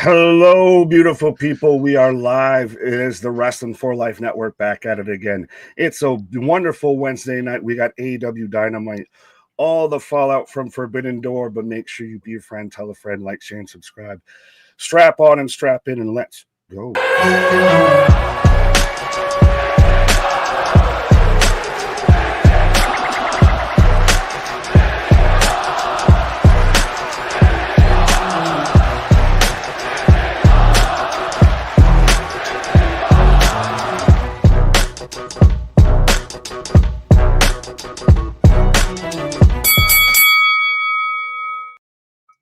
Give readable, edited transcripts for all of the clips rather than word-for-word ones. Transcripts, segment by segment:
Hello, beautiful people. We are live. It is the Wrestling for Life Network back at it again. It's a wonderful Wednesday night. We got AEW Dynamite, all the fallout from Forbidden Door, but make sure you be a friend, tell a friend, like, share, and subscribe. Strap on and strap in, and let's go.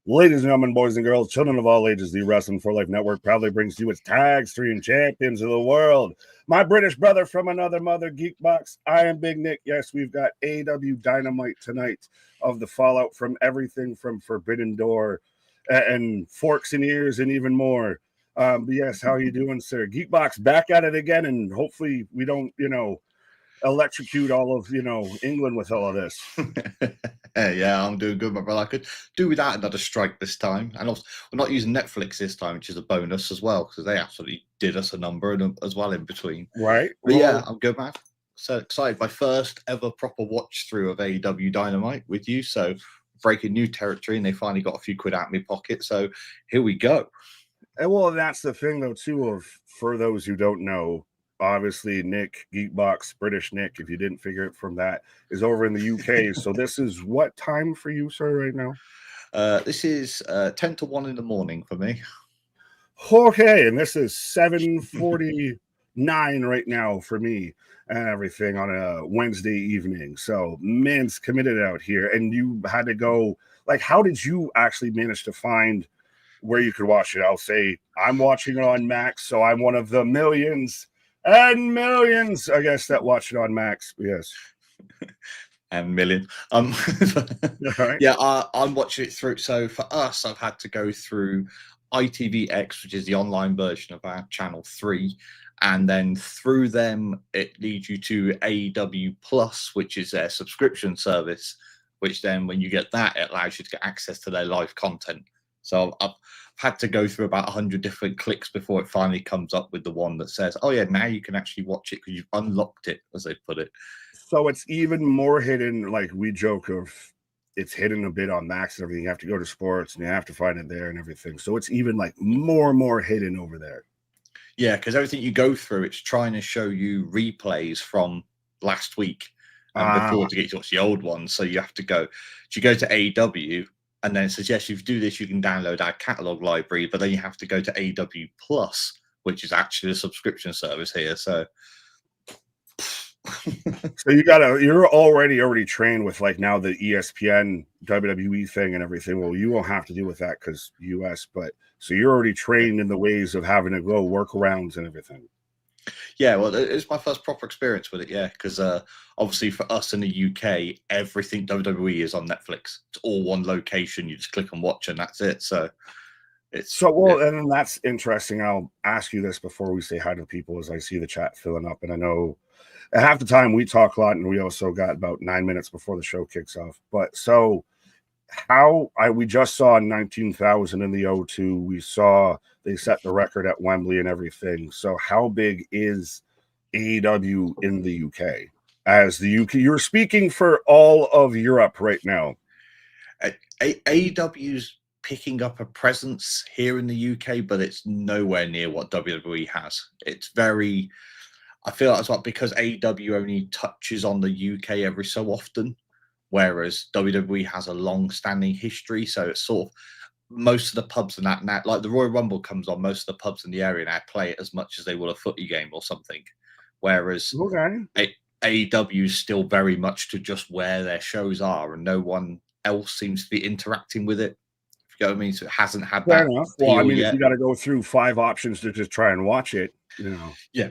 Ladies and gentlemen, boys and girls, children of all ages, the Wrestling for Life Network proudly brings to you its tag stream champions of the world. My British brother from another mother, Geekbox. I am Big Nick. Yes, we've got AEW Dynamite tonight of the fallout from everything from Forbidden Door and Forks and Ears and even more. But yes, how are you doing, sir? Geekbox back at it again, and hopefully we don't, electrocute all of, England with all of this. Yeah, I'm doing good, my brother. I could do without another strike this time. And also, we're not using Netflix this time, which is a bonus as well, because they absolutely did us a number and as well in between. Right. But yeah, I'm good, man. So excited. My first ever proper watch through of AEW Dynamite with you. So breaking new territory, and they finally got a few quid out of my pocket. So here we go. And well, that's the thing, though, too, for those who don't know, obviously, Nick, Geekbox, British Nick, if you didn't figure it from that, is over in the UK. So this is what time for you, sir, right now? This is 10 to 1 in the morning for me. Okay, and this is 7:49 right now for me and everything on a Wednesday evening. So man's committed out here. And you had to go, like, how did you actually manage to find where you could watch it? I'll say I'm watching it on Max, so I'm one of the millions and millions, I guess, that watch it on Max. Yes. And million. Right. Yeah, I'm watching it through. So for us, I've had to go through ITVX, which is the online version of our channel 3, and then through them it leads you to AEW Plus, which is their subscription service, which then when you get that, it allows you to get access to their live content. So I've had to go through about 100 different clicks before it finally comes up with the one that says, oh yeah, now you can actually watch it because you've unlocked it, as they put it. So it's even more hidden, like we joke of it's hidden a bit on Max and everything. You have to go to sports and you have to find it there and everything. So it's even like more hidden over there. Yeah, because everything you go through, it's trying to show you replays from last week and before to get to watch the old ones. So you have to go, you go to AEW and then it says, yes, if you do this, you can download our catalog library, but then you have to go to AEW Plus, which is actually a subscription service here. So so you're already trained with like now the ESPN WWE thing and everything. Well, you won't have to deal with that because US, but so you're already trained in the ways of having to go workarounds and everything. Yeah, well, it's my first proper experience with it, yeah, because obviously for us in the UK, everything WWE is on Netflix. It's all one location. You just click and watch, and that's it. So it's and that's interesting. I'll ask you this before we say hi to people as I see the chat filling up, and I know at half the time we talk a lot, and we also got about 9 minutes before the show kicks off. But so we just saw 19,000 in the O2. We saw they set the record at Wembley and everything. So how big is AEW in the UK? As the UK, you're speaking for all of Europe right now. AEW's picking up a presence here in the UK, but it's nowhere near what WWE has. It's very, I feel that's what, because AEW only touches on the UK every so often, whereas WWE has a long-standing history. So it's sort of most of the pubs and that now, like the Royal Rumble comes on, most of the pubs in the area now play it as much as they will a footy game or something. Whereas AEW is still very much to just where their shows are, and no one else seems to be interacting with it. If you know what I mean? So it hasn't had Fair that. Enough. Well, I mean, if you got to go through 5 options to just try and watch it, you know. Yeah.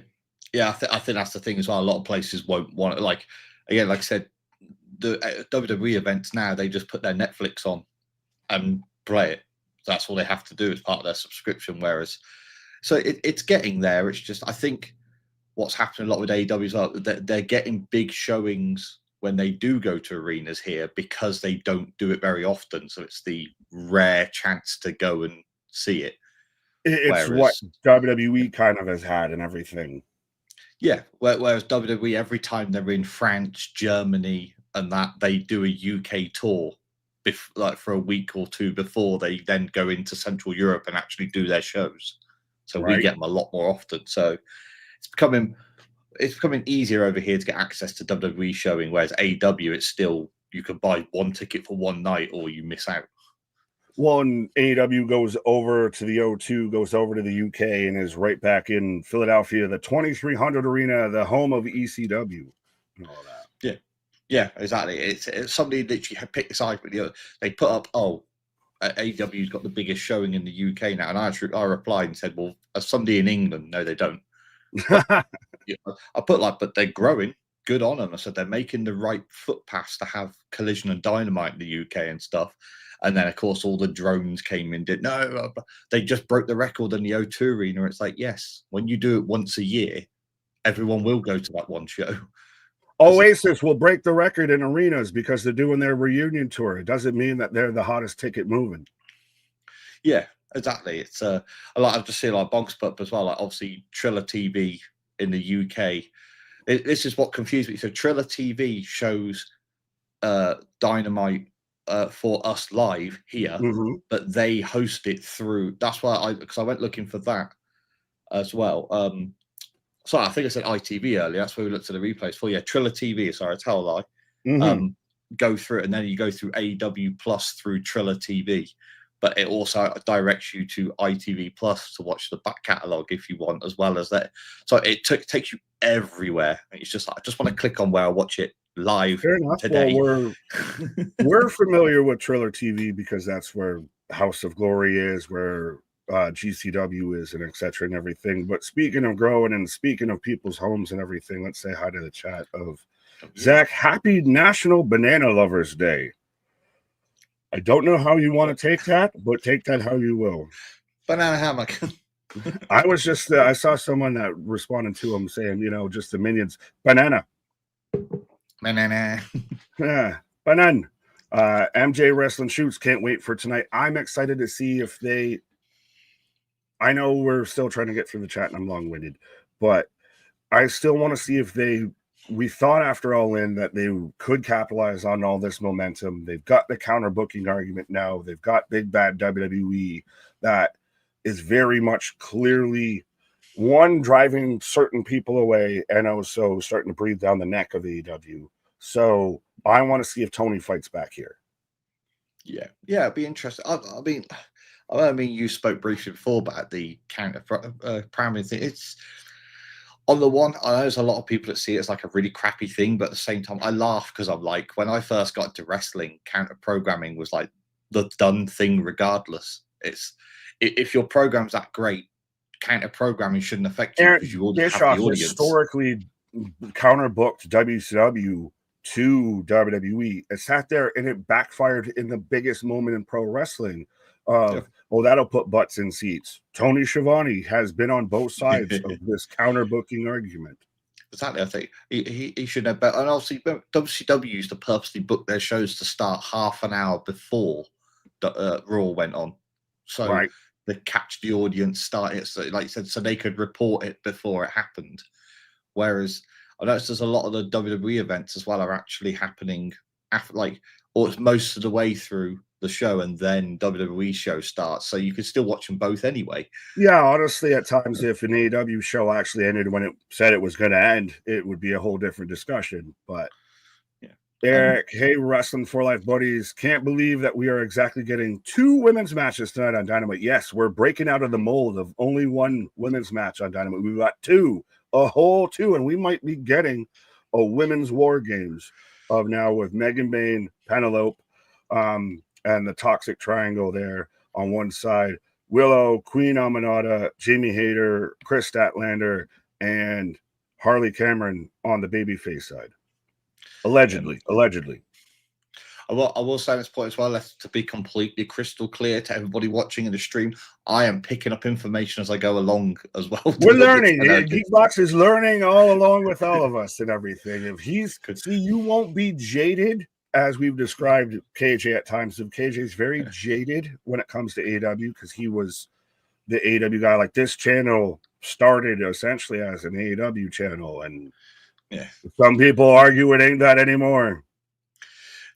I think that's the thing as well. A lot of places won't want it. Like, again, like I said, the WWE events now, they just put their Netflix on and play it. That's all they have to do as part of their subscription. Whereas, so it's getting there. It's just, I think what's happening a lot with AEW is that they're getting big showings when they do go to arenas here because they don't do it very often. So it's the rare chance to go and see it. It's what WWE kind of has had and everything. Yeah, whereas WWE, every time they're in France, Germany, and that, they do a UK tour, like for a week or two before they then go into Central Europe and actually do their shows. So we get them a lot more often. So it's becoming easier over here to get access to WWE showing, whereas AEW, it's still, you can buy one ticket for one night or you miss out. Well, and AEW goes over to the O2, goes over to the UK, and is right back in Philadelphia, the 2300 Arena, the home of ECW, and all that. Yeah, exactly. It's somebody literally picked a side with the other. They put up, AEW's got the biggest showing in the UK now, and I replied and said, well, as somebody in England, no, they don't. But, I put but they're growing. Good on them. I said they're making the right footpaths to have Collision and Dynamite in the UK and stuff. And then, of course, all the drones came in. They just broke the record in the O2 Arena. It's like, yes, when you do it once a year, everyone will go to that one show. Oasis will break the record in arenas because they're doing their reunion tour. It doesn't mean that they're the hottest ticket moving. Yeah, exactly. It's a lot. I've just seen Bonks Pup as well. Like, obviously, Triller TV in the UK. This is what confused me. So Triller TV shows Dynamite for us live here, but they host it through. That's why because I went looking for that as well. Sorry, I think I said ITV earlier. That's where we looked at the replays for. Yeah, Triller TV. Sorry, I tell a lie. Go through it, and then you go through AEW Plus through Triller TV. But it also directs you to ITV Plus to watch the back catalogue if you want, as well as that. So it takes you everywhere. It's just I just want to click on where I watch it live today. Well, we're familiar with Triller TV because that's where House of Glory is, where GCW is, and etc. and everything. But speaking of growing and speaking of people's homes and everything, let's say hi to the chat of Zach. Happy National Banana Lovers Day. I don't know how you want to take that, but take that how you will. Banana hammock. I was just, I saw someone that responded to him saying, just the minions. Banana. Banana. Yeah, banana. MJ Wrestling Shoots. Can't wait for tonight. I'm excited to see if they, I know we're still trying to get through the chat and I'm long-winded, but I still want to see if we thought after All In that they could capitalize on all this momentum. They've got the counter booking argument now. They've got big bad WWE that is very much clearly one, driving certain people away, and also starting to breathe down the neck of AEW. So I want to see if Tony fights back here. Yeah, it'd be interesting. I mean, you spoke briefly before about the counter primary thing. It's on the one, I know there's a lot of people that see it as like a really crappy thing, but at the same time, I laugh because I'm like, when I first got into wrestling, counter programming was like the done thing regardless. It's if your program's that great, counter programming shouldn't affect you because you already have the audience. Historically counter booked WCW to WWE. It sat there and it backfired in the biggest moment in pro wrestling. That'll put butts in seats. Tony Schiavone has been on both sides of this counter booking argument. Exactly, I think he should know better. And obviously, WCW used to purposely book their shows to start half an hour before the Raw went on, so they catch the audience starting. So, like you said, so they could report it before it happened. Whereas I noticed there's a lot of the WWE events as well are actually happening after, or it's most of the way through the show, and then WWE show starts, so you can still watch them both anyway. Yeah, honestly, at times, if an AEW show actually ended when it said it was going to end, it would be a whole different discussion. But Eric, hey, Wrestling for Life buddies, can't believe that we are exactly getting 2 women's matches tonight on Dynamite. Yes, we're breaking out of the mold of only 1 women's match on Dynamite. We've got 2, a whole 2, and we might be getting a women's War Games of now with Megan Bain, Penelope, and the Toxic Triangle there on one side. Willow, Queen Aminata, Jamie Hayter, Chris Statlander, and Harley Cameron on the babyface side. Allegedly. I will say at this point as well, to be completely crystal clear to everybody watching in the stream, I am picking up information as I go along as well. We're learning. Geekbox is learning all along with all of us and everything. If you won't be jaded, as we've described KJ at times. KJ is very jaded when it comes to AEW because he was the AEW guy. Like, this channel started essentially as an AEW channel, and some people argue it ain't that anymore.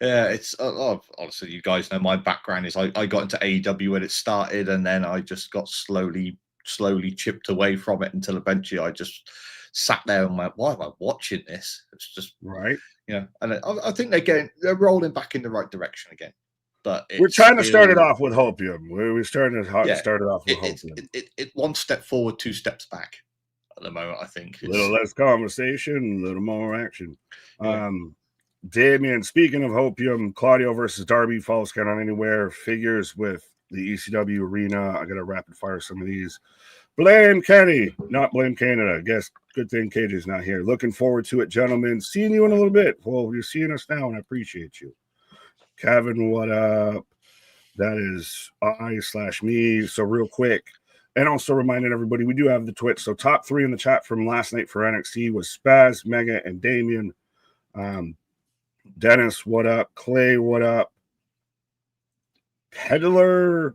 Yeah, it's honestly, you guys know my background is I got into AEW when it started, and then I just got slowly chipped away from it until eventually I just sat there and went, why am I watching this? It's just right. And I think they're rolling back in the right direction again. But we're trying to start it off with Hopium. We're starting to start it off with Hopium. It one step forward, 2 steps back at the moment, I think. A little less conversation, a little more action. Yeah. Damien, speaking of Hopium, Claudio versus Darby, Falls Count on Anywhere, figures with the ECW arena. I got to rapid fire some of these. Blame Kenny, not blame Canada. I guess good thing KJ's not here. Looking forward to it, gentlemen. Seeing you in a little bit. Well, you're seeing us now, and I appreciate you. Kevin, what up? That is I/me. So real quick, and also reminding everybody, we do have the Twitch. So top 3 in the chat from last night for NXT was Spaz, Mega, and Damien. Dennis, what up? Clay, what up? Peddler,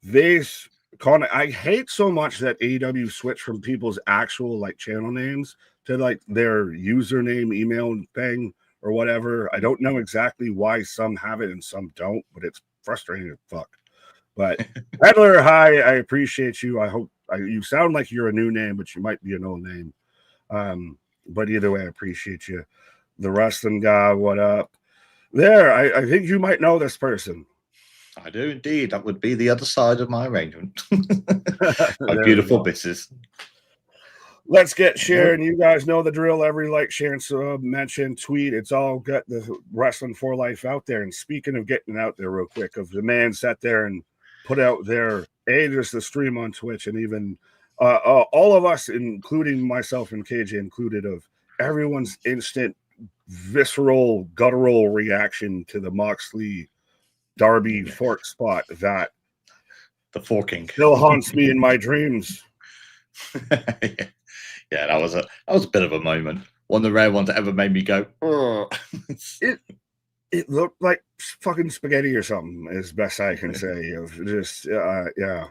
Vase, Con. I hate so much that AEW switched from people's actual like channel names to like their username, email thing or whatever. I don't know exactly why some have it and some don't, but it's frustrating as fuck. But Peddler, hi, I appreciate you. I hope you sound like you're a new name, but you might be an old name. But either way, I appreciate you. The wrestling guy, what up? There, I think you might know this person. I do indeed. That would be the other side of my arrangement. My beautiful bitches. Let's get sharing. You guys know the drill. Every like, share, and sub, mention, tweet. It's all got the Wrestling for Life out there. And speaking of getting out there real quick, of the man sat there and put out their just the stream on Twitch, and even all of us, including myself and KJ included, of everyone's instant visceral guttural reaction to the Moxley Darby fork spot that the forking still haunts me in my dreams. Yeah, that was a bit of a moment. One of the rare ones that ever made me go, it looked like fucking spaghetti or something, is best I can say. Just yeah.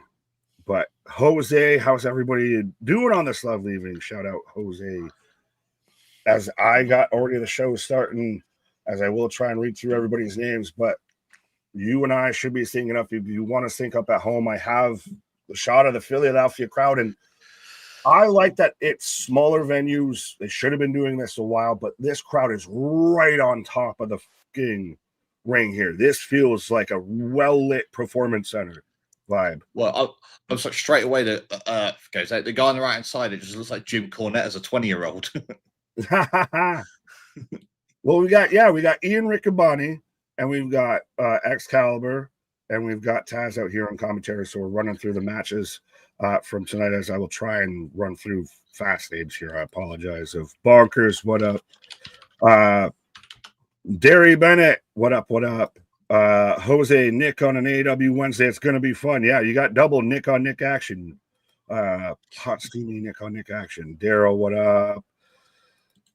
But Jose, how's everybody doing on this lovely evening? Shout out Jose. As I got already the show starting, as I will try and read through everybody's names, but you and I should be syncing up. If you want to sync up at home, I have the shot of the Philadelphia crowd, and I like that it's smaller venues. They should have been doing this a while, but this crowd is right on top of the fucking ring here. This feels like a well-lit performance center vibe. Well, I was like straight away the guy on the right hand side, it just looks like Jim Cornette as a 20-year-old. Well, we got Ian Riccaboni, and we've got Excalibur, and we've got Taz out here on commentary. So we're running through the matches from tonight, as I will try and run through fast names here. I apologize. Of Bonkers, what up? Derry Bennett, what up? Jose, Nick on an AEW Wednesday. It's going to be fun. Yeah, you got double Nick on Nick action. Hot steamy Nick on Nick action. Daryl, what up?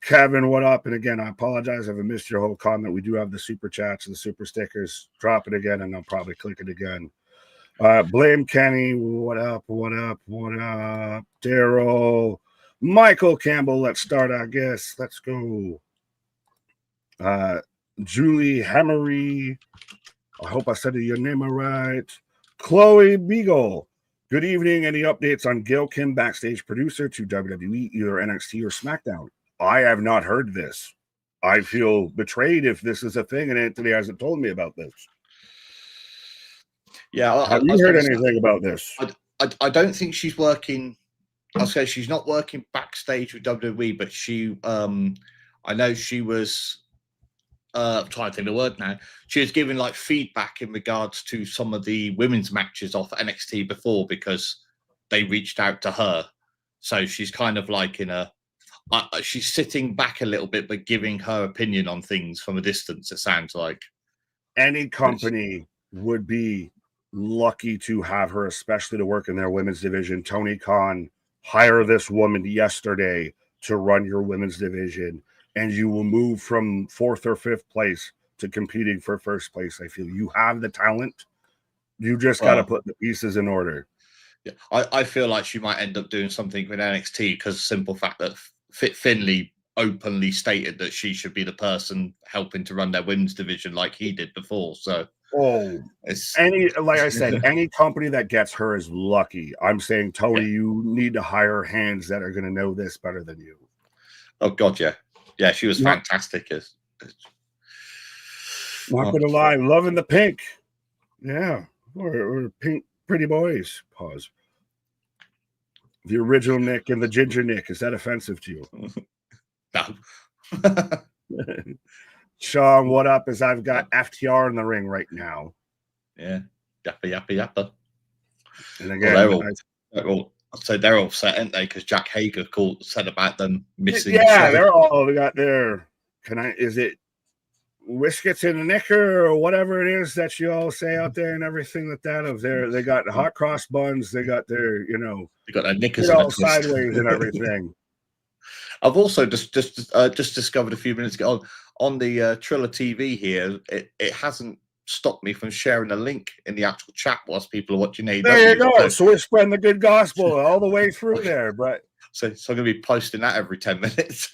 Kevin, what up? And again, I apologize if I missed your whole comment. We do have the super chats and the super stickers. Drop it again, and I'll probably click it again. Blame Kenny, what up? Daryl, Michael Campbell, let's start, I guess. Let's go. Julie Hammery, I hope I said your name right. Chloe Beagle, good evening. Any updates on Gail Kim, backstage producer to WWE, either NXT or SmackDown? I have not heard this. I feel betrayed if this is a thing, and Anthony hasn't told me about this. Yeah, have you heard anything about this? I don't think she's working. I'll say she's not working backstage with WWE, but she, I know she was. I'm trying to think of the word now. She was giving like feedback in regards to some of the women's matches off NXT before, because they reached out to her. So she's kind of like in a. She's sitting back a little bit, but giving her opinion on things from a distance. It sounds like any company would be lucky to have her, especially to work in their women's division. Tony Khan, hire this woman yesterday to run your women's division, and you will move from 4th or 5th place to competing for 1st place. I feel you have the talent. You just got to put the pieces in order. Yeah, I feel like she might end up doing something with NXT because of the simple fact that Finley openly stated that she should be the person helping to run their women's division like he did before. So, it's like I said, any company that gets her is lucky. I'm saying, Tony, you need to hire hands that are going to know this better than you. Oh God, yeah, she was fantastic. Not gonna lie, loving the pink, or pink pretty boys. Pause. The original Nick and the ginger Nick, is that offensive to you? No. Sean, what up? As I've got FTR in the ring right now. Yeah, yappa. And again, they're all set, aren't they? Because Jack Hager said about them missing. Yeah, they got their. Is it whiskets in a knicker or whatever it is that you all say out there and everything like that? They got hot cross buns. They got their, they got their knickers all sideways and everything. I've also just discovered a few minutes ago on the Triller TV here. It hasn't stopped me from sharing a link in the actual chat whilst people are watching AEW. There you go. So we're spreading the good gospel all the way through there. But so I'm going to be posting that every 10 minutes.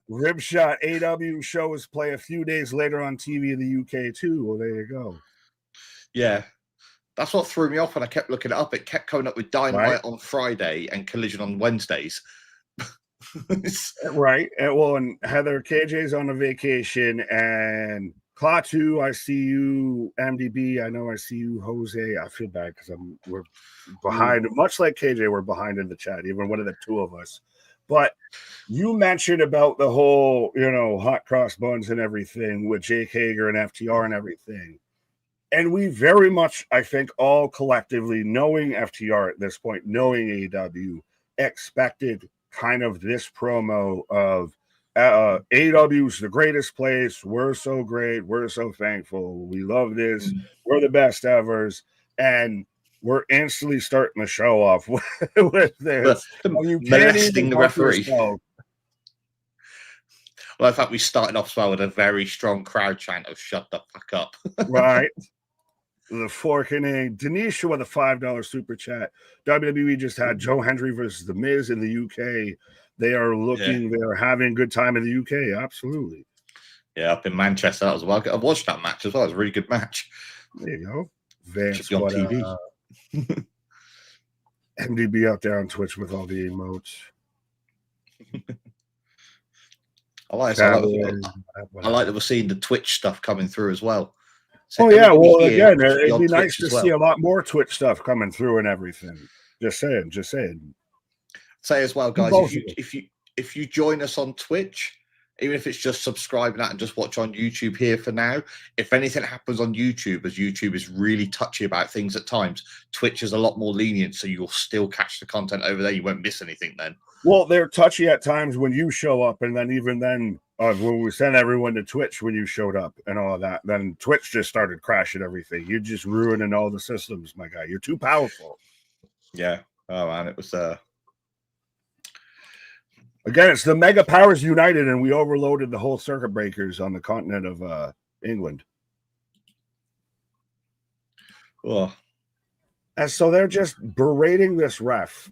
Ribshot AEW shows play a few days later on TV in the UK too. Well, there you go. Yeah. That's what threw me off when I kept looking it up. It kept coming up with Dynamite on Friday and Collision on Wednesdays. Right. And Heather KJ's on a vacation, and Klaatu, I see you. MDB, I know I see you. Jose, I feel bad because we're behind. Much like KJ, we're behind in the chat, even one of the two of us. But you mentioned about the whole, hot cross buns and everything with Jake Hager and FTR and everything. And we very much, I think, all collectively, knowing FTR at this point, knowing AEW, expected kind of this promo of AEW's the greatest place. We're so great. We're so thankful. We love this. We're the best evers. And we're instantly starting the show off with this. You molesting the referee. Well, in fact, we started off as well with a very strong crowd chant of "Shut the fuck up." Right. The forking Denisha with a $5 super chat. WWE just had Joe Hendry versus The Miz in the UK. They are looking, they are having a good time in the UK. Absolutely. Yeah, up in Manchester as well. I watched that match as well. It was a really good match. There you go. Vance on TV. MDB out there on Twitch with all the emotes. I like that we're seeing the Twitch stuff coming through as well. So well, again, it'd be nice to see a lot more Twitch stuff coming through and everything. Just saying. Say as well, guys, if you join us on Twitch, even if it's just subscribing that and just watch on YouTube here for now, if anything happens on YouTube, as YouTube is really touchy about things at times, Twitch is a lot more lenient, so you'll still catch the content over there. You won't miss anything then. Well, they're touchy at times when you show up, and then even then, when we sent everyone to Twitch when you showed up and all that, then Twitch just started crashing everything. You're just ruining all the systems, my guy. You're too powerful. Yeah. Oh, man, it was... Again, it's the mega powers united, and we overloaded the whole circuit breakers on the continent of England. Oh. And so they're just berating this ref.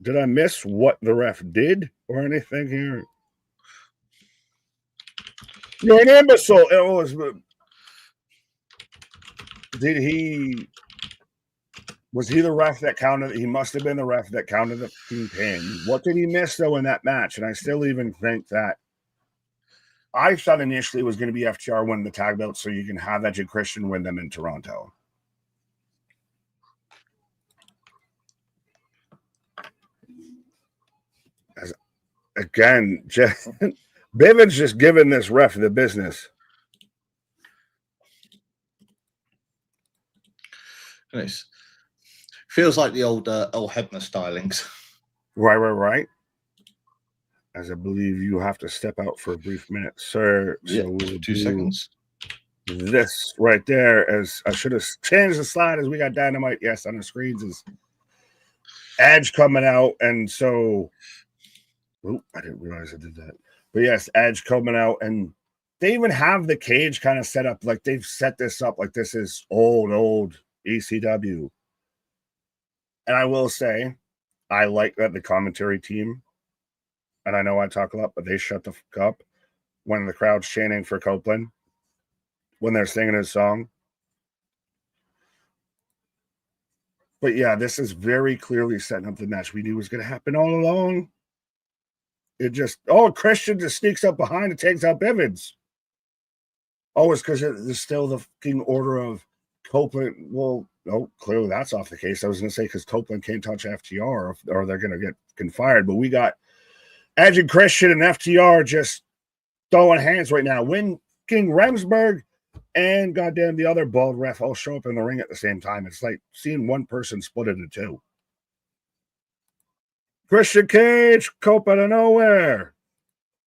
Did I miss what the ref did or anything here? You're an imbecile. Was he the ref that counted? He must have been the ref that counted the pin. What did he miss, though, in that match? And I still even think that I thought initially it was going to be FTR winning the tag belt so you can have Edge and Christian win them in Toronto. Again, Bivens just giving this ref the business. Nice. Feels like the old Hebner stylings. Right. As I believe you have to step out for a brief minute, sir. Yeah, so we'll 2 seconds. This right there, as I should have changed the slide as we got Dynamite. Yes, on the screens is Edge coming out, and so I didn't realize I did that. But yes, Edge coming out, and they even have the cage kind of set up like they've set this up like this is old ECW. And I will say, I like that the commentary team, and I know I talk a lot, but they shut the fuck up when the crowd's chanting for Copeland, when they're singing his song. But yeah, this is very clearly setting up the match we knew was going to happen all along. It just, Christian just sneaks up behind and takes out Bivens. Oh, it's because there's still the fucking order of Copeland. Well, no, clearly that's off the case. I was going to say because Copeland can't touch FTR or they're going to get fired. But we got Edge and Christian and FTR just throwing hands right now. When King Remsburg and goddamn the other bald ref all show up in the ring at the same time. It's like seeing one person split into two. Christian Cage, Cope out of nowhere.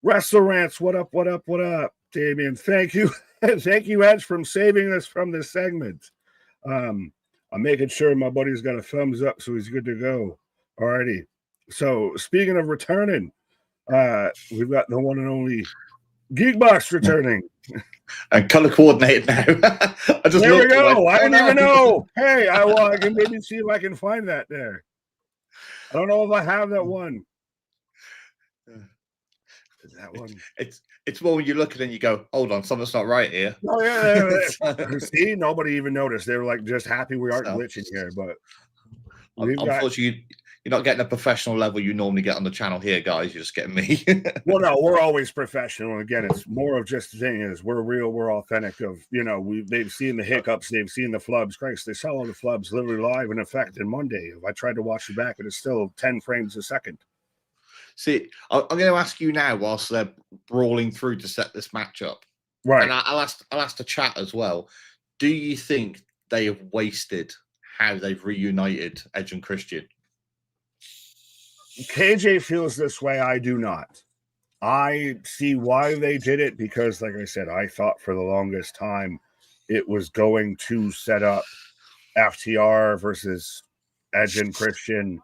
Wrestle Rants, what up, what up, what up, Damien? Thank you. Thank you, Edge, from saving us from this segment. I'm making sure my buddy's got a thumbs up, so he's good to go. Alrighty. So, speaking of returning, we've got the one and only Geekbox returning. And color coordinated now. There we go. I didn't even know. Hey, I can maybe see if I can find that there. I don't know if I have that one. Is that one? It's more when you look at it and you go, hold on, something's not right here. Oh yeah. See, nobody even noticed. They were like just happy we aren't glitching here. But unfortunately, you're not getting a professional level you normally get on the channel here, guys. You're just getting me. Well, no, we're always professional. Again, it's more of just the thing is we're real, we're authentic. They've seen the hiccups, they've seen the flubs. Christ, they saw all the flubs literally live in effect on Monday. If I tried to watch it back, it's still 10 frames a second. See, I'm going to ask you now whilst they're brawling through to set this match up. Right. And I'll ask the chat as well. Do you think they have wasted how they've reunited Edge and Christian? KJ feels this way. I do not. I see why they did it because, like I said, I thought for the longest time it was going to set up FTR versus Edge and Christian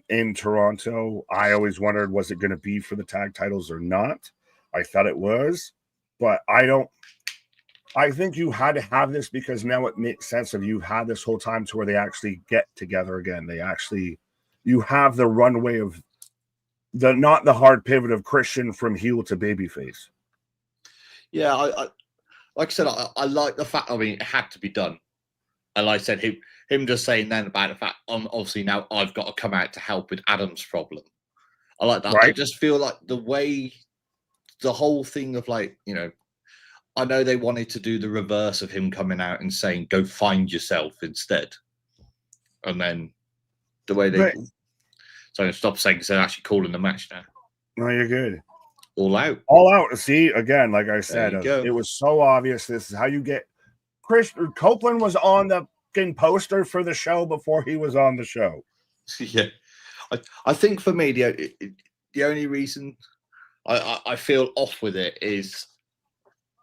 in Toronto. I always wondered, was it going to be for the tag titles or not? I thought it was, but I think you had to have this because now it makes sense of you had this whole time to where they actually get together again. You have the runway of not the hard pivot of Christian from heel to babyface. Yeah, I like I said, I like the fact. I mean, it had to be done. And like I said, him just saying then about the fact, obviously now I've got to come out to help with Adam's problem. I like that. Right? I just feel like the whole thing of like, I know they wanted to do the reverse of him coming out and saying, go find yourself instead. And then the way they... Right. So stop saying because they're actually calling the match now. No, you're good. All out. All out. See, again, like I said, it was so obvious. This is how you get... Copeland was on the poster for the show before he was on the show. Yeah. I think for me, the only reason I feel off with it is...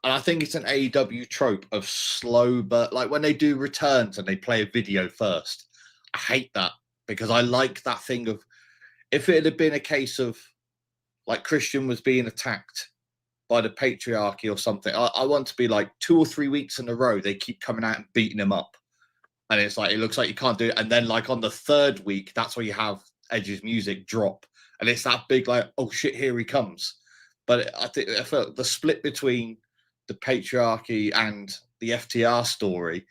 And I think it's an AEW trope of slow, but like when they do returns and they play a video first, I hate that because I like that thing of if it had been a case of like Christian was being attacked by the patriarchy or something, I want to be like 2 or 3 weeks in a row, they keep coming out and beating him up. And it's like, it looks like you can't do it. And then like on the 3rd week, that's where you have Edge's music drop. And it's that big like, oh shit, here he comes. But I felt the split between the patriarchy and the FTR story,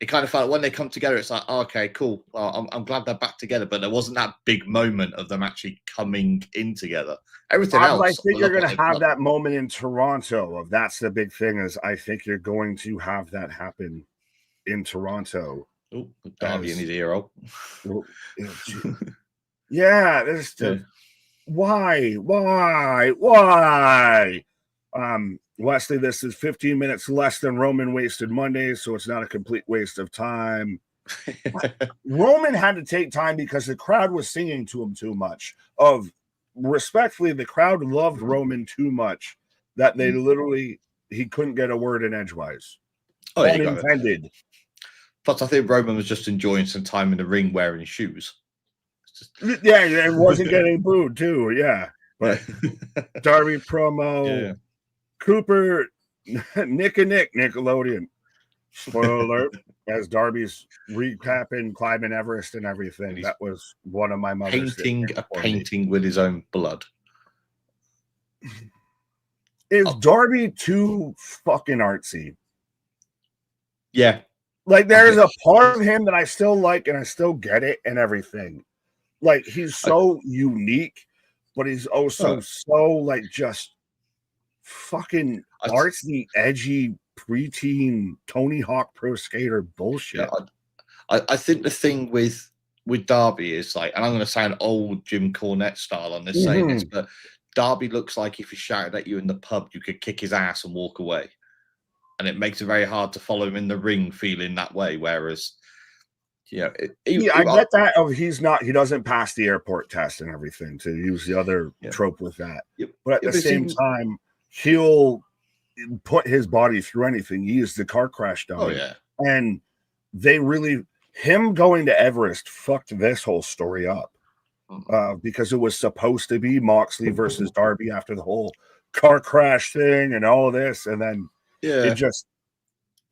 it kind of felt like when they come together, it's like, oh, okay, cool. Well, I'm glad they're back together, but there wasn't that big moment of them actually coming in together. Everything else. I think you're going to have that moment in Toronto. Of that's the big thing is I think you're going to have that happen in Toronto. Oh, Darby in his hero. Yeah, there's why? Wesley, this is 15 minutes less than Roman wasted Monday, so it's not a complete waste of time. Roman had to take time because the crowd was singing to him too much. Respectfully, the crowd loved Roman too much that they he couldn't get a word in edgewise. Oh, unintended. Plus, I think Roman was just enjoying some time in the ring wearing shoes. Yeah, it wasn't getting booed too. Yeah, but Darby promo. Yeah. Cooper, Nick and Nick, Nickelodeon. Spoiler alert, as Darby's recapping climbing Everest and everything. That was one of my mother's painting a painting with his own blood. Is Darby too fucking artsy? Yeah. Like, there's a part of him that I still like and I still get it and everything. Like, he's so unique, but he's also so, like, just fucking artsy, edgy, preteen, Tony Hawk pro skater bullshit. Yeah, I think the thing with Darby is, like, and I'm going to sound old Jim Cornette style on this saying this, but Darby looks like if he shouted at you in the pub, you could kick his ass and walk away. And it makes it very hard to follow him in the ring feeling that way. Whereas, I get that. He doesn't pass the airport test and everything, to use the other trope with that. But at the same time, he'll put his body through anything. He used the car crash dummy. Oh, yeah. And him going to Everest fucked this whole story up. Because it was supposed to be Moxley versus Darby after the whole car crash thing and all this, and then it just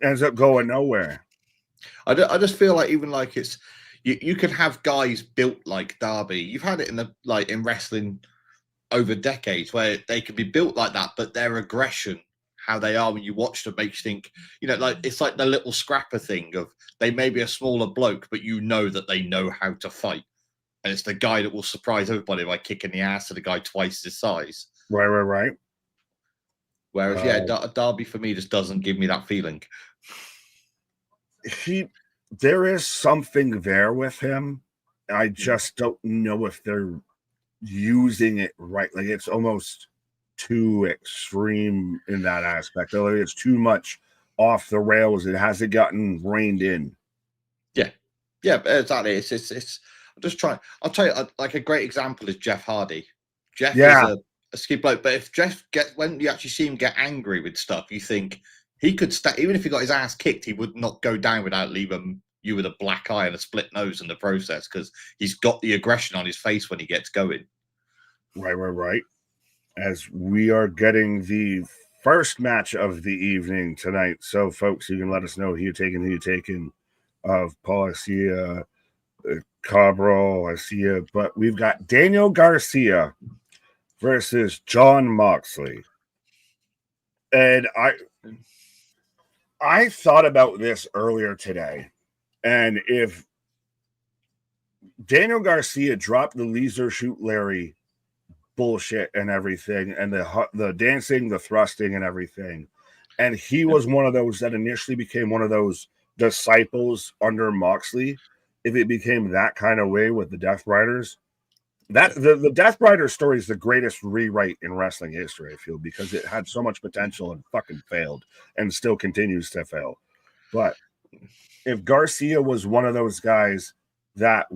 ends up going nowhere. I just feel like, even like, it's you could have guys built like Darby. You've had it in wrestling over decades where they can be built like that, but their aggression, how they are when you watch them, makes you think, like, it's like the little scrapper thing of, they may be a smaller bloke, but you know that they know how to fight. And it's the guy that will surprise everybody by kicking the ass of the guy twice his size. Right. Whereas, Darby for me just doesn't give me that feeling. There is something there with him. I just don't know if they're using it right. Like, it's almost too extreme in that aspect. Like, it's too much off the rails. It hasn't gotten reined in. Yeah, exactly. It's I'm just trying. I'll tell you, like, a great example is Jeff Hardy. Jeff is a ski bloke, but if Jeff when you actually see him get angry with stuff, you think he could even if he got his ass kicked, he would not go down without leaving you with a black eye and a split nose in the process, because he's got the aggression on his face when he gets going. Right. As we are getting the first match of the evening tonight, so folks, you can let us know who you're taking of Paul Garcia, Cabral, Garcia, but we've got Daniel Garcia versus Jon Moxley. And I thought about this earlier today, and if Daniel Garcia dropped the Leisure Shoot Larry bullshit and everything, and the dancing, the thrusting and everything, and he was one of those that initially became one of those disciples under Moxley, if it became that kind of way with the Death Riders, that the Death Rider story is the greatest rewrite in wrestling history, I feel, because it had so much potential and fucking failed and still continues to fail. But if Garcia was one of those guys that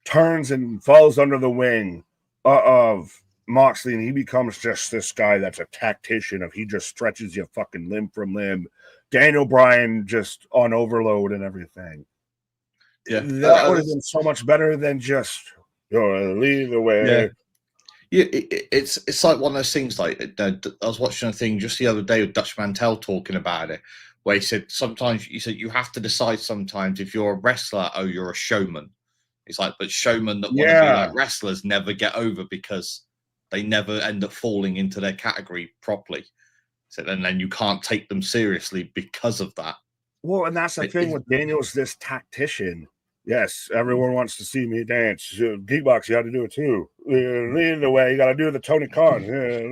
turns and falls under the wing of Moxley, and he becomes just this guy that's a tactician, he just stretches you fucking limb from limb, Daniel Bryan just on overload and everything. Yeah, that would have been so much better than just lead the way. Yeah, it's like one of those things. Like, I was watching a thing just the other day with Dutch Mantel talking about it, where he said you have to decide sometimes if you're a wrestler or you're a showman. It's like, but showmen that want to be like wrestlers never get over because they never end up falling into their category properly. So then you can't take them seriously because of that. Well, and that's the thing with Daniel's this tactician. Yes, everyone wants to see me dance. Geekbox, you got to do it too. Lean the way. You got to do the Tony Khan.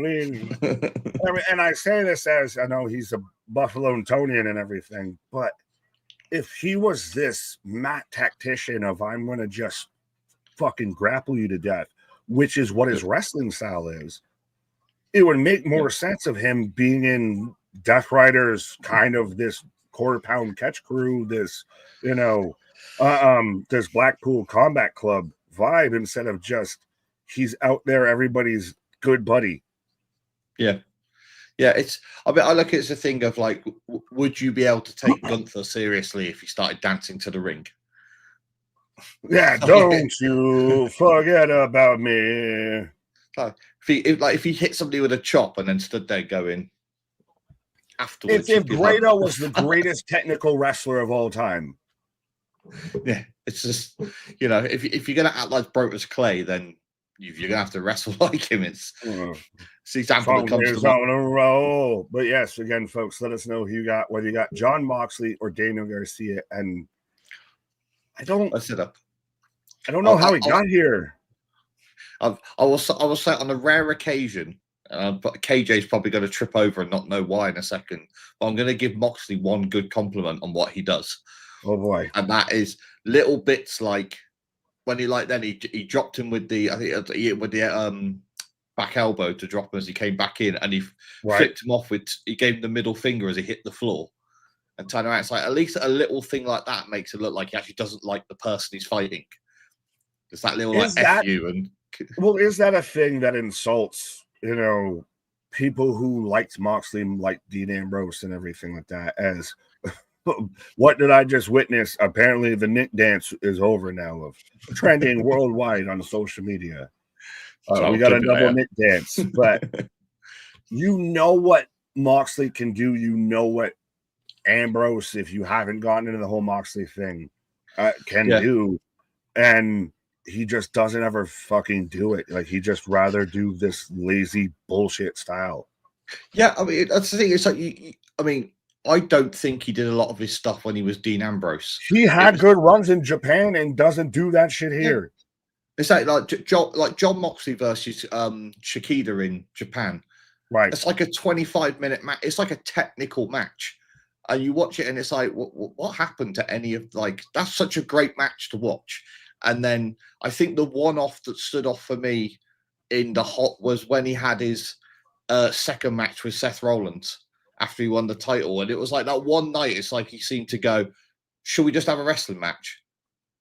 Lean. And I say this as I know he's a Buffalo Tonian and everything, but if he was this Matt tactician of I'm going to just fucking grapple you to death, which is what his wrestling style is, it would make more sense of him being in Death Riders, kind of this quarter pound catch crew, this, this Blackpool Combat Club vibe, instead of just he's out there, everybody's good buddy. Yeah. I look at it as a thing of like, would you be able to take Gunther seriously if he started dancing to the ring? Yeah, don't you forget about me. If he hit somebody with a chop and then stood there going, afterwards. If Grado was the greatest technical wrestler of all time. Yeah, it's just, you know, if you're going to act like Brodus Clay, then you're going to have to wrestle like him. It's the example that comes to mind. On a roll. But yes, again, folks, let us know who you got, whether you got John Moxley or Daniel Garcia. And I don't know how he got here. I will say on a rare occasion, but KJ's probably going to trip over and not know why in a second. But I'm going to give Moxley one good compliment on what he does. Oh boy! And that is little bits like when he dropped him with the back elbow to drop him as he came back in, and he flipped him off he gave him the middle finger as he hit the floor and turned around. It's like at least a little thing like that makes it look like he actually doesn't like the person he's fighting. It's that little F you and. Well, is that a thing that insults, you know, people who liked Moxley, like Dean Ambrose and everything like that? As what did I just witness? Apparently, the Nick dance is over now, of trending worldwide on social media. We got a double Nick dance, but you know what Moxley can do. You know what Ambrose, if you haven't gotten into the whole Moxley thing, can do, and he just doesn't ever fucking do it. Like, he just rather do this lazy bullshit style. Yeah, I mean, that's the thing. It's like, I mean, I don't think he did a lot of his stuff when he was Dean Ambrose. He had good runs in Japan and doesn't do that shit here. Yeah. It's like John Moxley versus Shikida in Japan. Right. It's like a 25-minute match. It's like a technical match. And you watch it and it's like, what happened to any of, like, that's such a great match to watch. And then I think the one-off that stood off for me in the hot was when he had his second match with Seth Rollins after he won the title. And it was like that one night, it's like he seemed to go, should we just have a wrestling match?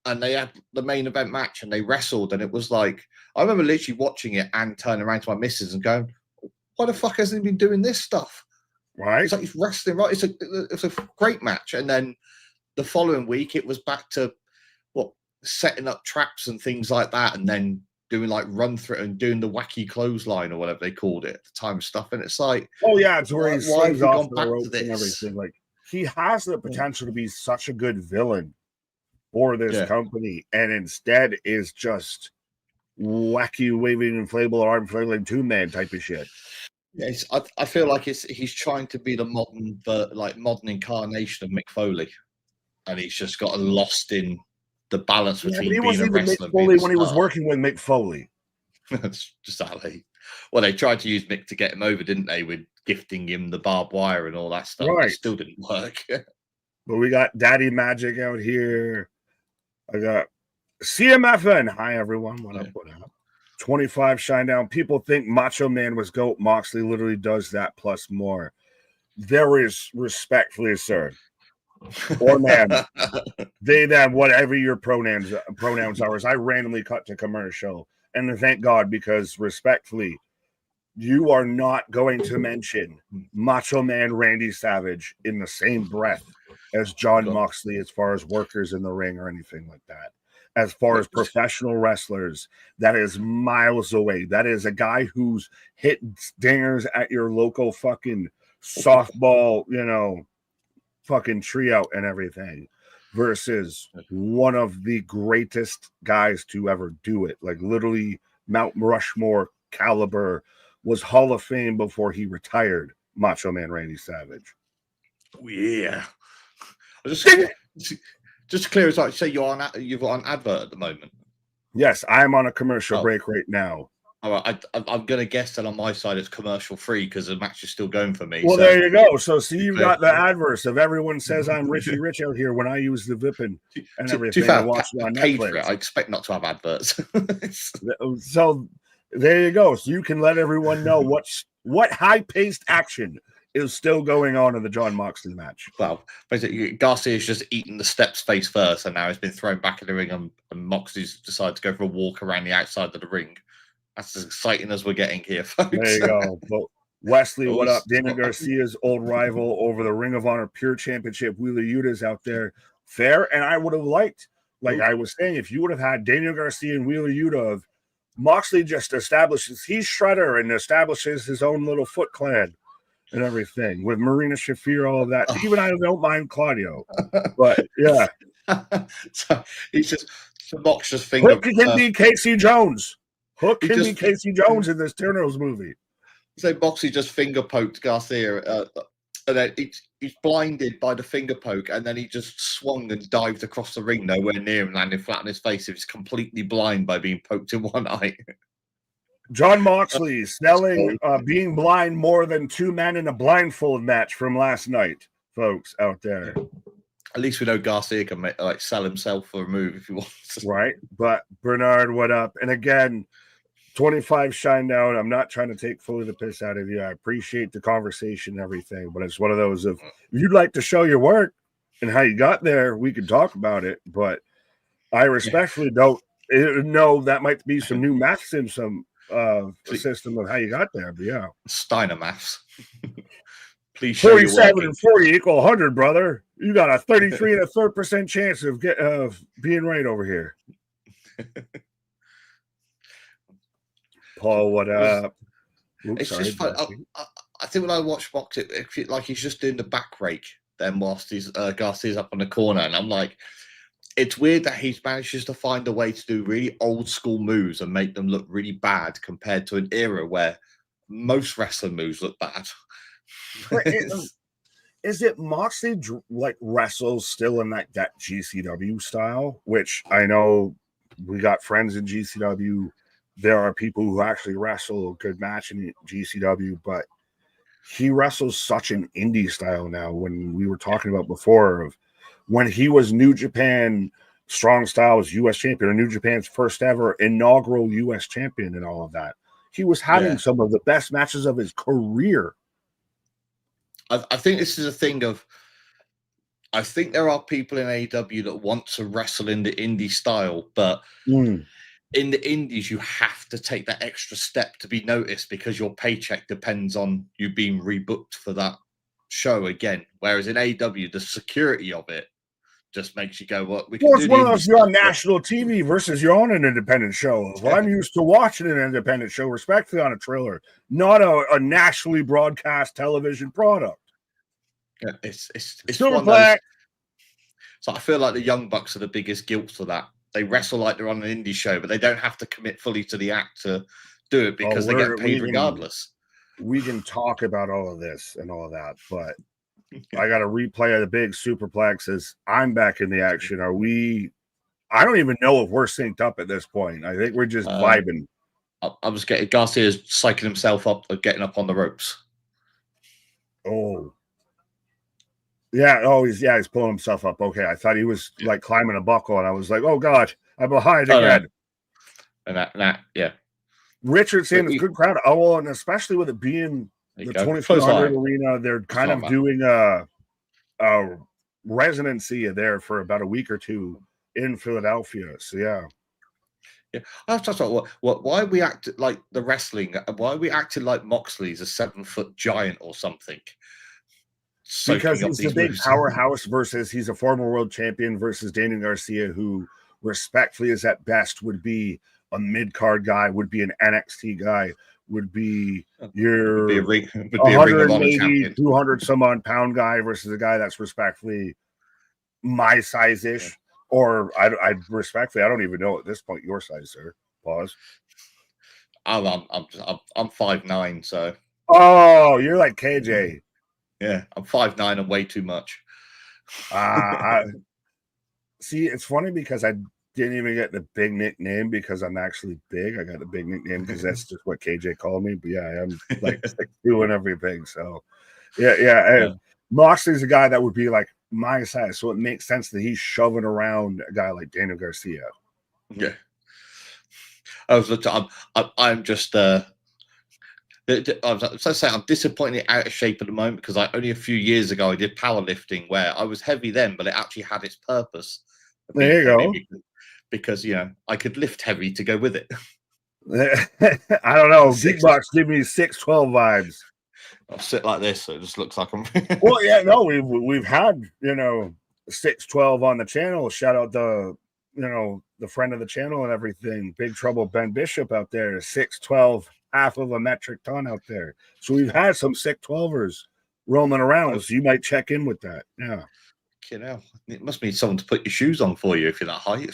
And they had the main event match and they wrestled. And it was like, I remember literally watching it and turning around to my missus and going, why the fuck hasn't he been doing this stuff? Right. It's like he's wrestling, right? It's a great match. And then the following week, it was back to setting up traps and things like that, and then doing like run through and doing the wacky clothesline or whatever they called it at the time stuff. And it's like, oh yeah, it's where he slings off the back ropes and everything. Like, he has the potential to be such a good villain for this company, and instead is just wacky waving inflatable arm flailing 2-man type of shit. Yes, I feel like he's trying to be the modern incarnation of Mick Foley, and he's just got lost in the balance between being a wrestler and being a star. When he was working with Mick Foley. That's just how they tried to use Mick to get him over, didn't they? With gifting him the barbed wire and all that stuff. Right. It still didn't work. But we got Daddy Magic out here. I got CMFN. Hi, everyone. What up? 25 shine down. People think Macho Man was GOAT. Moxley literally does that plus more. There is, respectfully, sir, or ma'am, they, them, whatever your pronouns are, as I randomly cut to commercial. And thank God, because respectfully, you are not going to mention Macho Man Randy Savage in the same breath as John Moxley as far as workers in the ring or anything like that. As far as professional wrestlers, that is miles away. That is a guy who's hit dingers at your local fucking softball, fucking tryout and everything, versus one of the greatest guys to ever do it. Like, literally Mount Rushmore caliber, was Hall of Fame before he retired, Macho Man Randy Savage. Oh, yeah. Just to clear it out, say you've got an advert at the moment. Yes, I'm on a commercial break right now. All right, I'm going to guess that on my side it's commercial free because the match is still going for me. Well, so there you go. So see, you've got the adverse of everyone says I'm Richie Rich out here when I use the Vippin and everything. I watch it on Netflix. I expect not to have adverts. So there you go. So you can let everyone know what high-paced action is still going on in the John Moxley match. Well, basically, Garcia's just eaten the steps face first, and now he's been thrown back in the ring, and Moxley's decided to go for a walk around the outside of the ring. That's as exciting as we're getting here, folks. There you go. But Wesley, what up? Daniel Garcia's old rival over the Ring of Honor Pure Championship. Wheeler Yuta's out there. Fair, and I would have liked, like I was saying, if you would have had Daniel Garcia and Wheeler Yuta, Moxley just establishes, he's Shredder and establishes his own little Foot Clan. and everything with Marina Shafir, all of that. Even I don't mind Claudio, but yeah. So he's just Mox just finger. Hook can be Casey Jones. Hook can be Casey Jones in this Turner's movie. So Moxley just finger poked Garcia, and then he's blinded by the finger poke, and then he just swung and dived across the ring, nowhere near him, landing flat on his face. He was completely blind by being poked in one eye. John Moxley selling being blind more than two men in a blindfold match from last night, folks out there. At least we know Garcia can sell himself for a move if he wants. Right. But Bernard, what up? And again, 25 shine down. I'm not trying to take fully the piss out of you. I appreciate the conversation and everything, but it's one of those if you'd like to show your work and how you got there, we could talk about it. But I respectfully don't know that might be some new maths in some system of how you got there. But yeah. Steiner maths. Please show 47 and 40 equal 100, brother. You got a 33 and a third % chance of being right over here. Paul, what up? Oops, it's just fun. I think when I watch Mox, it like he's just doing the back rake then whilst he's Garcia's up on the corner, and I'm like, it's weird that he's manages to find a way to do really old school moves and make them look really bad compared to an era where most wrestling moves look bad. Is it Moxley like wrestles still in that GCW style? Which I know we got friends in GCW. There are people who actually wrestle a good match in GCW, but he wrestles such an indie style now. When we were talking about before of when he was New Japan Strong Styles US champion, or New Japan's first ever inaugural US champion, and all of that, he was having some of the best matches of his career. I think this is a thing of, I think there are people in AEW that want to wrestle in the indie style, but in the indies, you have to take that extra step to be noticed because your paycheck depends on you being rebooked for that show again. Whereas in AEW, the security of it just makes you go, "What we can do?" It's one of those you're on national TV versus you're on an independent show. Well, I'm used to watching an independent show, respectfully, on a trailer, not a nationally broadcast television product. Yeah, it's Superplex. So I feel like the Young Bucks are the biggest guilt for that. They wrestle like they're on an indie show, but they don't have to commit fully to the act to do it because they get paid regardless. We can talk about all of this and all of that, but I got to replay the big superplexes. I'm back in the action. Are we? I don't even know if we're synced up at this point. I think we're just vibing. I was getting Garcia's psyching himself up, getting up on the ropes. Oh. Yeah. Oh, he's pulling himself up. Okay. I thought he was like climbing a buckle, and I was like, oh God, I'm behind again. No. And that, yeah. Richard saying it's a good crowd. Oh, well, and especially with it being the 2400 arena, they're kind of doing a residency there for about a week or two in Philadelphia. So yeah. I was talking about why we act like the wrestling. Why are we acting like Moxley's a 7-foot giant or something? Because he's the big powerhouse versus he's a former world champion versus Daniel Garcia, who respectfully is at best would be a mid-card guy, would be an NXT guy, would be your 180, 200 some odd pound guy versus a guy that's respectfully my size-ish. Or I respectfully, I don't even know at this point your size, sir. Pause. I'm 5'9", so. Oh, you're like KJ. Yeah, I'm 5'9" and way too much. See, it's funny because I didn't even get the big nickname because I'm actually big. I got the big nickname because that's just what KJ called me. But yeah, I'm like 6'2" and everything. So yeah. Moxley's a guy that would be like my size, so it makes sense that he's shoving around a guy like Daniel Garcia. Yeah, I'm just. I'm disappointed out of shape at the moment because only a few years ago I did powerlifting where I was heavy then, but it actually had its purpose. There you go. Because I could lift heavy to go with it. I don't know. Geekbox give me 6'12" vibes. I'll sit like this, so it just looks like I'm. Well, yeah, no, we've had 6'12" on the channel. Shout out the friend of the channel and everything. Big Trouble Ben Bishop out there, 6'12", half of a metric ton out there. So we've had some sick 12ers roaming around. So you might check in with that. Yeah. You know, it must need someone to put your shoes on for you if you're that high.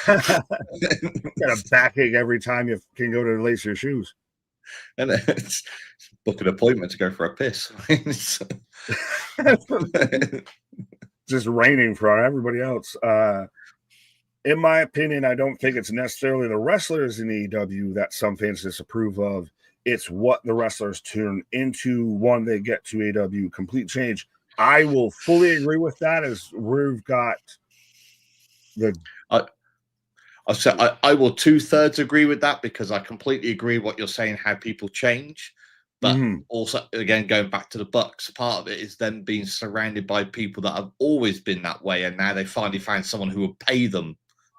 Got a backache every time you can go to lace your shoes. And it's book an appointment to go for a piss. Just raining for everybody else. In my opinion, I don't think it's necessarily the wrestlers in AEW that some fans disapprove of. It's what the wrestlers turn into when they get to AEW. Complete change. I will fully agree with that. As we've got the. I will 2/3 agree with that, because I completely agree what you're saying, how people change. But also, again, going back to the Bucks, part of it is them being surrounded by people that have always been that way, and now they finally found someone who will pay them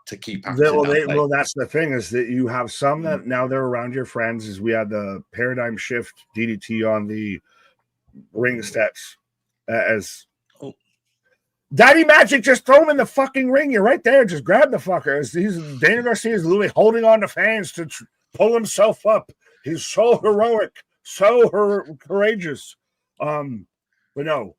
to keep acting that way. Well, that's the thing, is that you have some that now they're around your friends. As we had the paradigm shift DDT on the ring steps, as Daddy Magic, just throw him in the fucking ring. You're right there. Just grab the fucker. Daniel Garcia is literally holding on to fans to pull himself up. He's so heroic, so courageous. But no,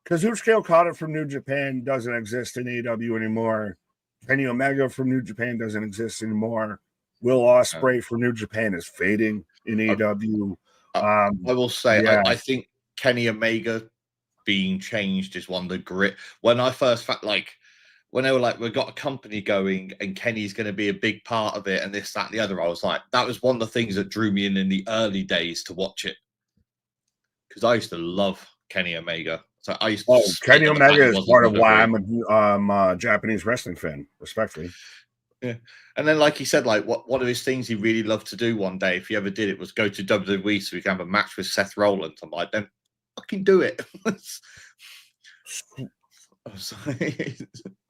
Kazuchika Okada from New Japan doesn't exist in AEW anymore. Kenny Omega from New Japan doesn't exist anymore. Will Ospreay from New Japan is fading in AEW. I will say, I think Kenny Omega being changed is one of the grit. When I first when they were like, we've got a company going and Kenny's going to be a big part of it and this, that, and the other, I was like, that was one of the things that drew me in the early days to watch it, because I used to love Kenny Omega. So I used to Kenny Omega is part of why I'm a Japanese wrestling fan, respectfully. Yeah. And then, like he said, like one of his things he really loved to do one day, if he ever did it, was go to WWE so he can have a match with Seth Rollins. I'm like, then fucking do it.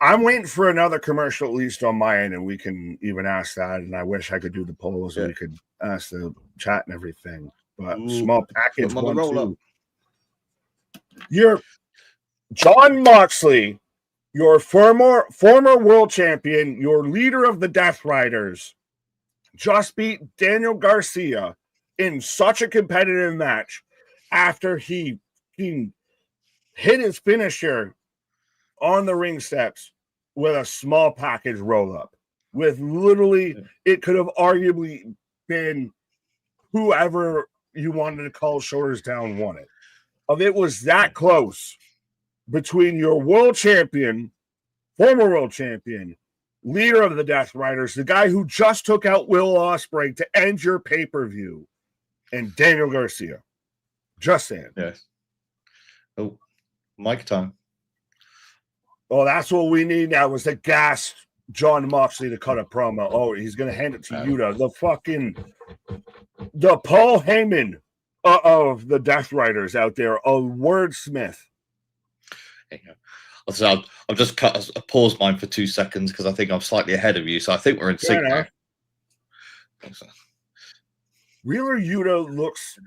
I'm waiting for another commercial, at least on my end, and we can even ask that. And I wish I could do the polls so we could ask the chat and everything. But small package 1, 2. You're John Moxley, your former world champion, your leader of the Death Riders, just beat Daniel Garcia in such a competitive match after he hit his finisher on the ring steps with a small package roll up. With literally, it could have arguably been whoever you wanted to call shoulders down won it. It was that close between your world champion, former world champion, leader of the Death Riders, the guy who just took out Will Ospreay to end your pay-per-view, and Daniel Garcia. Just saying. Yes. Oh, mic time. Oh, that's what we need now, is to gas John Moxley to cut a promo. Oh, he's going to hand it to Yuta. The Paul Heyman of the Death Riders out there, a wordsmith. I'll just pause mine for 2 seconds because I think I'm slightly ahead of you. So I think we're in sync now. Wheeler Yuta looks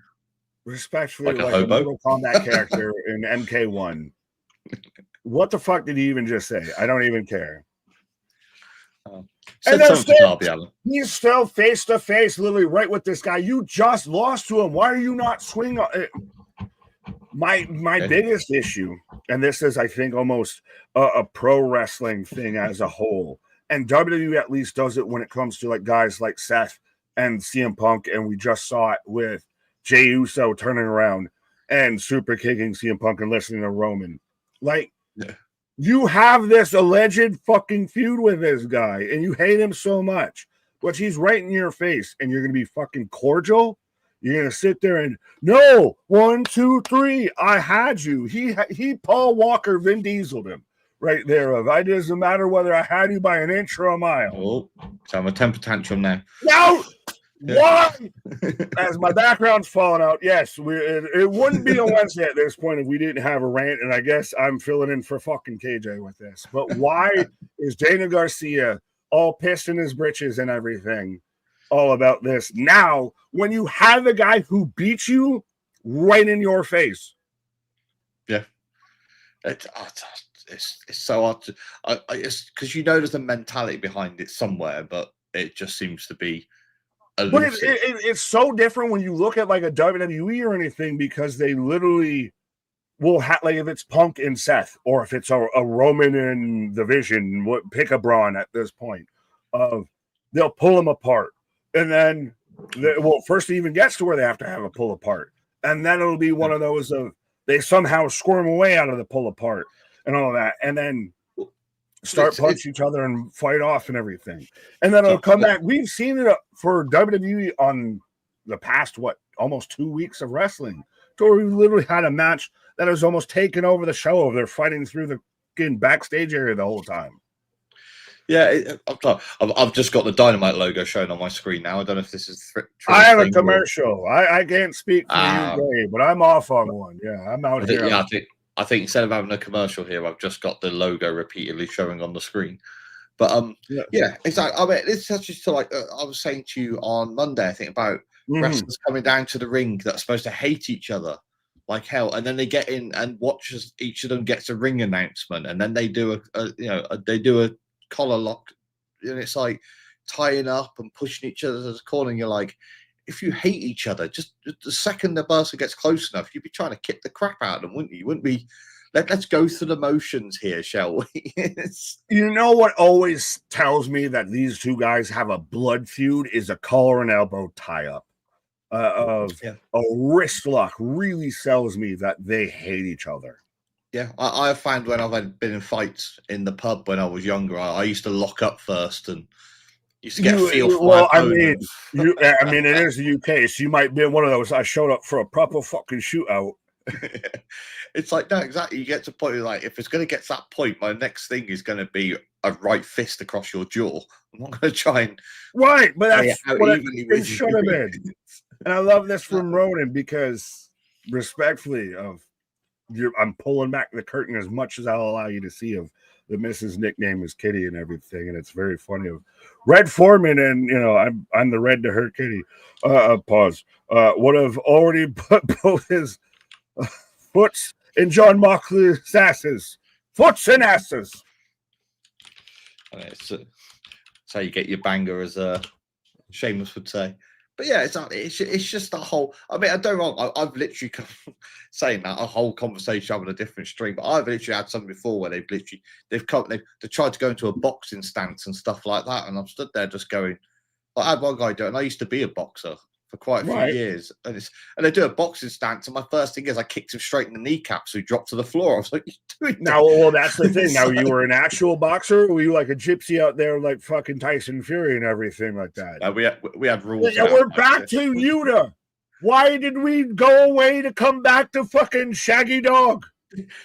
respectfully like a Mortal Kombat character in MK1. What the fuck did he even just say? I don't even care. And he's still face to face, literally right with this guy. You just lost to him. Why are you not swinging? My biggest issue, and this is, I think, almost a pro wrestling thing as a whole, and WWE at least does it when it comes to like guys like Seth and CM Punk, and we just saw it with Jey Uso turning around and super kicking CM Punk and listening to Roman. You have this alleged fucking feud with this guy, and you hate him so much, but he's right in your face, and you're going to be fucking cordial? You're going to sit there and, no, 1, 2, 3, I had you. He Paul Walker, Vin Diesel'd him right there. It doesn't matter whether I had you by an inch or a mile. Oh, so I'm a temper tantrum now. No! Why? As my background's falling out, yes, it wouldn't be a Wednesday at this point if we didn't have a rant, and I guess I'm filling in for fucking KJ with this. But why is Daniel Garcia all pissed in his britches and everything all about this now when you have the guy who beat you right in your face? Yeah. It's so hard to, it's because there's a mentality behind it somewhere, but it just seems to be elusive. But it's so different when you look at like a WWE or anything, because they literally will have, like, if it's Punk and Seth, or if it's a Roman and the Vision, pick a Braun at this point, they'll pull them apart. And then, first it even gets to where they have to have a pull apart. And then it'll be one of those of they somehow squirm away out of the pull apart and all that. And then start punch each other and fight off and everything. And then it'll come back. We've seen it for WWE on the past, almost 2 weeks of wrestling, to where we literally had a match that has almost taken over the show. They're fighting through the backstage area the whole time. Yeah, I've just got the Dynamite logo shown on my screen now. I don't know if this is. I have a commercial. I can't speak for you, Dave, but I'm off on one. Yeah, I'm out here. Yeah, I think instead of having a commercial here, I've just got the logo repeatedly showing on the screen. But yeah, exactly. I mean, it's just like I was saying to you on Monday, I think, about wrestlers coming down to the ring that are supposed to hate each other like hell, and then they get in and watch as each of them gets a ring announcement, and then they do a collar lock, and it's like tying up and pushing each other to the corner. And you're like, if you hate each other, just the second the person gets close enough, you'd be trying to kick the crap out of them, wouldn't you? You wouldn't be. Let's go through the motions here, shall we? You know what always tells me that these two guys have a blood feud is a collar and elbow tie-up. A wrist lock really sells me that they hate each other. Yeah, I found when I've been in fights in the pub when I was younger, I used to lock up first and used to get a feel for my opponent. I mean, it is the UK, so you might be one of those. I showed up for a proper fucking shootout. It's like, no, exactly. You get to the point where, like, if it's going to get to that point, my next thing is going to be a right fist across your jaw. I'm not going to try and but that's what it should have been. And I love this from Ronan because, respectfully, I'm pulling back the curtain as much as I'll allow you to see of the Mrs. nickname is Kitty and everything, and it's very funny. Of Red Foreman and I'm the red to her Kitty. Pause. Would have already put both his foots in John Moxley's asses. Foots and asses. It's how you get your banger, as Sheamus would say. But yeah, it's just that whole. I mean, I don't know. I've literally saying that a whole conversation on a different stream, but I've literally had some before where they've tried to go into a boxing stance and stuff like that, and I'm stood there just going. I had one guy do it, and I used to be a boxer for quite a few years, and they do a boxing stance, and my first thing is I kicked him straight in the kneecap, so he dropped to the floor. I was like, "You're doing now." Well, that's the thing. Now, you were an actual boxer, or were you like a gypsy out there, like fucking Tyson Fury and everything like that? We had rules. Yeah, we're back to Yuta. Why did we go away to come back to fucking Shaggy Dog?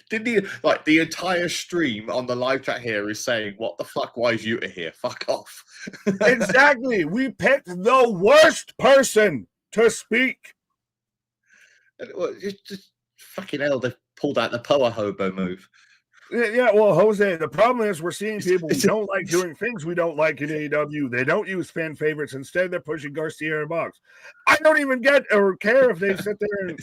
Didn't he, like, the entire stream on the live chat here is saying, "What the fuck? Why is Yuta here? Fuck off." Exactly. We picked the worst person to speak. It's just fucking hell. They've pulled out the Poa Hobo move. Yeah, well, Jose, the problem is we're seeing people who don't like doing things we don't like in AEW. They don't use fan favorites. Instead, they're pushing Garcia in a box. I don't even get or care if they sit there and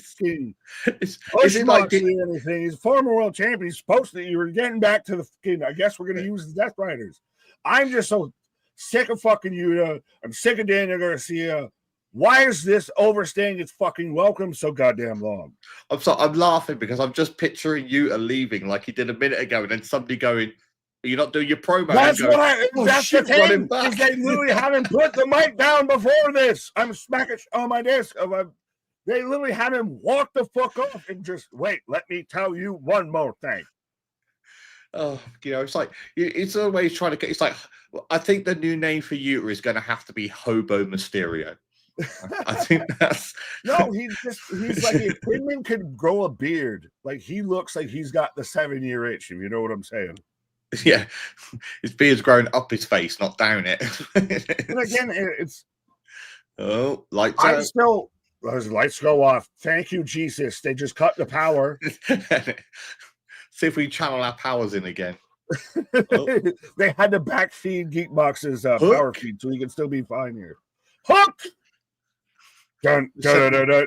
push Moxley or anything. He's a former world champion. He's supposed to. You were getting back to the fucking. I guess we're going to use the Death Riders. I'm just so sick of fucking Yuta. I'm sick of Daniel Garcia. Why is this overstaying its fucking welcome so goddamn long? I'm laughing because I'm just picturing Yuta leaving like he did a minute ago, and then somebody going, "Are you not doing your promo?" That's the thing. Is they literally haven't put the mic down before this. I'm smacking on my desk. They literally had him walk the fuck off and just wait. Let me tell you one more thing. Oh, it's like it's always trying to get. It's like, I think the new name for Yuta is going to have to be Hobo Mysterio. I think that's he's like, if Quinlan could grow a beard, like he looks like he's got the 7-year itch, if you know what I'm saying. Yeah, his beard's growing up his face, not down it. And again, it's lights out. Those lights go off. Thank you, Jesus. They just cut the power. See if we channel our powers in again. They had to backfeed Geekbox's power feed so he can still be fine here. Hook. I don't know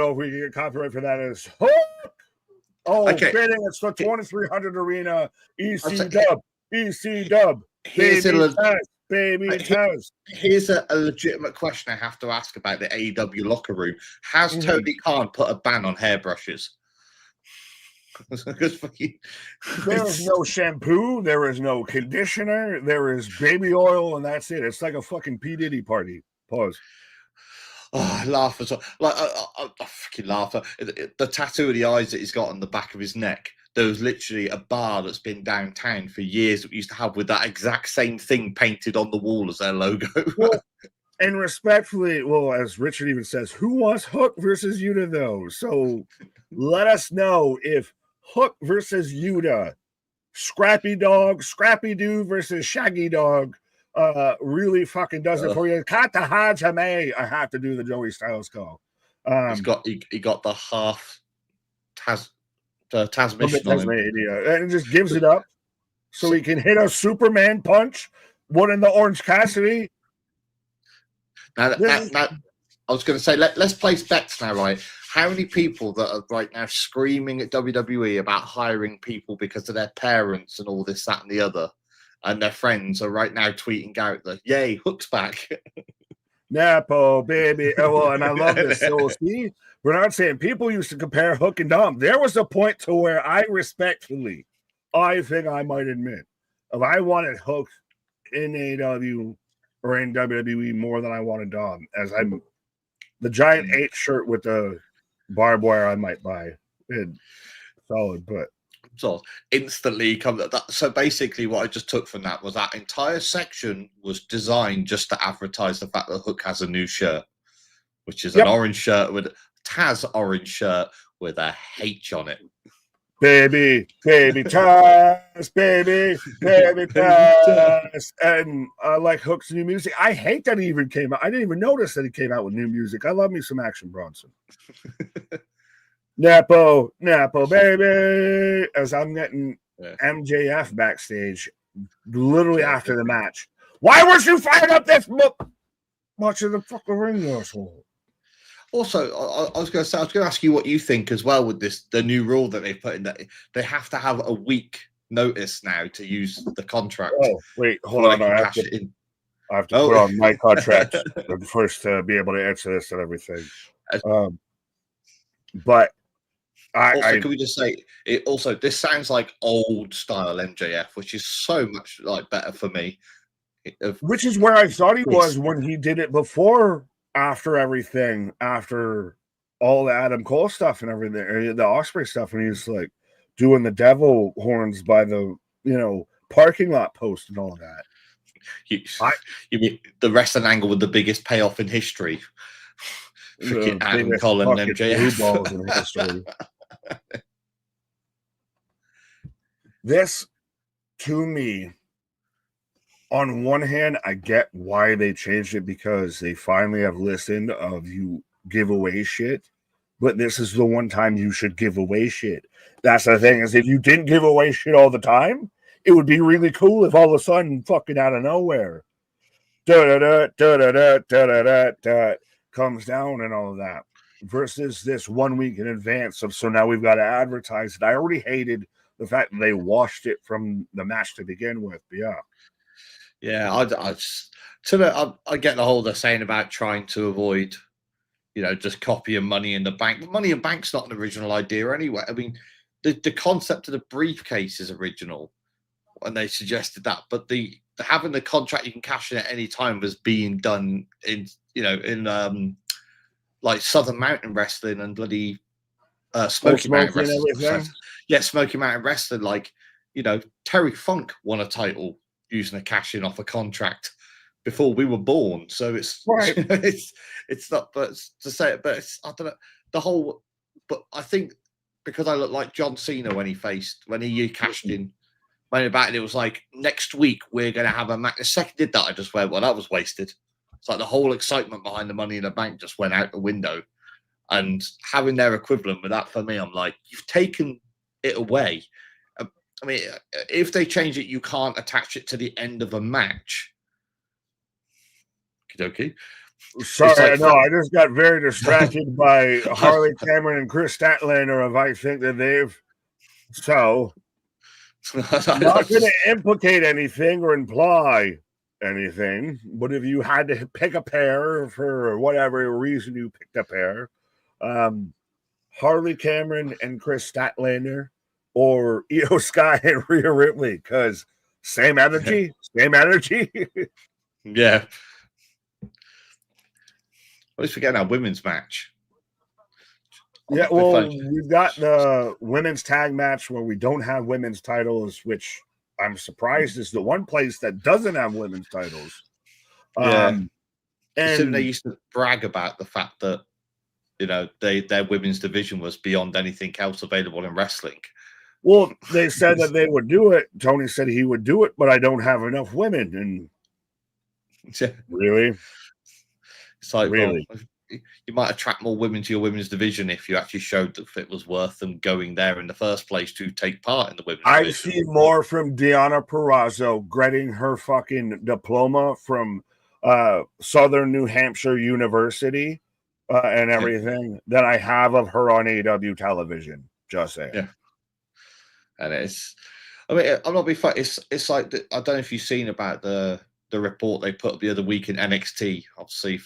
if we can get copyright for that. Is Hook. Oh, okay. Fitting. It's the 2300 Arena EC Dub. EC Dub. Here's baby, it has. Here's a legitimate question I have to ask about the AEW locker room. Has Tony Khan put a ban on hairbrushes? There is no shampoo. There is no conditioner. There is baby oil, and that's it. It's like a fucking P. Diddy party. Pause. Oh, I laugh as well. Like I fucking laugh at the tattoo of the eyes that he's got on the back of his neck. There was literally a bar that's been downtown for years that we used to have with that exact same thing painted on the wall as their logo. Well, and respectfully, well, as Richard even says, who wants Hook versus Yuta though? So let us know if Hook versus Yuta, Scrappy Doo versus Shaggy Dog, really fucking does it for you. Kata Hajime, I have to do the Joey Styles call. He got the half Tasmanian on him. And it just gives it up so he can hit a Superman punch, one in the Orange Cassidy. Now, I was going to say, let's place bets now, right? How many people that are right now screaming at WWE about hiring people because of their parents and all this, that, and the other, and their friends are right now tweeting out that, yay, Hook's back. Napo, baby. Well, and I love this. So, see, we're not saying people used to compare Hook and Dom. There was a point to where I think I might admit, if I wanted Hook in AEW or in WWE more than I wanted Dom, as I'm the giant 8 shirt with the barbed wire I might buy. It's solid, but so instantly come that. So basically, what I just took from that was that entire section was designed just to advertise the fact that Hook has a new shirt, which is an orange shirt with Taz orange shirt with a H on it. Baby Taz, baby Taz, and I like Hook's new music. I hate that he even came out. I didn't even notice that he came out with new music. I love me some Action Bronson. Napo, baby. As I'm getting MJF backstage, literally after the match. Why weren't you fired up this much of the fucking ring, asshole? Also, I was going to ask you what you think as well with the new rule that they've put in, that they have to have a week notice now to use the contract. Oh, wait, hold on. I have to put on my contract first to be able to answer this and everything. But can we just say it? Also, this sounds like old style MJF, which is so much like better for me. Which is where I thought he was when he did it before. After everything, after all the Adam Cole stuff and everything, the Osprey stuff, and he's like doing the devil horns by the parking lot post and all of that. You mean the wrestling angle with the biggest payoff in history? Freaking Adam Cole and MJF. Balls in history. This, to me, on one hand, I get why they changed it, because they finally have listened of you give away shit. But this is the one time you should give away shit. That's the thing, is if you didn't give away shit all the time, it would be really cool if all of a sudden, fucking out of nowhere, comes down and all of that. Versus this 1 week in advance of, so now we've got to advertise it. I already hated the fact that they washed it from the match to begin with. But yeah, I get the whole they're saying about trying to avoid, just copying Money in the Bank. Money in the Bank's not an original idea anyway. I mean, the concept of the briefcase is original, and they suggested that, but the having the contract you can cash in at any time was being done in like Southern Mountain Wrestling and bloody Smoky Mountain Wrestling. Yeah, Smoky Mountain Wrestling. Like, Terry Funk won a title using a cash in off a contract before we were born. So it's right. it's not, but to say it, but it's, I don't know the whole. But I think because I look like John Cena when he cashed in. When about it, it was like next week we're going to have a match. The second did that, I just went, well, that was wasted. It's like the whole excitement behind the Money in the Bank just went out the window. And having their equivalent with that, for me, I'm like, you've taken it away. I mean, if they change it, you can't attach it to the end of a match. Okie dokie. Sorry, I just got very distracted by Harley Cameron and Chris Statlander. If I think that they've I'm not going to implicate anything or imply, anything, but if you had to pick a pair for whatever reason you picked a pair, Harley Cameron and Chris Statlander, or Io Sky and Rhea Ripley, because same energy, same energy. Yeah. At least we're getting our women's match. Yeah, well, we've got the women's tag match where we don't have women's titles, which I'm surprised is the one place that doesn't have women's titles. Yeah. And they used to brag about the fact that, you know, their women's division was beyond anything else available in wrestling. Well, they said that they would do it. Tony said he would do it, but I don't have enough women. And really? It's like, really? Well, you might attract more women to your women's division if you actually showed that it was worth them going there in the first place to take part in the women's division. I see more from Deonna Purrazzo getting her fucking diploma from Southern New Hampshire University and everything than I have of her on AEW television. Just saying. Yeah. And I mean, I'm not being funny. It's like, I don't know if you've seen about the report they put up the other week in NXT, obviously,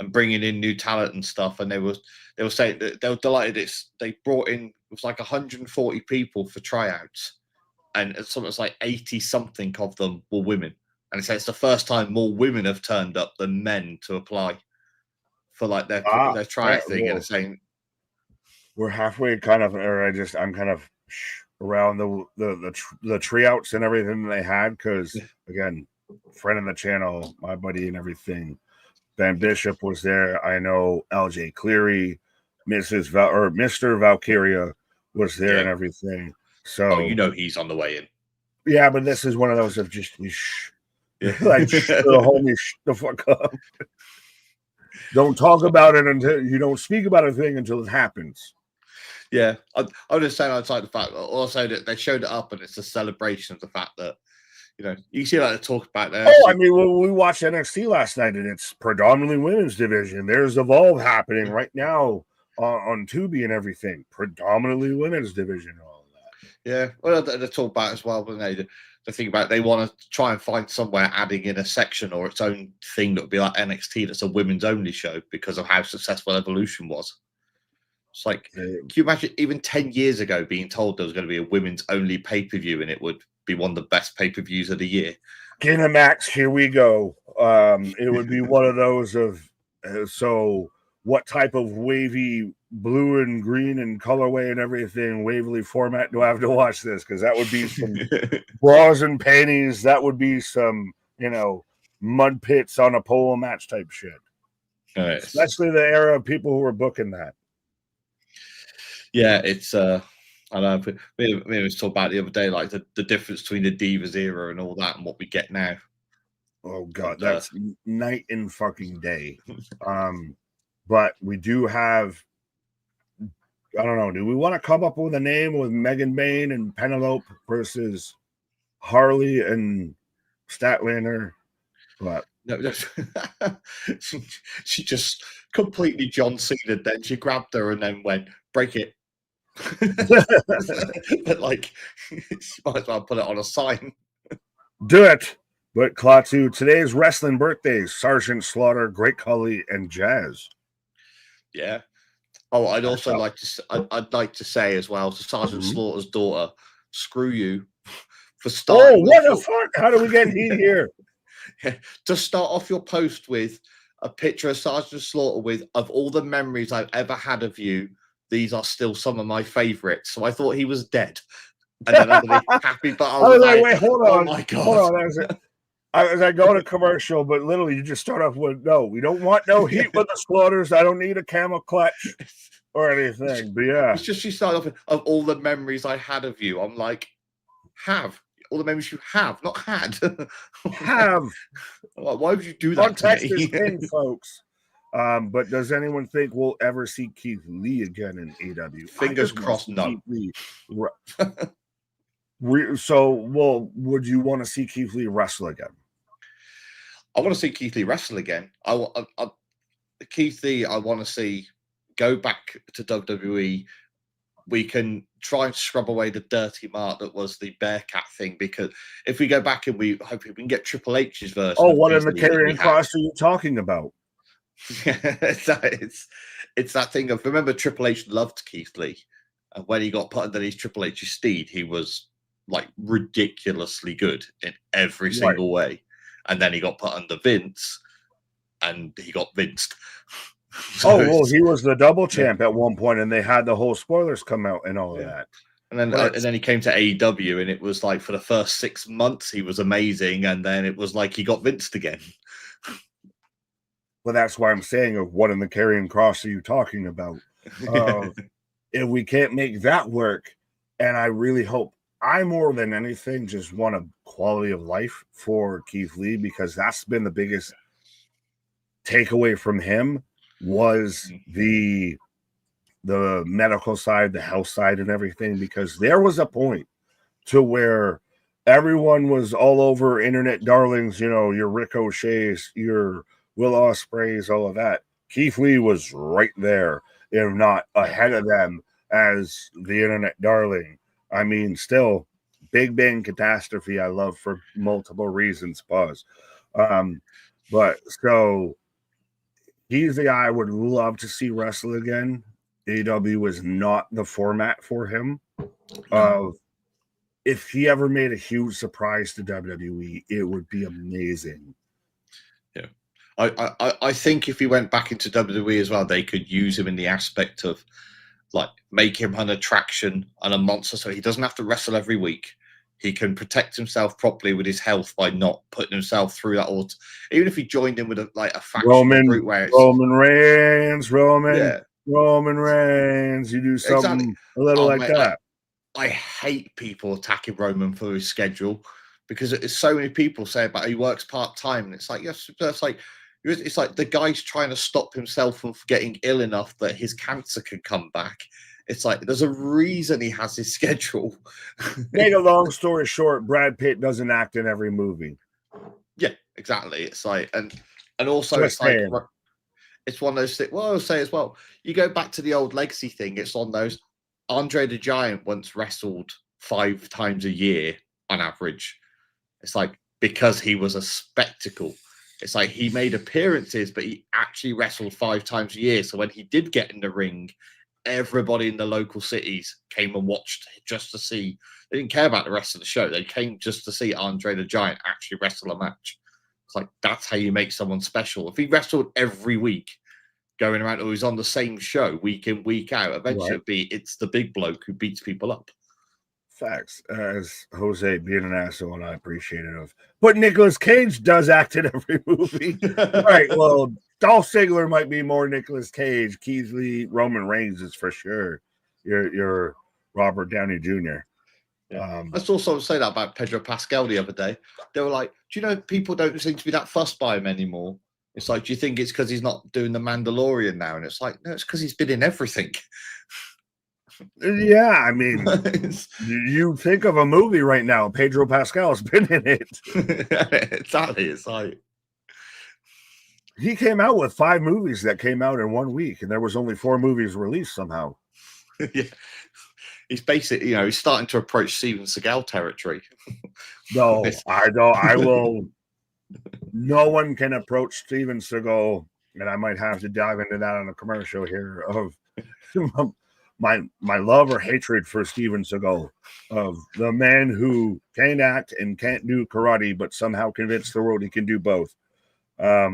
and bringing in new talent and stuff. And they were saying that they were delighted. They brought in, it was like 140 people for tryouts, and something like 80 something of them were women. And it's the first time more women have turned up than men to apply for like their tryout thing. Well, and it's saying we're halfway kind of, or I'm kind of around the tryouts and everything they had, because again, friend of the channel, my buddy and everything, Ben Bishop was there. I know LJ Cleary, Mr. Valkyria was there and everything. So you know he's on the way in. Yeah, but this is one of those of just like the homie, the fuck up. Don't talk about it until you don't speak about a thing until it happens. Yeah, I'm just saying outside the fact also that they showed it up and it's a celebration of the fact that, you know, you see like they talk about that. Oh, I mean, we watched NXT last night and it's predominantly women's division. There's Evolve happening right now on Tubi and everything. Predominantly women's division and all of that. Yeah, well, they talk about it as well, but they think about they want to try and find somewhere adding in a section or its own thing that would be like NXT that's a women's only show because of how successful Evolution was. It's like, can you imagine even 10 years ago being told there was going to be a women's only pay-per-view and it would be one of the best pay-per-views of the year? Kinemax, here we go. It would be one of those of, so what type of wavy blue and green and colorway and everything, Waverly format do I have to watch this? Because that would be some bras and panties. That would be some, you know, mud pits on a pole match type shit. Nice. Especially the era of people who were booking that. Yeah, it's I know we was talking about the other day, like the difference between the Divas era and all that and what we get now. Oh god, that's night and fucking day. But we do have, I don't know, do we want to come up with a name with Megan Bain and Penelope versus Harley and Statlander? But no, she just completely John Cena. Then she grabbed her and then went, break it. But like, she might as well put it on a sign. Do it. But Klaatu, today's wrestling birthdays: Sergeant Slaughter, Great Khali, and Jazz. Yeah. Oh, I'd also like to. I'd like to say as well to Sergeant Slaughter's daughter, screw you for starting. Oh, what the fuck? How do we get here? To start off your post with a picture of Sergeant Slaughter with, of all the memories I've ever had of you, these are still some of my favorites. So I thought he was dead. And then underneath, happy, but I was like, wait, hold on. Oh my god. Hold on. As I go to commercial, but literally you just start off with, no, we don't want no heat with the Slaughters. I don't need a camel clutch or anything. But yeah. It's just, she started off with, of all the memories I had of you. I'm like, have. All the memories you have, not had. Have. Why would you do that? Context is king, folks. But does anyone think we'll ever see Keith Lee again in AEW? Fingers crossed, no. So, well, would you want to see Keith Lee wrestle again? I want to see Keith Lee wrestle again. Keith Lee, I want to see go back to WWE we can try and scrub away the dirty mark that was the Bearcat thing, because if we go back and we hopefully we can get Triple H's version. Oh, what in the carrying cross are you talking about? it's that thing of, remember, Triple H loved Keith Lee, and when he got put underneath Triple H's steed, he was like ridiculously good in every single way, and then he got put under Vince, and he got vinced. So well, he was the double champ at one point, and they had the whole spoilers come out and all of that. And then he came to AEW, and it was like for the first 6 months he was amazing, and then it was like he got vinced again. Well, that's why I'm saying, of what in the carrying cross are you talking about? If we can't make that work, and I really hope, I more than anything just want a quality of life for Keith Lee, because that's been the biggest takeaway from him, was the medical side, the health side, and everything, because there was a point to where everyone was all over internet darlings, you know, your Ricochets, your Will Ospreys, all of that. Keith Lee was right there, if not ahead of them, as the internet darling. I mean, still, Big Bang Catastrophe I love for multiple reasons, pause. But so he's the guy I would love to see wrestle again. AEW was not the format for him. If he ever made a huge surprise to WWE, it would be amazing. Yeah. I think if he went back into WWE as well, they could use him in the aspect of like make him an attraction and a monster, so he doesn't have to wrestle every week. He can protect himself properly with his health by not putting himself through that. Even if he joined in with a faction Roman Reigns, yeah. Roman Reigns, you do something a little like that. I hate people attacking Roman for his schedule, because it's so many people say about he works part-time, and it's like, yes, it's like the guy's trying to stop himself from getting ill enough that his cancer can come back. It's like there's a reason he has his schedule. Make a long story short, Brad Pitt doesn't act in every movie. Yeah, exactly. It's like, and also it's like, it's one of those things. Well, I'll say as well, you go back to the old legacy thing. It's on those. Andre the Giant once wrestled 5 times a year on average. It's like, because he was a spectacle. It's like he made appearances, but he actually wrestled 5 times a year. So when he did get in the ring, everybody in the local cities came and watched just to see. They didn't care about the rest of the show. They came just to see Andre the Giant actually wrestle a match. It's like, that's how you make someone special. If he wrestled every week, going around, or he's on the same show week in, week out, eventually it's the big bloke who beats people up. Facts. As Jose being an asshole, and I appreciate it. But Nicolas Cage does act in every movie. Right. Well, Dolph Ziggler might be more Nicolas Cage. Keith Lee, Roman Reigns is for sure. You're Robert Downey Jr. Yeah. I saw someone say that about Pedro Pascal the other day. They were like, do you know, people don't seem to be that fussed by him anymore. It's like, do you think it's because he's not doing the Mandalorian now? And it's like, no, it's because he's been in everything. Yeah, I mean, you think of a movie right now, Pedro Pascal's been in it. Exactly. It's like, he came out with 5 movies that came out in 1 week, and there was only 4 movies released somehow. Yeah. He's basically, he's starting to approach Steven Seagal territory. No, I don't. I will. No one can approach Steven Seagal, and I might have to dive into that on a commercial here of my love or hatred for Steven Seagal, of the man who can't act and can't do karate, but somehow convinced the world he can do both. But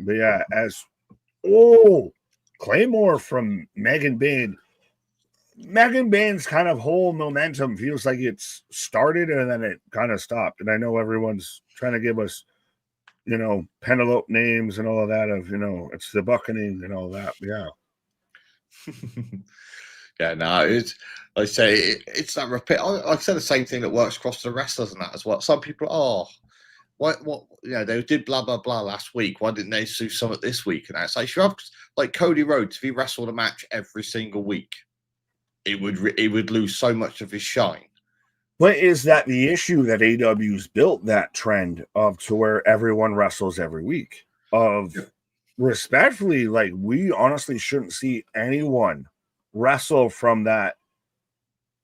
yeah, Claymore from Megan Bain. Megan Bain's kind of whole momentum feels like it's started and then it kind of stopped. And I know everyone's trying to give us, Penelope names and all of that of, it's the buccaneering and all that. Yeah. Yeah, no, it's, like I say, it's that repeat. I said the same thing that works across the wrestlers and that as well. Some people, what, they did blah, blah, blah last week. Why didn't they do something this week? And it's like Cody Rhodes, if he wrestled a match every single week, it would lose so much of his shine. But is that the issue that AEW's built that trend of to where everyone wrestles every week? Respectfully, like, we honestly shouldn't see anyone wrestle from that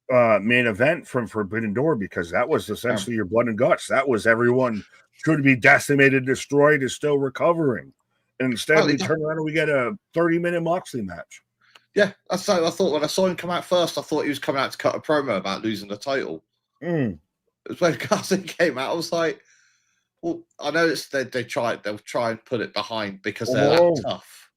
main event from Forbidden Door, because that was essentially your blood and guts. That was everyone should be decimated, destroyed, is still recovering. And instead, we turn around and we get a 30-minute Moxley match. Yeah, that's how I thought when I saw him come out first. I thought he was coming out to cut a promo about losing the title. It was when Garcia came out. I was like, well, I know it's they'll try and put it behind because they're that tough.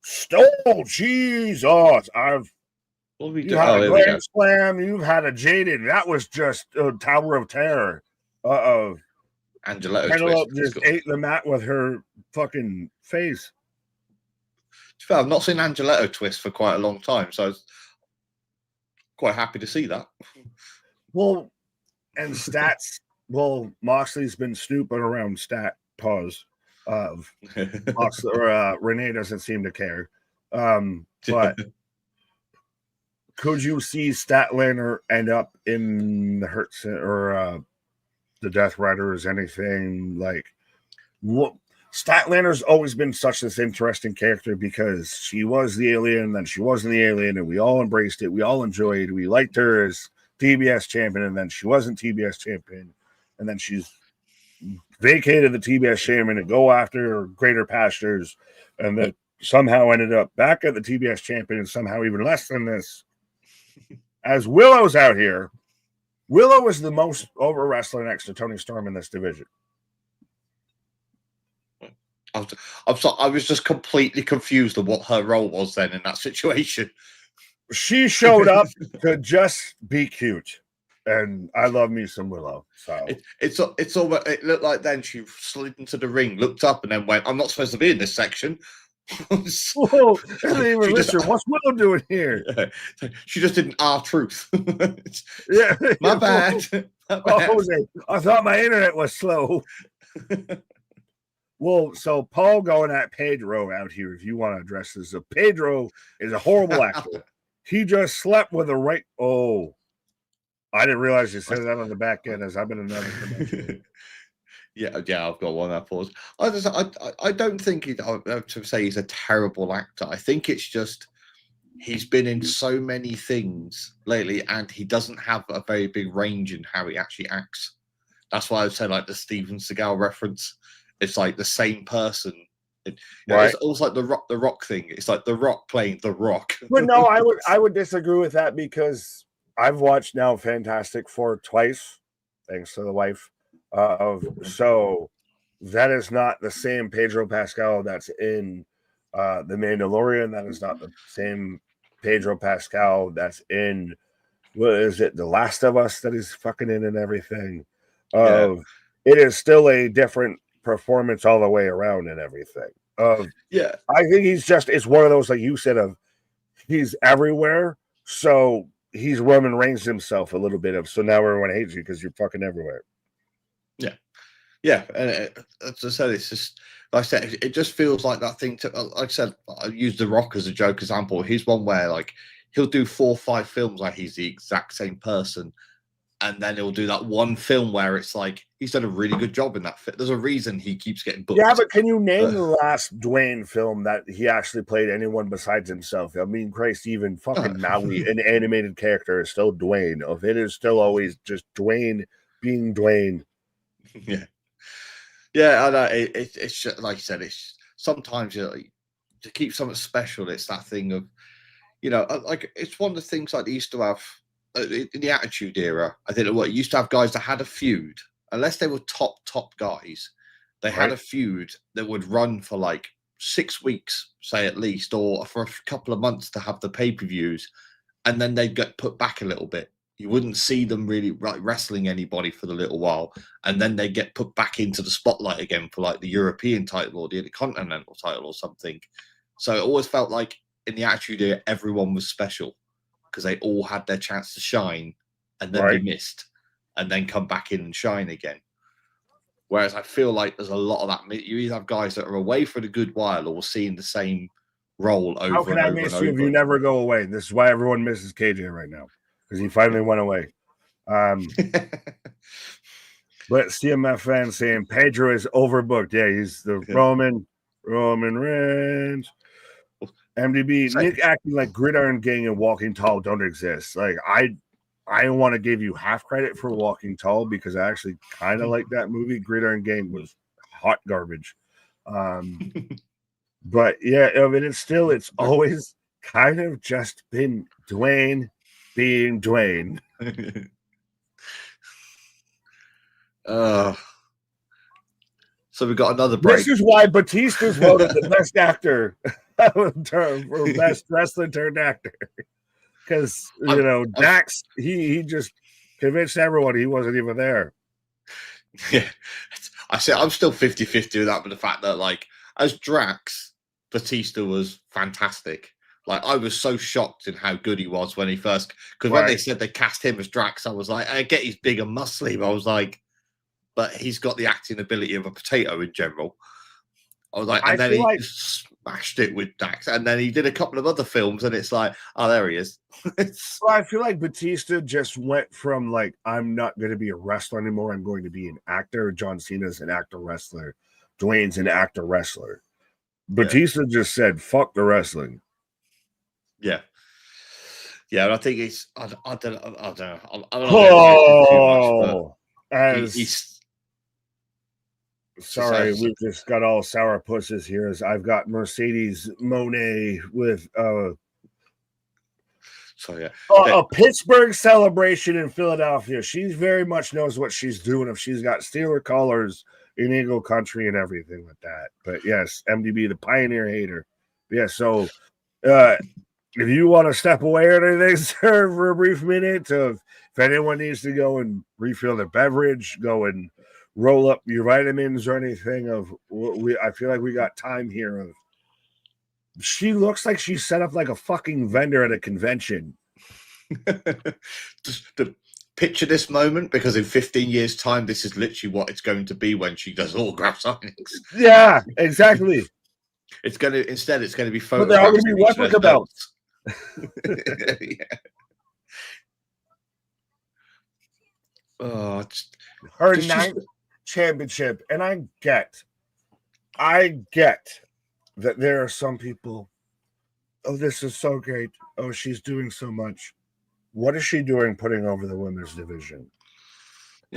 Stole, Jesus! You had a Grand Slam. You've had a Jaded. That was just a Tower of Terror. Angelo just ate the mat with her fucking face. I've not seen Angelo twist for quite a long time, so I was quite happy to see that. Well, and stats. Well, Moxley's been snooping around stat pause of Moxley, or Renee doesn't seem to care. But could you see Statlander end up in the Hurt or the Death Riders? Anything like what? Statlander's always been such this interesting character because she was the alien, then she wasn't the alien, and we all embraced it. We all enjoyed. We liked her as TBS champion, and then she wasn't TBS champion, and then she's vacated the TBS champion to go after greater pastures, and then somehow ended up back at the TBS champion, and somehow even less than this. As Willow's out here, Willow is the most over wrestler next to Tony Storm in this division. I was just completely confused of what her role was then in that situation. She showed up to just be cute, and I love me some Willow. So it looked like then she slid into the ring, looked up, and then went, "I'm not supposed to be in this section." Whoa! What's Willow doing here? Yeah. She just didn't R-truth. Yeah, my bad. Jose, I thought my internet was slow. Well, so Paul going at Pedro out here, if you want to address this. So Pedro is a horrible actor. He just slept with a right. Oh, I didn't realize you said that on the back end as I've been another dimension. Yeah, I've got one. I pause. I don't think to say he's a terrible actor. I think it's just he's been in so many things lately, and he doesn't have a very big range in how he actually acts. That's why I would say like the Steven Seagal reference. It's like the same person. Right. It's almost like the Rock thing. It's like the Rock playing the Rock. But no, I would disagree with that because I've watched now Fantastic Four twice, thanks to the wife. So that is not the same Pedro Pascal that's in The Mandalorian. That is not the same Pedro Pascal that's in what is it, The Last of Us that he's fucking in and everything. It is still a different performance all the way around and everything. I think it's one of those, like you said, of he's everywhere, so he's Roman Reigns himself a little bit of, so now everyone hates you because you're fucking everywhere. And as I said, it's just like I said, it just feels like that thing. Like I said, I use The Rock as a joke example. He's one where like he'll do 4 or 5 films like he's the exact same person, and then he'll do that one film where it's like he's done a really good job in that fit. There's a reason he keeps getting booked. Yeah, but can you name the last Dwayne film that he actually played anyone besides himself? I mean, Christ, even fucking Maui, an animated character, is still Dwayne. If it is still always just Dwayne being Dwayne. Yeah, I know. It's just, like you said, it's sometimes to keep something special. It's that thing of, like it's one of the things like they used to have in the Attitude Era. I think what used to have guys that had a feud, unless they were top guys, they had a feud that would run for like 6 weeks, say at least, or for a couple of months to have the pay-per-views, and then they'd get put back a little bit. You wouldn't see them really wrestling anybody for the little while, and then they get put back into the spotlight again for like the European title or the Intercontinental title or something. So it always felt like in the Attitude Era, everyone was special because they all had their chance to shine, and then they missed, and then come back in and shine again. Whereas I feel like there's a lot of that. You either have guys that are away for a good while or seeing the same role over and over. How can I miss you if you never go away? This is why everyone misses KJ right now. Because he finally went away. But CMF fan saying Pedro is overbooked. Yeah, he's the Roman Reigns. MDB, Nick acting like Gridiron Gang and Walking Tall don't exist. Like I want to give you half credit for Walking Tall because I actually kind of like that movie. Gridiron Gang was hot garbage. But yeah, I mean, it's always kind of just been Dwayne being Dwayne. So we got another break. This is why Batista's voted the best actor or best wrestler turned actor. Because, Dax, he just convinced everyone he wasn't even there. Yeah. I say I'm still 50-50 with that, but the fact that, like, as Drax, Batista was fantastic. Like, I was so shocked in how good he was when he first... Because when they said they cast him as Drax, I was like, I get he's big and muscly, but I was like... But he's got the acting ability of a potato in general. I was like, and then he just smashed it with Dax. And then he did a couple of other films, and it's like, oh, there he is. Well, I feel like Batista just went from like, I'm not going to be a wrestler anymore. I'm going to be an actor. John Cena's an actor wrestler. Dwayne's an actor wrestler. Batista just said, fuck the wrestling. Yeah. Yeah, and I think he's, I don't know. I'm not too much, but sorry, we've just got all sour pusses here. As I've got Mercedes Monet with a Pittsburgh celebration in Philadelphia. She very much knows what she's doing if she's got Steeler colors in Eagle Country and everything like that. But yes, MDB, the pioneer hater. Yeah, so if you want to step away or anything, sir, for a brief minute, if anyone needs to go and refill their beverage, go and roll up your vitamins or anything, I feel like we got time here. She looks like she's set up like a fucking vendor at a convention. Just to picture this moment, because in 15 years' time, this is literally what it's going to be when she does autograph signings. Yeah, exactly. It's going to be photos. But they're all going to be replica belts. Yeah. Oh, her ninth championship, and I get that there are some people, oh, this is so great, oh, she's doing so much. What is she doing putting over the women's division?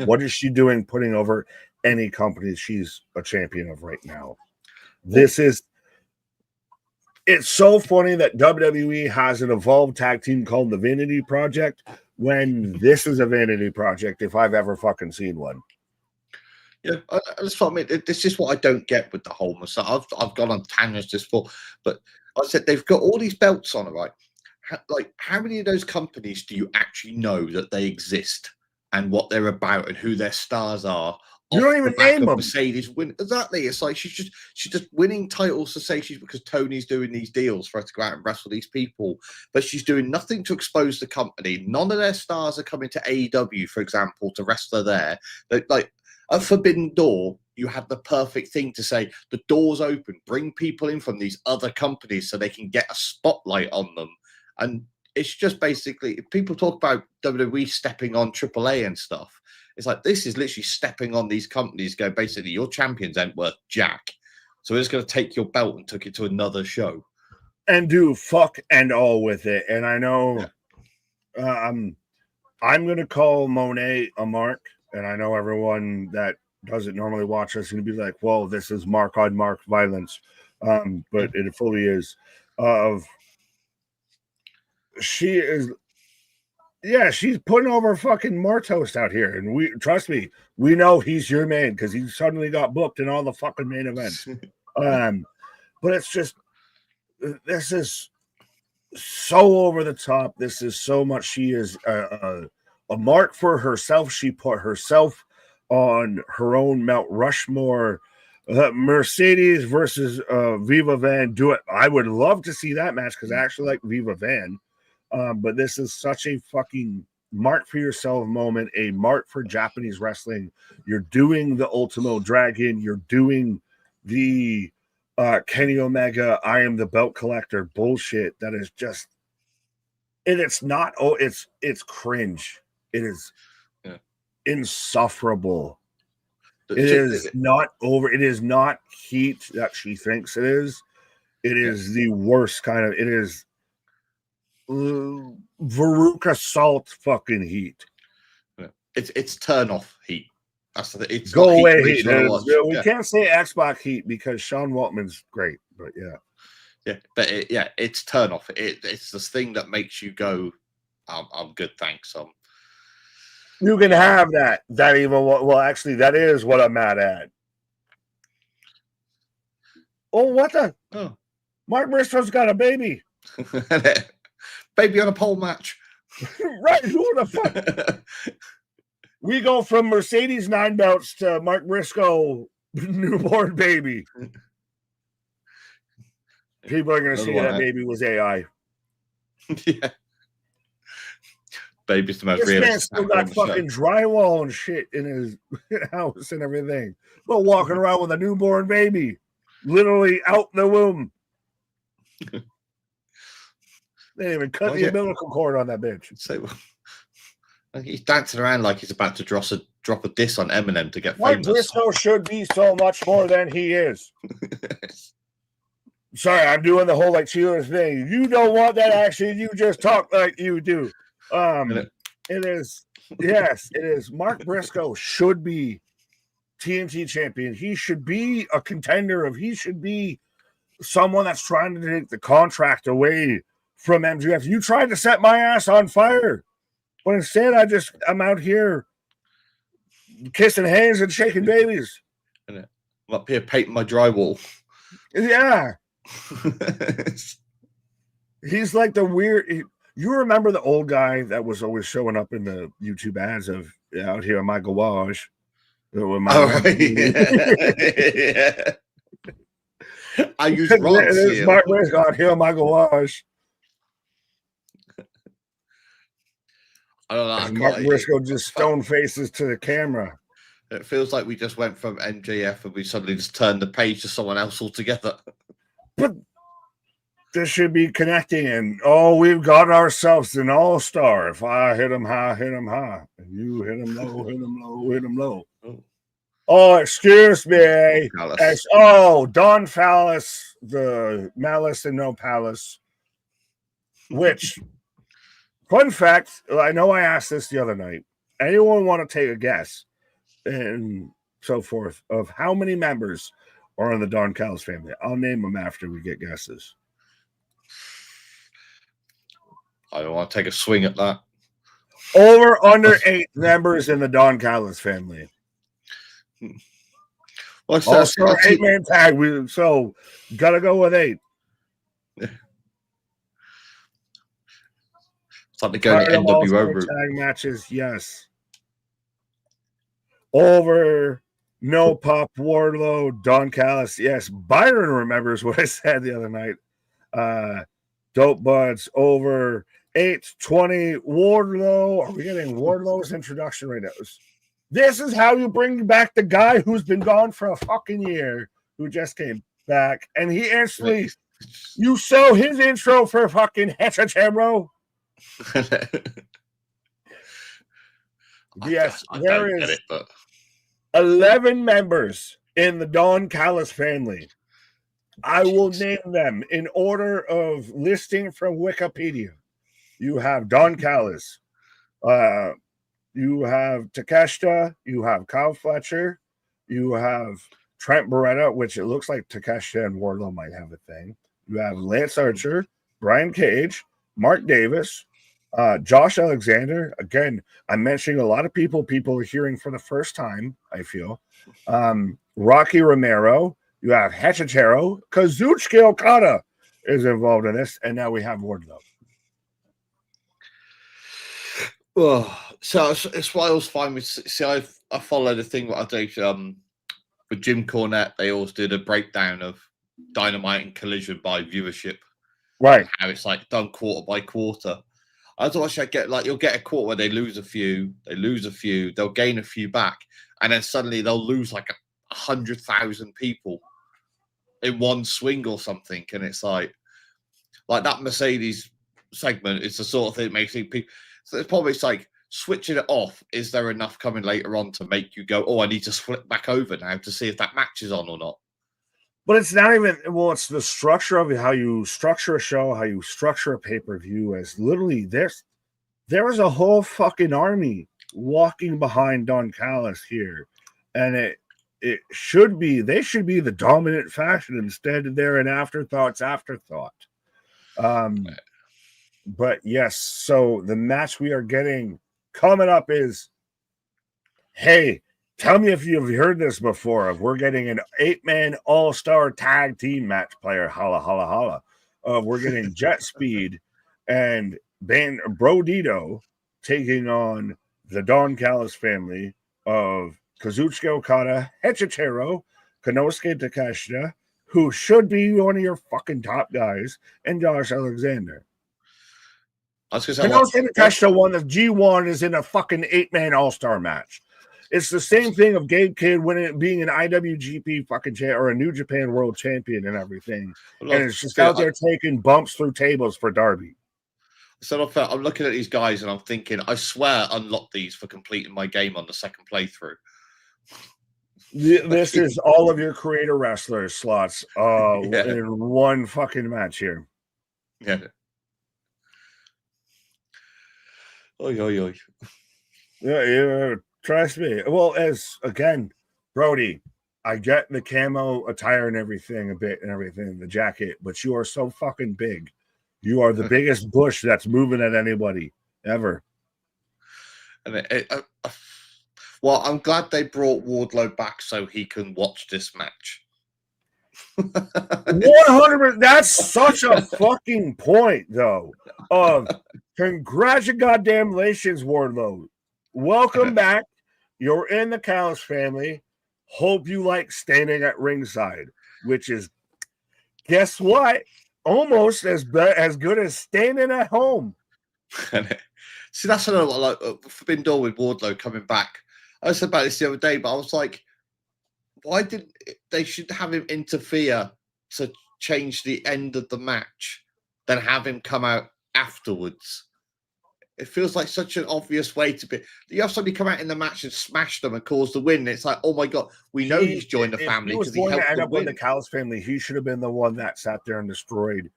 What is she doing putting over any company she's a champion of right now? It's so funny that WWE has an evolved tag team called the Vanity Project when this is a vanity project if I've ever fucking seen one. Yeah, that's what I mean. This is what I don't get with the whole massage. I've gone on tangents just before, but I said they've got all these belts on it, right? Like, how many of those companies do you actually know that they exist and what they're about and who their stars are? You don't even name them. Mercedes win exactly. It's like she's just winning titles to say she's, because Tony's doing these deals for her to go out and wrestle these people, but she's doing nothing to expose the company. None of their stars are coming to AEW, for example, to wrestle there. Like at Forbidden Door, you had the perfect thing to say, the door's open, bring people in from these other companies so they can get a spotlight on them. And it's just basically, people talk about WWE stepping on AAA and stuff. It's like, this is literally stepping on these companies, go, basically, your champions ain't worth jack. So we're just going to take your belt and took it to another show. And do fuck and all with it. And I know I'm going to call Monet a mark. And I know everyone that doesn't normally watch us is going to be like, well, this is mark on mark violence. But it fully is. She is... Yeah, she's putting over fucking Martos out here. And trust me, we know he's your man because he suddenly got booked in all the fucking main events. But it's just, this is so over the top. This is so much. She is a mark for herself. She put herself on her own Mount Rushmore. Mercedes versus Viva Van. Do it. I would love to see that match because I actually like Viva Van. But this is such a fucking mark for yourself moment, a mark for Japanese wrestling. You're doing the Ultimo Dragon. You're doing the Kenny Omega, I am the belt collector bullshit. That is just, and it's not, it's cringe. It is insufferable. It is not over. It is not heat that she thinks it is. It is the worst kind of. It is Veruca Salt fucking heat. It's turn off heat. That's the, it's Go not away heat. heat. We can't say Xbox heat because Sean Waltman's great, but but it's turn off. It's this thing that makes you go, I'm good, thanks. You can have that. That even well, actually, that is what I'm mad at. Oh, what the? Oh. Mark Briscoe's got a baby. Baby on a pole match. Right? Who the fuck? We go from Mercedes 9 belts to Mark Briscoe newborn baby. People are going to see that baby was AI. Yeah. Baby's the most realistic. This man still got fucking drywall and shit in his house and everything. But walking around with a newborn baby. Literally out the womb. They didn't even cut the umbilical cord on that bitch. So he's dancing around like he's about to drop a diss on Eminem to get Mike famous. Briscoe should be so much more than he is. Sorry, I'm doing the whole like cheerleader thing. You don't want that action. You just talk like you do. It is. Yes, it is. Mark Briscoe should be TNT champion. He should be a contender he should be someone that's trying to take the contract away from MJF. You tried to set my ass on fire, but instead I'm out here kissing hands and shaking babies. I'm up here painting my drywall. Yeah. He's like the weird. You remember the old guy that was always showing up in the YouTube ads of out here in my garage? Yeah. I use Ron. Mark Briscoe out here in my garage. I don't know. Mark Briscoe just stone faces to the camera. It feels like we just went from MJF and we suddenly just turned the page to someone else altogether. But this should be connecting, and we've got ourselves an all-star. If I hit him high, hit him high. If you hit him low, hit him low, hit him low. Oh, excuse me. Don Callis, the Malice and No Palace. Which, fun fact, I know I asked this the other night. Anyone want to take a guess and so forth of how many members are in the Don Callis family? I'll name them after we get guesses. I don't want to take a swing at that. Over under 8 members in the Don Callis family. What's also 8-man tag. So gotta go with 8. It's like the going to NWO route. Tag matches, yes. Over No Pop, Wardlow, Don Callis. Yes, Byron remembers what I said the other night. Dope Buds over 820 Wardlow. Are we getting Wardlow's introduction right now? This is how you bring back the guy who's been gone for a fucking year, who just came back, and he instantly you saw his intro for fucking Hechachero. Yes, there is 11 members in the Don Callis family. I will name them in order of listing from Wikipedia. You have Don Callis. You have Takeshita. You have Kyle Fletcher. You have Trent Beretta, which it looks like Takeshita and Wardlow might have a thing. You have Lance Archer, Brian Cage, Mark Davis, Josh Alexander. Again, I'm mentioning a lot of people are hearing for the first time, I feel. Rocky Romero. You have Hechachero. Kazuchika Okada is involved in this. And now we have Wardlow. Well, so it's what I was fine with. See, I follow the thing what I do with Jim Cornette. They always did a breakdown of Dynamite and Collision by viewership, right? How it's like done quarter by quarter. Otherwise, I get like you'll get a quarter where they lose a few, they'll gain a few back, and then suddenly they'll lose like 100,000 people in one swing or something, and it's like that Mercedes segment is the sort of thing that makes people. So it's probably like switching it off. Is there enough coming later on to make you go, I need to flip back over now to see if that match is on or not? But it's not even, well, it's the structure of it, how you structure a show, how you structure a pay-per-view. As literally there is a whole fucking army walking behind Don Callis here. And it should be, they should be the dominant faction. Instead, they're an afterthought. But yes, so the match we are getting coming up is, hey, tell me if you've heard this before. We're getting an 8-man all-star tag team match player. Holla, holla, holla. We're getting Jet Speed and Brodito taking on the Don Callis family of Kazuchika Okada, Hechicero, Konosuke Takeshita, who should be one of your fucking top guys, and Josh Alexander. I was going to say, Konosuke Takeshita won the G1 is in a fucking 8-man all-star match. It's the same thing of Gail Kim being an IWGP fucking or a New Japan World Champion and everything. And it's just out there taking bumps through tables for Darby. So I'm looking at these guys and I'm thinking, I swear I unlocked these for completing my game on the second playthrough. This is all of your creator wrestler slots in one fucking match here. Yeah. Oy, oy, oy. Yeah, trust me. Well, as again, Brody, I get the camo attire and everything, the jacket, but you are so fucking big. You are the biggest bush that's moving at anybody ever. And well, I'm glad they brought Wardlow back so he can watch this match. 100%. That's such a fucking point, though. Congratulations, Wardlow. Welcome back. You're in the Callis family. Hope you like standing at ringside, which is, guess what? Almost as good as standing at home. See, that's another one, like Forbidden Door with Wardlow coming back. I said about this the other day, but I was like, why didn't they should have him interfere to change the end of the match than have him come out afterwards? It feels like such an obvious way to be. You have somebody come out in the match and smash them and cause the win. It's like, oh my god, we know he's joined the family because he helped end them up win. With the Callis family, he should have been the one that sat there and destroyed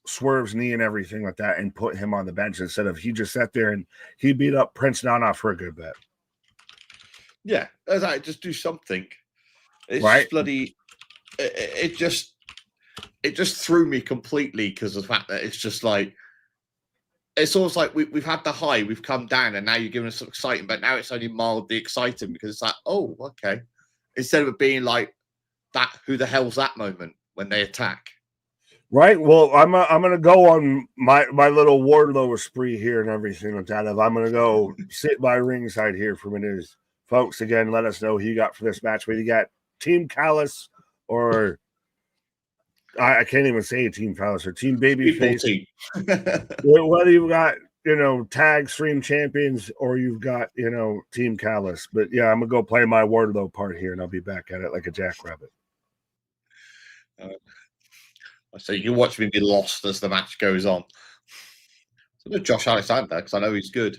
Swerve's knee and everything like that, and put him on the bench instead of he just sat there and he beat up Prince Nana for a good bit. Yeah, just do something. It's right? Bloody. It just threw me completely because of the fact that it's just like it's almost like we've had the high, we've come down, and now you're giving us some exciting, but now it's only mildly exciting because it's like, oh, okay. Instead of it being like that, who the hell's that moment when they attack? Right. Well, I'm gonna go on my little Wardlow spree here and everything like that. I'm gonna go sit by ringside here for a minute. Folks, again, let us know who you got for this match. Whether you got Team Callis or I can't even say Team Callis or Team Babyface. Whether you've got tag stream champions or you've got Team Callis. But yeah, I'm gonna go play my Wardlow part here, and I'll be back at it like a jackrabbit. So you watch me be lost as the match goes on. So Josh Alexander, because I know he's good.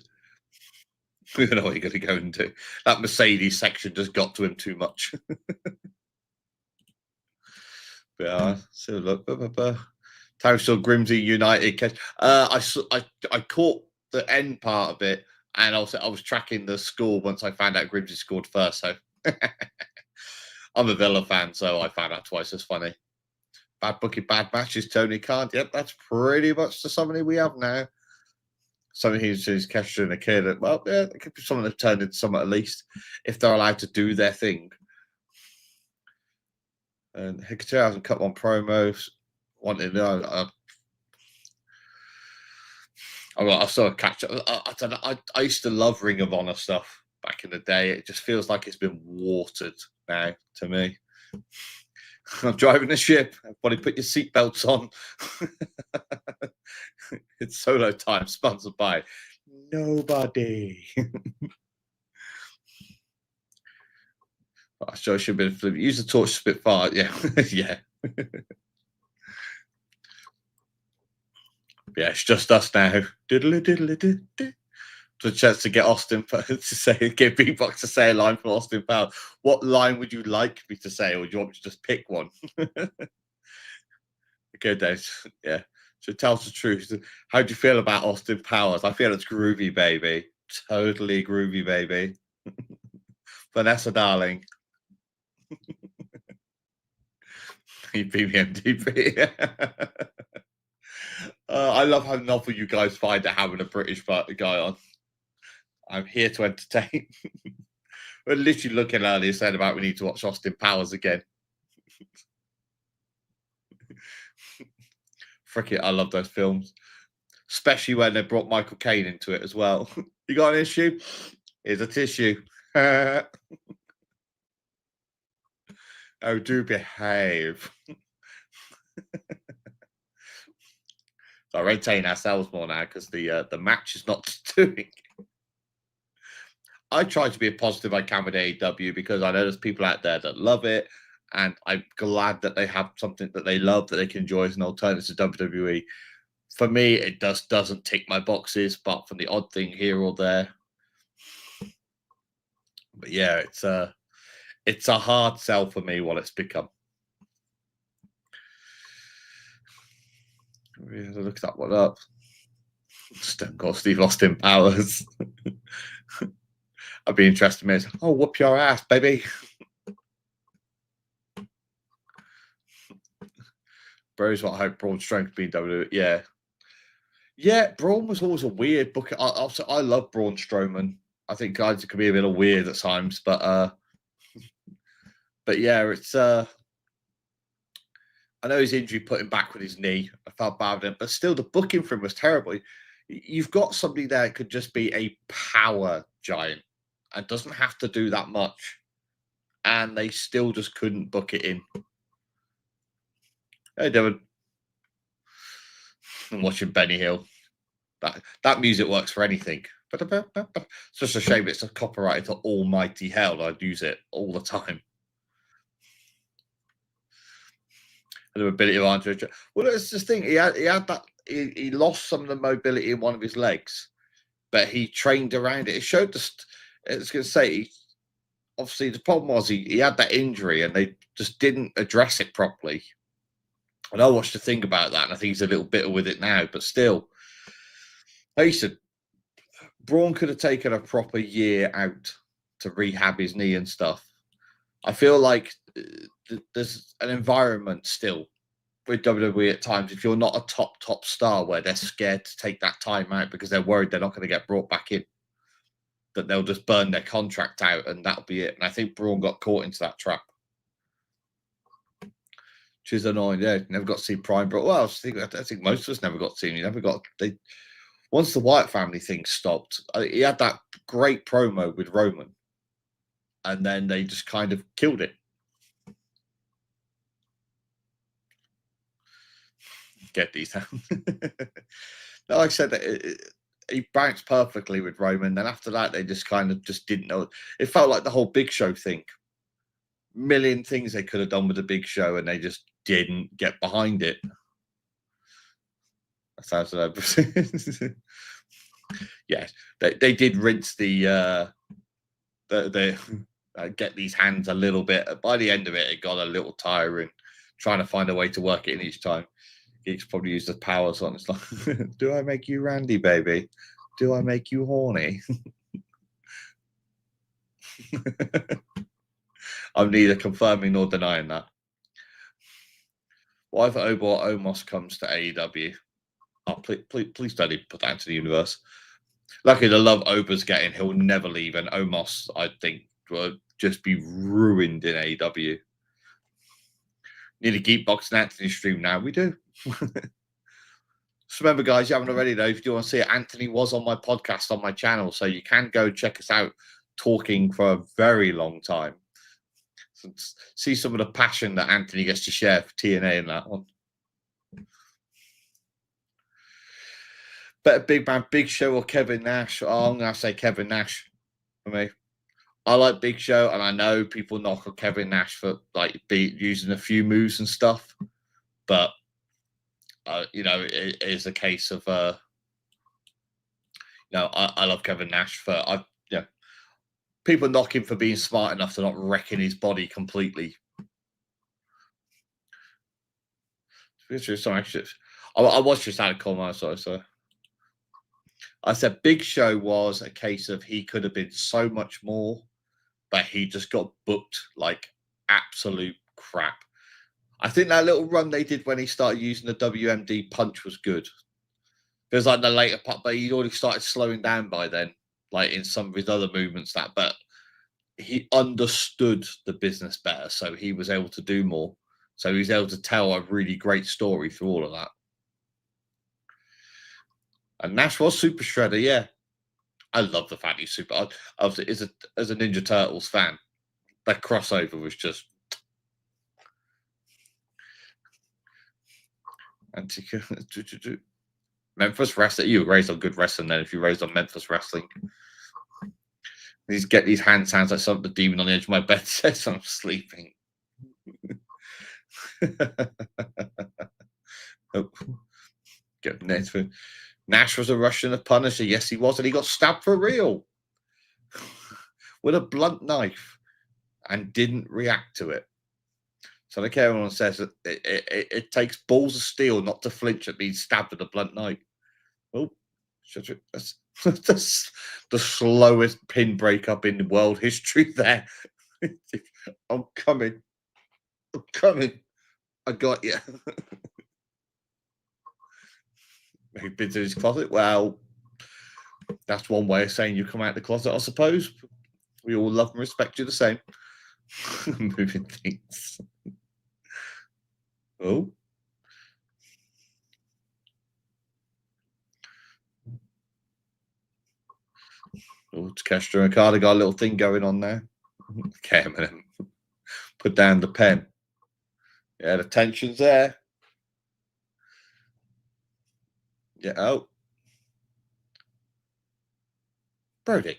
We don't know what you're going to go into. That Mercedes section just got to him too much. But so look, Townsville Grimsby United. I caught the end part of it, and also I was tracking the score once I found out Grimsby scored first. So I'm a Villa fan, so I found out twice as funny. Bad booking, bad matches, Tony Khan. Yep, that's pretty much the somebody we have now. Somebody who's questioning a kid. Well, yeah, it could be someone that turned into someone at least, if they're allowed to do their thing. And Hikaru hasn't cut one promos. Wanted I saw a catch up. I don't know. I used to love Ring of Honor stuff back in the day. It just feels like it's been watered now to me. I'm driving a ship. Everybody put your seatbelts on. It's solo time, sponsored by nobody. I should have been use the torch Spitfire. Yeah. Yeah. Yeah, it's just us now. the chance to get Austin get Beatbox to say a line for Austin Powers. What line would you like me to say, or do you want me to just pick one? Okay, Dave. Yeah. So tell us the truth. How do you feel about Austin Powers? I feel it's groovy, baby. Totally groovy, baby. Vanessa, darling. BBMDP. I love how novel you guys find it having a British guy on. I'm here to entertain. We're literally looking earlier saying about we need to watch Austin Powers again. Frick it, I love those films. Especially when they brought Michael Caine into it as well. You got an issue? Here's a tissue. Oh, do behave. So I retain ourselves more now because the match is not doing. I try to be as positive I can with AEW because I know there's people out there that love it, and I'm glad that they have something that they love that they can enjoy as an alternative to WWE. For me, it doesn't tick my boxes, but from the odd thing here or there. But yeah, it's a hard sell for me what it's become. Look that one up. Stone Cold Steve Austin Powers. I'd be interested in it. Oh, whoop your ass, baby. Bros, what I hope Braun Strowman's been WWE. Yeah. Yeah, Braun was always a weird book. I love Braun Strowman. I think guys can be a bit weird at times, but yeah, it's I know his injury put him back with his knee. I felt bad with him, but still the booking for him was terrible. You've got somebody there that could just be a power giant and doesn't have to do that much. And they still just couldn't book it in. Hey, Devin. I'm watching Benny Hill. That music works for anything. It's just a shame it's a copyright to Almighty Hell. I'd use it all the time. The mobility of Andre. Well, that's the thing. He had that. He lost some of the mobility in one of his legs, but he trained around it. It showed just. I was going to say, obviously, the problem was he had that injury, and they just didn't address it properly. And I watched the thing about that, and I think he's a little bitter with it now. But still, like you said, Braun could have taken a proper year out to rehab his knee and stuff. I feel like there's an environment still with WWE at times, if you're not a top star, where they're scared to take that time out because they're worried they're not going to get brought back in, that they'll just burn their contract out and that'll be it. And I think Braun got caught into that trap, which is annoying. Yeah, never got to see Prime, but well, I think most of us never got to see him. You never got once the Wyatt family thing stopped, he had that great promo with Roman, and then they just kind of killed it. Get these down. No, like I said, he bounced perfectly with Roman. Then after that, they just kind of just didn't know. It felt like the whole Big Show thing. Million things they could have done with the Big Show, and they just didn't get behind it. That sounds like yes, they did rinse the get these hands a little bit. By the end of it, it got a little tiring, trying to find a way to work it in each time. Geeks probably use the powers on. It's like, do I make you Randy, baby? Do I make you horny? I'm neither confirming nor denying that. Why if Omos comes to AEW? Oh, please don't even put that into the universe. Luckily, the love Oba's getting, he'll never leave. And Omos, I think, will just be ruined in AEW. Need a Geekbox and Anthony stream now. We do. So remember, guys, you haven't already, though, if you want to see it, Anthony was on my podcast on my channel, so you can go check us out talking for a very long time. So see some of the passion that Anthony gets to share for TNA in that one. Better big man, Big Show or Kevin Nash? Oh, I'm going to say Kevin Nash for me. I like Big Show, and I know people knock on Kevin Nash for using a few moves and stuff, but it is a case of No, I love Kevin Nash for people knock him for being smart enough to not wrecking his body completely. I watched just out of coma, so I said Big Show was a case of he could have been so much more, but he just got booked like absolute crap. I think that little run they did when he started using the WMD punch was good. It was like the later part, but he'd already started slowing down by then, like in some of his other movements. But he understood the business better, so he was able to do more. So he was able to tell a really great story through all of that. And Nash was Super Shredder, yeah. I love the fact he's super. As a Ninja Turtles fan, that crossover was just. Memphis Wrestling. You were raised on good wrestling then if you raised on Memphis Wrestling. These hand sounds like something the demon on the edge of my bed says I'm sleeping. Oh. Get next one. Nash was a Russian Punisher. Yes, he was. And he got stabbed for real with a blunt knife and didn't react to it. So I don't care everyone says that it takes balls of steel not to flinch at being stabbed with a blunt knife. Oh, that's the slowest pin breakup in world history there. I'm coming. I got you. He'd been to his closet. Well, that's one way of saying you come out of the closet, I suppose. We all love and respect you the same. Moving things. Oh. Oh, Takeshita and Okada got a little thing going on there. Okay, I'm gonna put down the pen. Yeah, the tension's there. Yeah, oh. Brody,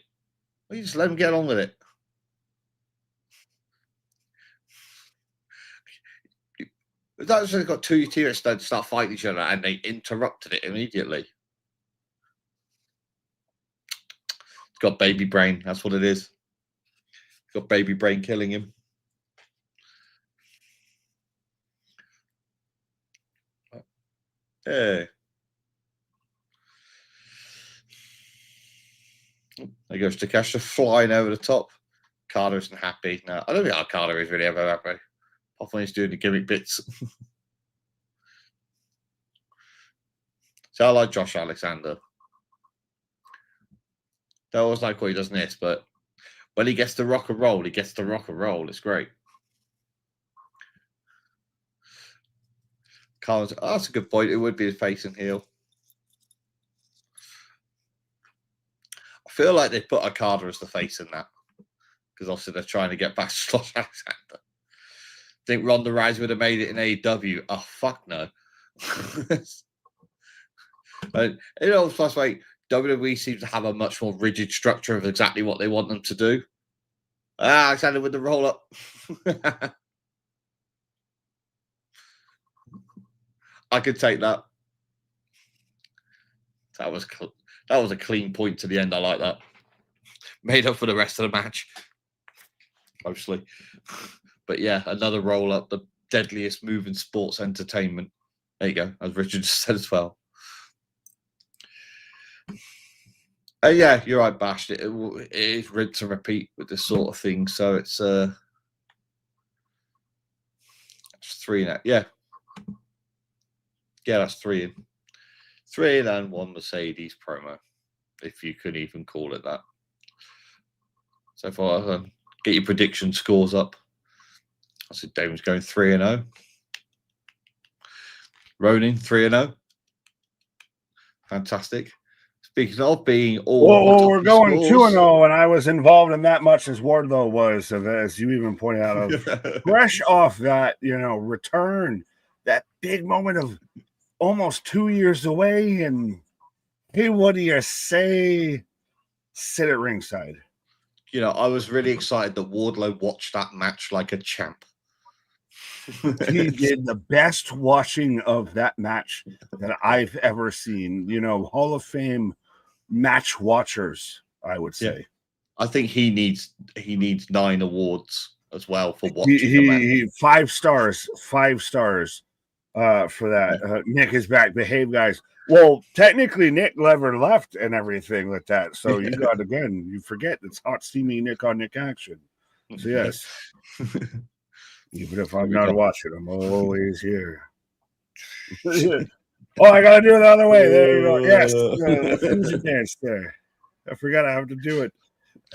well, you just let him get on with it. That's just got two tiers to start fighting each other and they interrupted it immediately. It's got baby brain. That's what it is. It's got baby brain killing him. Hey. There goes Takeshita flying over the top. Carter isn't happy. No, I don't think Carter is really ever happy. Often he's doing the gimmick bits. So I like Josh Alexander. Don't always like what he does in this, but when he gets the rock and roll, It's great. Collins, oh, that's a good point. It would be a face and heel. I feel like they put Okada as the face in that because obviously they're trying to get back to Josh Alexander. Think Ronda Rousey would have made it in AEW? Oh, fuck no. And, plus, like, WWE seems to have a much more rigid structure of exactly what they want them to do. Alexander with the roll up. I could take that. That was a clean point to the end. I like that. Made up for the rest of the match, mostly. But yeah, another roll up, the deadliest move in sports entertainment. There you go, as Richard just said as well. Yeah, you're right, Bash. It is rinse and repeat with this sort of thing. So it's 3 now. Yeah, that's 3 in. 3 in and 1 Mercedes promo, if you could even call it that. So far, get your prediction scores up. I said Damon's going 3-0. Ronin 3-0. Fantastic. Speaking of being all, we're going 2-0, and I was involved in that much as Wardlow was, so as you even pointed out, fresh off that return, that big moment of almost 2 years away, and hey, what do you say? Sit at ringside. I was really excited that Wardlow watched that match like a champ. He did the best watching of that match that I've ever seen. Hall of Fame match watchers, I would say. Yeah. I think he needs 9 awards as well for watching the match. He 5 stars for that. Nick is back. Behave, guys. Well, technically, Nick never left and everything like that. So you got, again, you forget it's hot, steamy Nick on Nick action. So, yes. Even if I'm not watching, I'm always here. Oh, I got to do it the other way. There you go. Yes. The fusion dance there. I forgot I have to do it.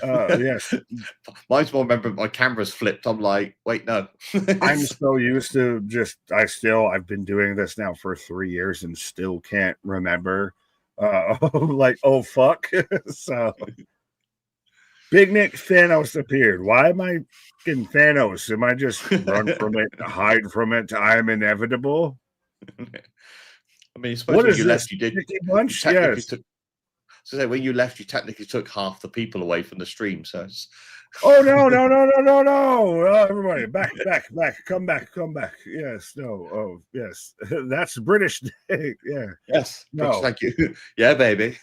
Yes. Mine's more, remember, my camera's flipped. I'm like, wait, no. I'm so used to I've been doing this now for 3 years and still can't remember. Like, oh, fuck. So, Big Nick Thanos appeared. Why am I fucking Thanos? Am I just run from it, hide from it? I'm inevitable. I mean, suppose when you left, you did. Bunch? Yes. So when you left, you technically took half the people away from the stream. So it's... Oh no! Everybody, back, come back. Yes, no, oh yes, that's British Day. Yeah, yes, no, thank you. Yeah, baby.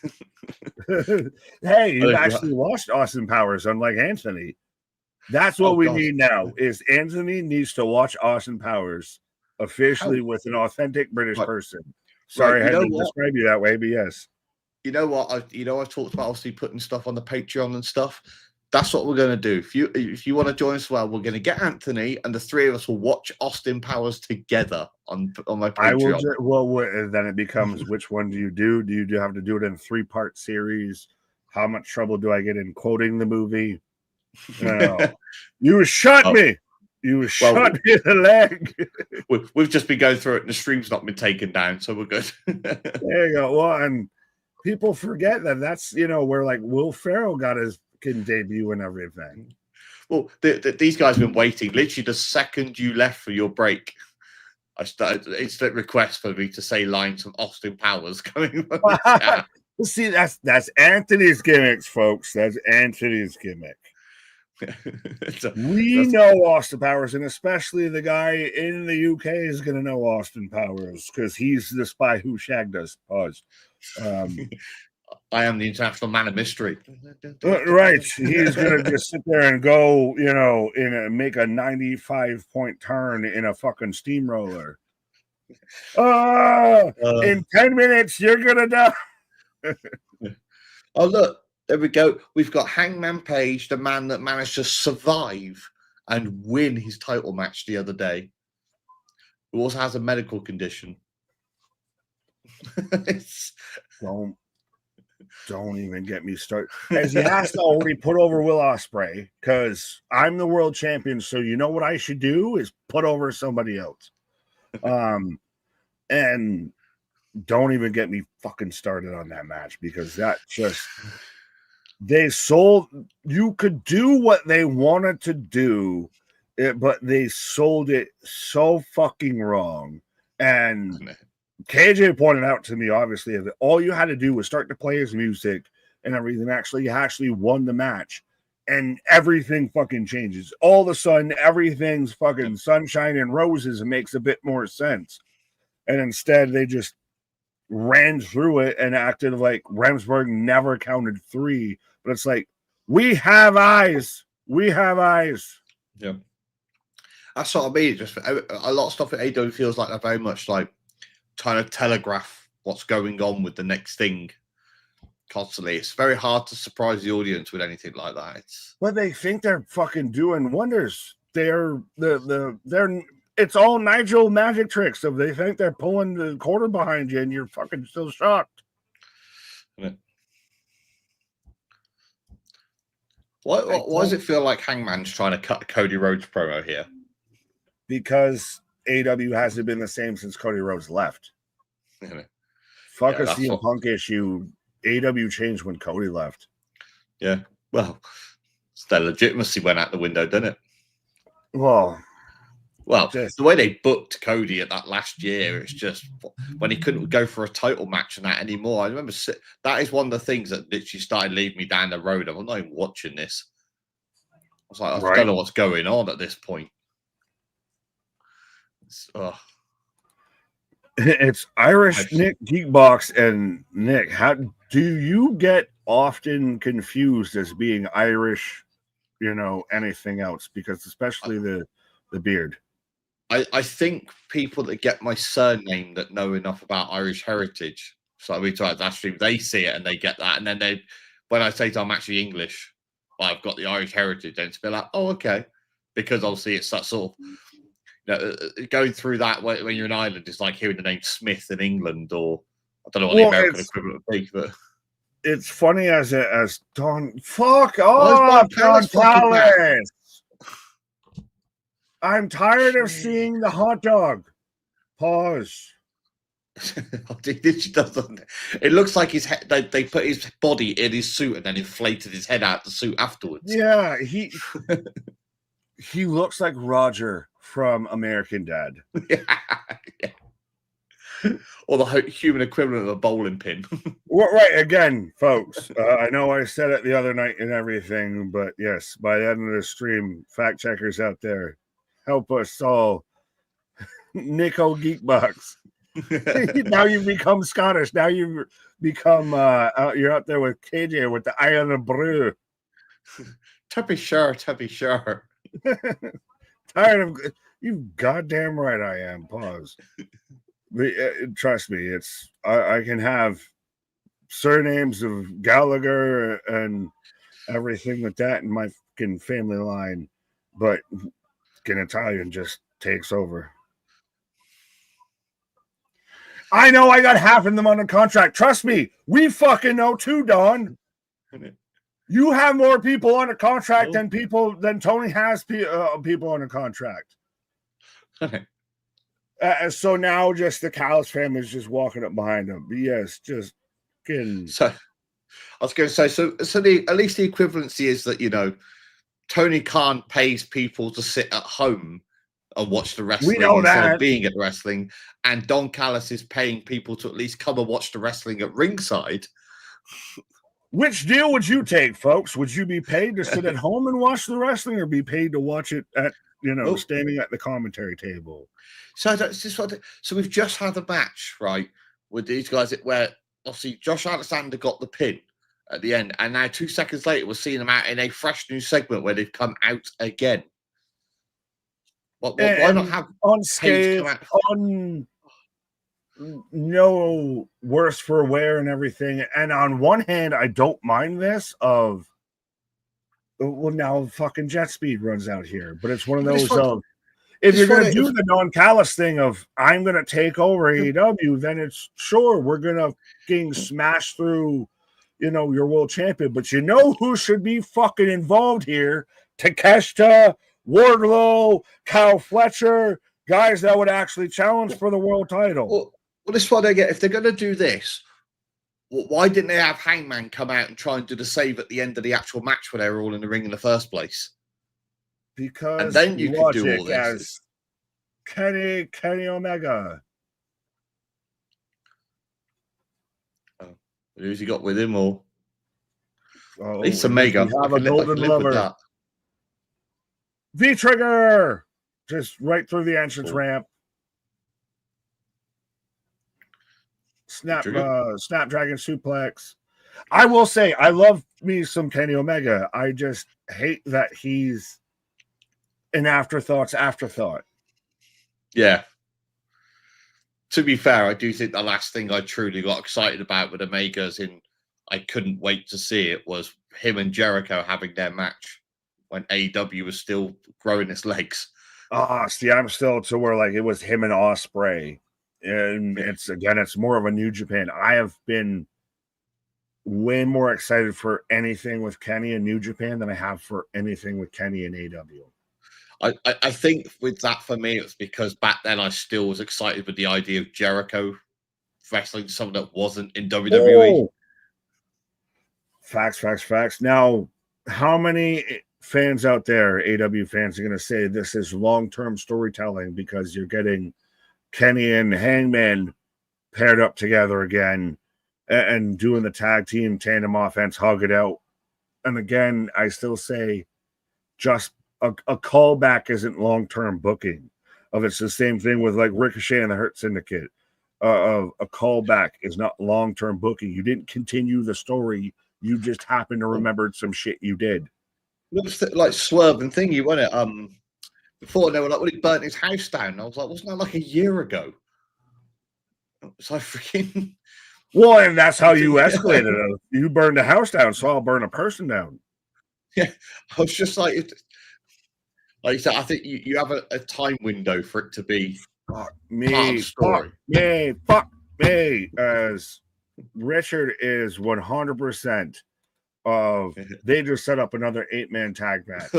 Hey, you actually lost Austin Powers, unlike Anthony. That's what we need now. Is Anthony needs to watch Austin Powers officially with an authentic British person. Sorry, I had to describe you that way, but yes. You know what? I've talked about obviously putting stuff on the Patreon and stuff. That's what we're going to do. If you want to join us as well, we're going to get Anthony and the 3 of us will watch Austin Powers together on my Patreon. Then it becomes, which one do you do? Do you have to do it in a 3-part series? How much trouble do I get in quoting the movie? You shot me. You shot me in the leg. We've just been going through it and the stream's not been taken down, so we're good. There you go. Well, and people forget that's, where like Will Ferrell got his debut and everything. Well, these guys have been waiting. Literally the second you left for your break, I started instant request for me to say lines from Austin Powers coming. See, that's Anthony's gimmicks, folks. That's Anthony's gimmick. We know Austin Powers, and especially the guy in the UK is going to know Austin Powers because he's the spy who shagged us. Pause. I am the international man of mystery. Right. He's going to just sit there and go, make a 95-point turn in a fucking steamroller. In 10 minutes, you're going to die. Oh, look. There we go. We've got Hangman Page, the man that managed to survive and win his title match the other day, who also has a medical condition. Don't even get me started. As he has to only put over Will Ospreay because I'm the world champion. So you know what I should do is put over somebody else. And don't even get me fucking started on that match because that just... you could do what they wanted to do, but they sold it so fucking wrong. And KJ pointed out to me, obviously, that all you had to do was start to play his music and everything. You actually won the match, and everything fucking changes. All of a sudden, everything's fucking sunshine and roses and makes a bit more sense. And instead, they just ran through it and acted like Remsburg never counted 3. But it's like, we have eyes. We have eyes. Yeah. That's what I mean. Just a lot of stuff at AEW feels like they're very much like trying to telegraph what's going on with the next thing constantly. It's very hard to surprise the audience with anything like that. But they think they're fucking doing wonders. They're it's all Nigel magic tricks. So they think they're pulling the quarter behind you and you're fucking still shocked. Yeah. Why does it feel like Hangman's trying to cut Cody Rhodes promo here? Because AEW hasn't been the same since Cody Rhodes left. Yeah. Fuck a CM Punk issue. AEW changed when Cody left. Yeah. Well, their legitimacy went out the window, didn't it? Well, the way they booked Cody at that last year, it's just when he couldn't go for a title match and that anymore. I remember that is one of the things that literally started leading me down the road. I'm not even watching this. I was like, I don't know what's going on at this point. It's Irish Nick Geekbox and Nick. How Do you get often confused as being Irish, anything else? Because especially the beard. I think people that get my surname that know enough about Irish heritage, so I mean, actually they see it and they get that, and then when I say I'm actually English, I've got the Irish heritage, then it's be like, oh, okay, because obviously it's that sort of going through that when you're in Ireland, it's like hearing the name Smith in England, or I don't know what the American equivalent would be, but it's funny as Don. Fuck off, Don Callis. I'm tired of seeing the hot dog. Pause. It looks like his head. They put his body in his suit and then inflated his head out the suit afterwards. Yeah, he looks like Roger from American Dad. Yeah. Or the human equivalent of a bowling pin. Well, right, again, folks. I know I said it the other night and everything, but yes, by the end of the stream, fact checkers out there, help us all. Nico Geekbox. Now you've become Scottish. Now you've become you're up there with KJ with the eye on the brew. To be sure. Tired of you. Goddamn right I am. Pause. Trust me, it's I can have surnames of Gallagher and everything with that in my fucking family line, but fucking Italian just takes over. I know I got half of them under contract. Trust me, we fucking know too, Don. You have more people under contract than Tony has people under contract. So now just the Callis family is just walking up behind him. But yes, just getting. So I was going to say, so at least the equivalency is that Tony Khan pays people to sit at home and watch the wrestling instead of being at the wrestling, and Don Callis is paying people to at least come and watch the wrestling at ringside. Which deal would you take, folks? Would you be paid to sit at home and watch the wrestling, or be paid to watch it at standing at the commentary table? So that's just so we've just had a match, right, with these guys where obviously Josh Alexander got the pin at the end, and now 2 seconds later we're seeing them out in a fresh new segment where they've come out again. Why not have unscathed, no worse for wear and everything? And on one hand, I don't mind this now fucking jet speed runs out here, but it's one of those if you're going to do the Don Callis thing of I'm going to take over AEW, then it's sure we're going to fucking smash through, your world champion. But who should be fucking involved here? Takeshita, Wardlow, Kyle Fletcher, guys that would actually challenge for the world title. Well, this is what I get. If they're going to do this, why didn't they have Hangman come out and try and do the save at the end of the actual match where they were all in the ring in the first place? Because and then you could do all this. As Kenny Omega. Who's he got with him? Or at least Omega. Have a golden lover. V-Trigger! Just right through the entrance ramp. Snapdragon suplex. I will say, I love me some Kenny Omega. I just hate that he's an afterthought. Yeah. To be fair, I do think the last thing I truly got excited about with Omega's I couldn't wait to see it was him and Jericho having their match when AEW was still growing its legs. See, I'm still to where it was him and Ospreay. And it's more of a New Japan. I have been way more excited for anything with Kenny in New Japan than I have for anything with Kenny in AEW. I think with that for me, it's because back then I still was excited with the idea of Jericho wrestling someone that wasn't in WWE. Facts. Now, how many fans out there, AEW fans, are going to say this is long-term storytelling because you're getting Kenny and Hangman paired up together again and doing the tag team tandem offense, hug it out. And again, I still say just a callback isn't long-term booking. It's the same thing with Ricochet and the Hurt Syndicate. of a callback is not long-term booking. You didn't continue the story. You just happened to remember some shit you did. It was like Swerve and Thingy, wasn't it? Before they were like, well, he burnt his house down. I was like, wasn't that like a year ago? It's like freaking. Well, and that's how you escalated it. You burned a house down, so I'll burn a person down. Yeah, I was just like you said, I think you have a time window for it to be fuck me, as Richard is 100% of they just set up another 8-man tag match.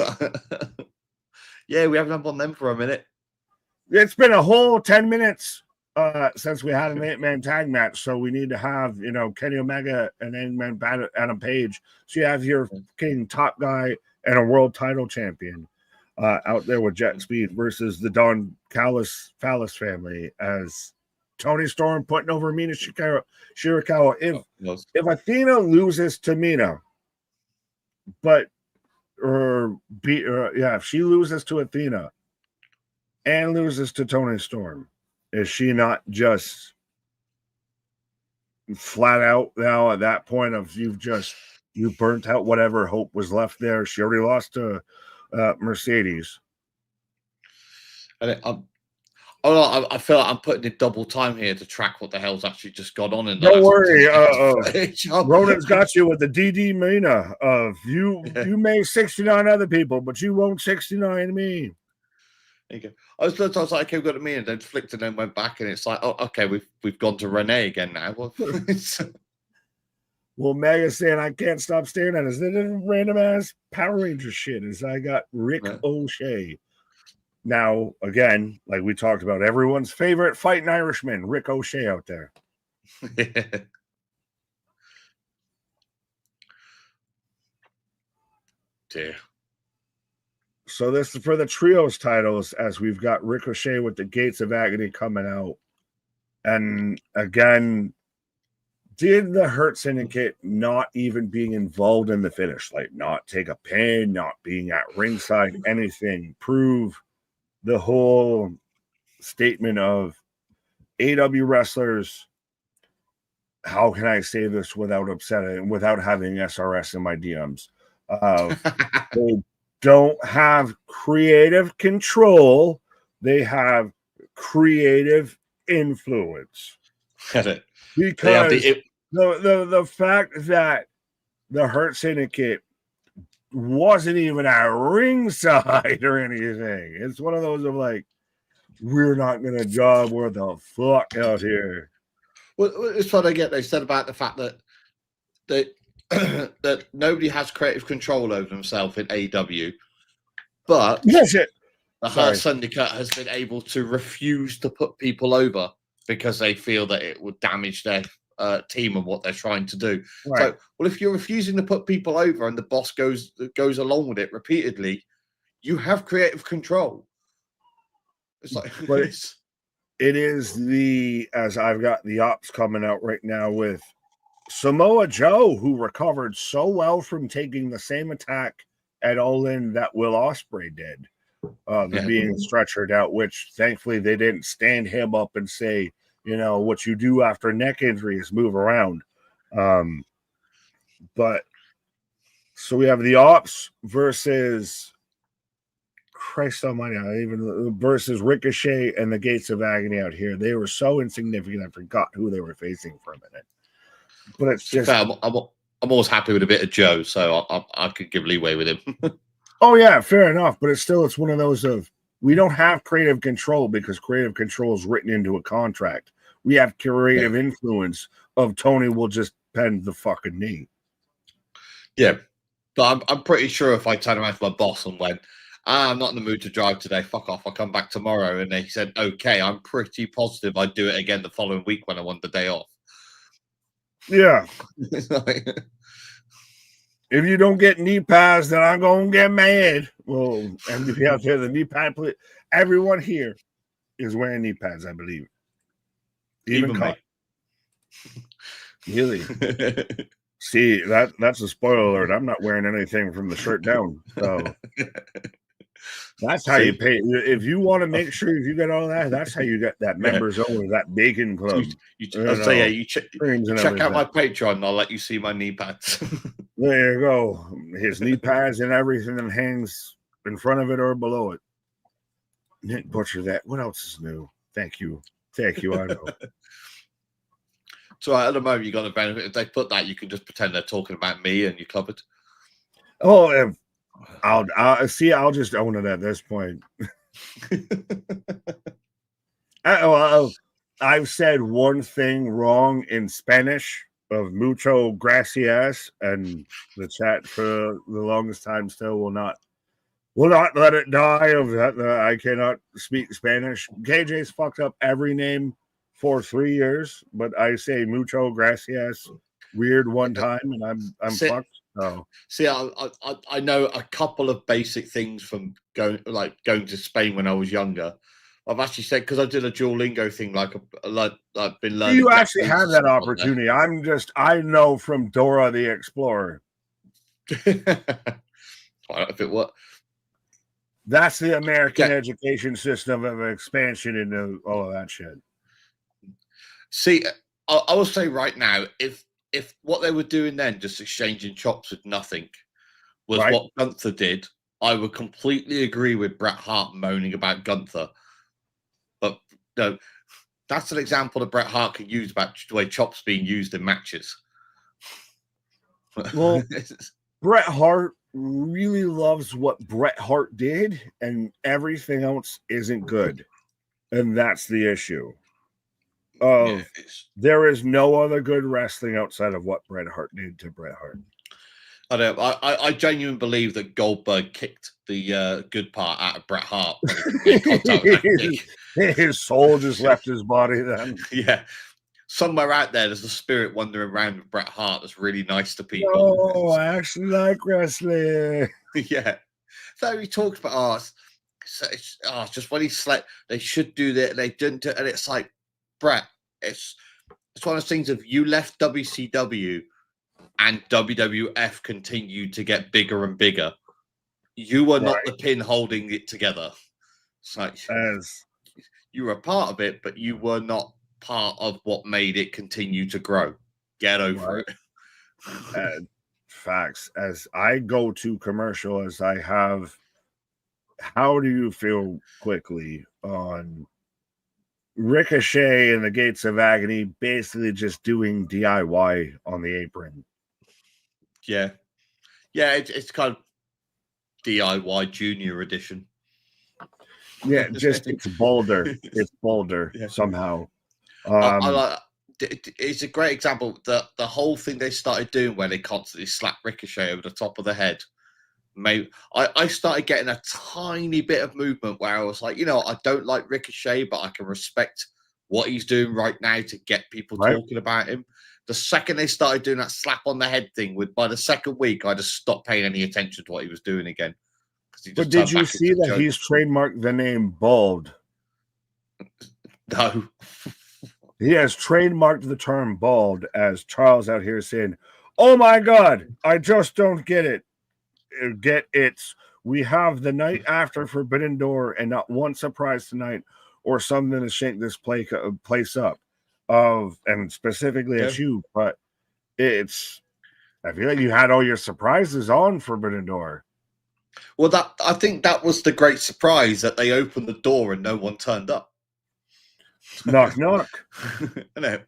Yeah, we haven't had one them for a minute. It's been a whole 10 minutes since we had an 8-man tag match, so we need to have Kenny Omega and Hangman Adam Page. So you have your king top guy and a world title champion out there with Jet Speed versus the Don Callis Phallus family as Tony Storm putting over Mina Shirakawa. If Athena loses to Mina, if she loses to Athena and loses to Tony Storm, is she not just flat out now at that point of you burnt out whatever hope was left there? She already lost to Mercedes. And I feel like I'm putting in double time here to track what the hell's actually just gone on in. Don't worry, Ronan's got you with the DD Mina of you. You may 69 other people, but you won't 69 me. There you go. I was like, okay, we've got to me, and then flicked and then went back, and it's like, oh, okay, we've gone to Renee again now. Well, Mega's saying I can't stop staring at us. Then random ass Power Ranger shit is I got Rick O'Shea. Now, again, like we talked about, everyone's favorite fighting Irishman, Rick O'Shea out there. Dear. So this is for the trios titles, as we've got Ricochet with the Gates of Agony coming out. And again, did the Hurt Syndicate not even being involved in the finish, like not take a pin, not being at ringside, anything, prove the whole statement of AEW wrestlers, how can I say this without upsetting, without having SRS in my DMs? They don't have creative control. They have creative influence. Because the fact that the Hurt Syndicate wasn't even at ringside or anything. It's one of those of like, we're not going to job worth the fuck out here. Well, it's what I get. They said about the fact that that nobody has creative control over themselves in AEW, but the Hurt Syndicate has been able to refuse to put people over because they feel that it would damage their team and what they're trying to do. Right. So, well, if you're refusing to put people over and the boss goes along with it repeatedly, you have creative control. It's like, but it is as I've got the ops coming out right now with Samoa Joe, who recovered so well from taking the same attack at All In that Will Ospreay did, being stretchered out, which thankfully they didn't stand him up and say, what you do after neck injury is move around. But so we have the ops versus Christ Almighty, versus Ricochet and the Gates of Agony out here. They were so insignificant, I forgot who they were facing for a minute. But it's just I'm always happy with a bit of Joe, so I could give leeway with him. Oh yeah, fair enough. But it's one of those of we don't have creative control because creative control is written into a contract. We have creative influence of Tony will just bend the fucking knee. Yeah, but I'm pretty sure if I turn around to my boss and went, I'm not in the mood to drive today, fuck off, I'll come back tomorrow, and they said, okay, I'm pretty positive I'd do it again the following week when I want the day off. Yeah. If you don't get knee pads, then I'm going to get mad. Well, MVP out there, the knee pad, everyone here is wearing knee pads, I believe. Even me. Really? See, that's a spoiler alert. I'm not wearing anything from the shirt down. So That's how you pay. If you want to make sure you get all that, that's how you get that members only, that bacon club. You check out my Patreon and I'll let you see my knee pads. There you go. His knee pads and everything that hangs in front of it or below it. Nick Butcher that. What else is new? Thank you. I know. So at the moment, you got the benefit. If they put that, you can just pretend they're talking about me and you're covered. Oh, I'll see. I'll just own it at this point. I've said one thing wrong in Spanish of mucho gracias, and the chat for the longest time still will not let it die of that. I cannot speak Spanish. KJ's fucked up every name for 3 years, but I say mucho gracias weird one time, and I'm fucked. Oh. See, I know a couple of basic things from going to Spain when I was younger. I've actually said, because I did a Duolingo thing, I've been learning. You actually have that opportunity. I know from Dora the Explorer. If it were. That's the American education system of expansion into all of that shit. See, I will say right now, if what they were doing then, just exchanging chops with nothing, was what Gunther did, I would completely agree with Bret Hart moaning about Gunther. But no, that's an example that Bret Hart can use about the way chops being used in matches. Well, Bret Hart really loves what Bret Hart did, and everything else isn't good. And that's the issue. There is no other good wrestling outside of what Bret Hart did to Bret Hart. I know. I genuinely believe that Goldberg kicked the good part out of Bret Hart. His soul just left his body then. Yeah. Somewhere out there's a spirit wandering around with Bret Hart that's really nice to people. Oh, I actually like wrestling. Yeah. So he talks about, it's just when he slept, they should do that. They didn't do it. And it's like, Bret, it's one of those things of you left WCW and WWF continued to get bigger and bigger. You were not the pin holding it together. It's like you were a part of it, but you were not part of what made it continue to grow. Get over it. Facts. As I go to commercial, as I have, how do you feel quickly on Ricochet and the Gates of Agony basically just doing DIY on the apron? Yeah, it's kind of DIY Junior Edition. Yeah, just it's bolder. It's bolder somehow. I like. It's a great example. The whole thing they started doing where they constantly slap Ricochet over the top of the head. I started getting a tiny bit of movement where I was like, I don't like Ricochet, but I can respect what he's doing right now to get people talking about him. The second they started doing that slap on the head thing, by the second week, I just stopped paying any attention to what he was doing again. But did you see that he's trademarked the name Bald? No. He has trademarked the term bald, as Charles out here saying, "Oh my God, I just don't get it. We have the night after Forbidden Door and not one surprise tonight or something to shake this place up and specifically at you, but I feel like you had all your surprises on Forbidden Door." Well, I think that was the great surprise, that they opened the door and no one turned up. Knock, knock. No.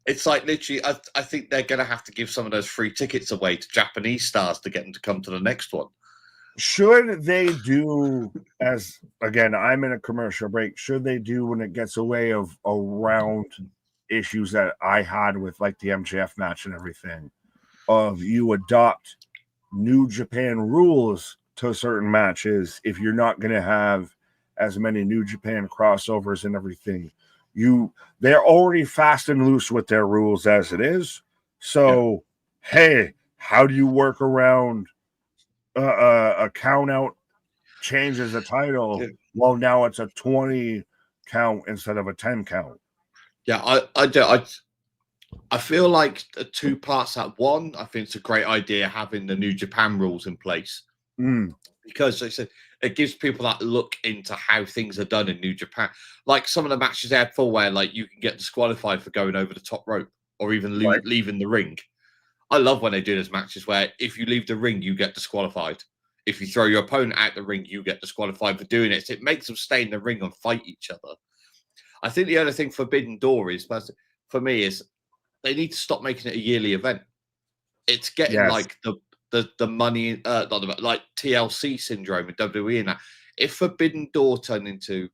It's like literally, I think they're going to have to give some of those free tickets away to Japanese stars to get them to come to the next one. Should they do, as again, I'm in a commercial break, should they do when it gets away of around issues that I had with like the MJF match and everything, of you adopt New Japan rules to certain matches if you're not going to have as many New Japan crossovers and everything. They're already fast and loose with their rules as it is. So, hey, how do you work around a count out changes a title? Yeah. Well, now it's a 20 count instead of a 10 count. Yeah, I feel like the two parts at one. I think it's a great idea having the New Japan rules in place. because it gives people that look into how things are done in New Japan. Like some of the matches they had for where like you can get disqualified for going over the top rope or even leaving the ring. I love when they do those matches where if you leave the ring, you get disqualified. If you throw your opponent out the ring, you get disqualified for doing it. So it makes them stay in the ring and fight each other. I think the other thing Forbidden Door is, for me, is they need to stop making it a yearly event. It's getting like the money, like TLC syndrome in WWE and that. If Forbidden Door turned into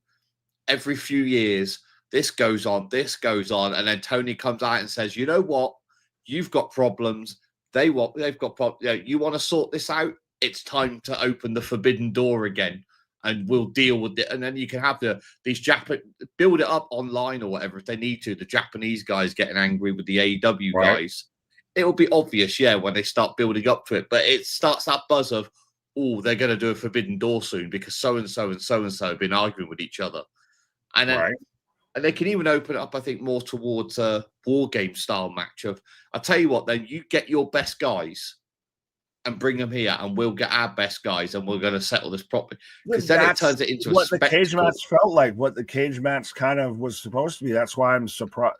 every few years, this goes on, and then Tony comes out and says, you know what? You've got problems. They've got problems. You want to sort this out? It's time to open the Forbidden Door again, and we'll deal with it. And then you can have these build it up online or whatever if they need to. The Japanese guys getting angry with the AEW guys. It will be obvious, when they start building up to it. But it starts that buzz of, oh, they're going to do a Forbidden Door soon because so and so and so and so have been arguing with each other, and then. And they can even open it up, I think, more towards a war game style match of, I'll tell you what, then you get your best guys and bring them here, and we'll get our best guys, and we're going to settle this properly. Because then it turns it into what a the cage match felt like, what the cage match kind of was supposed to be. That's why I'm surprised.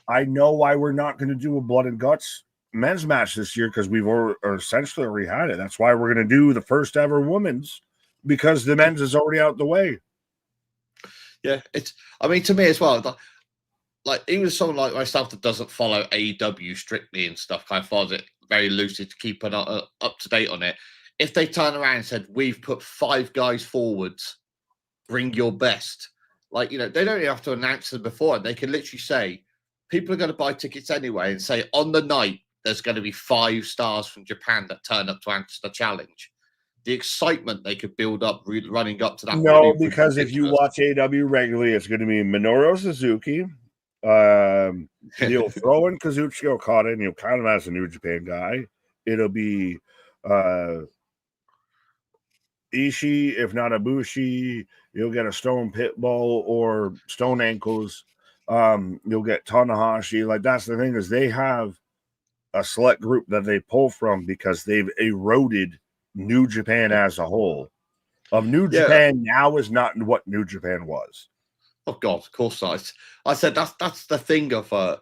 I know why we're not going to do a blood and guts men's match this year, because we've essentially already had it. That's why we're going to do the first ever women's, because the men's is already out the way. Yeah, to me as well, like even someone like myself that doesn't follow AEW strictly and stuff, kind of follows it very loosely to keep up to date on it. If they turn around and said, we've put 5 guys forwards, bring your best, they don't even have to announce them before. They can literally say, people are going to buy tickets anyway, and say on the night, there's going to be 5 stars from Japan that turn up to answer the challenge. The excitement they could build up running up to that. No, because if you watch AEW regularly, it's going to be Minoru Suzuki. You'll throw in Kazuchika Okada, and you'll count him as a New Japan guy. It'll be Ishii, if not Ibushi. You'll get a Stone Pitbull or Stone Ankles. You'll get Tanahashi. Like, that's the thing, is they have a select group that they pull from because they've eroded New Japan as a whole. New Japan now is not what New Japan was. Oh God, of course not. I said that's the thing of like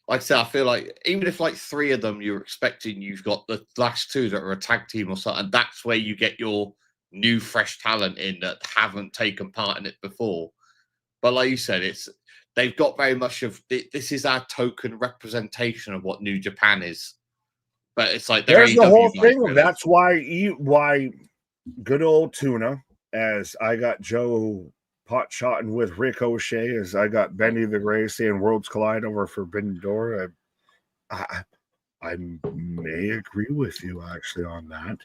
I said, I feel like even if like 3 of them you're expecting, you've got the last 2 that are a tag team or something, and that's where you get your new fresh talent in that haven't taken part in it before. But like you said, they've got very much of this is our token representation of what New Japan is. But it's like there's the whole thing. Really. That's why good old Tuna, as I got Joe pot shotting with Ricochet, as I got Benny the Gray saying Worlds Collide over Forbidden Door. I may agree with you actually on that.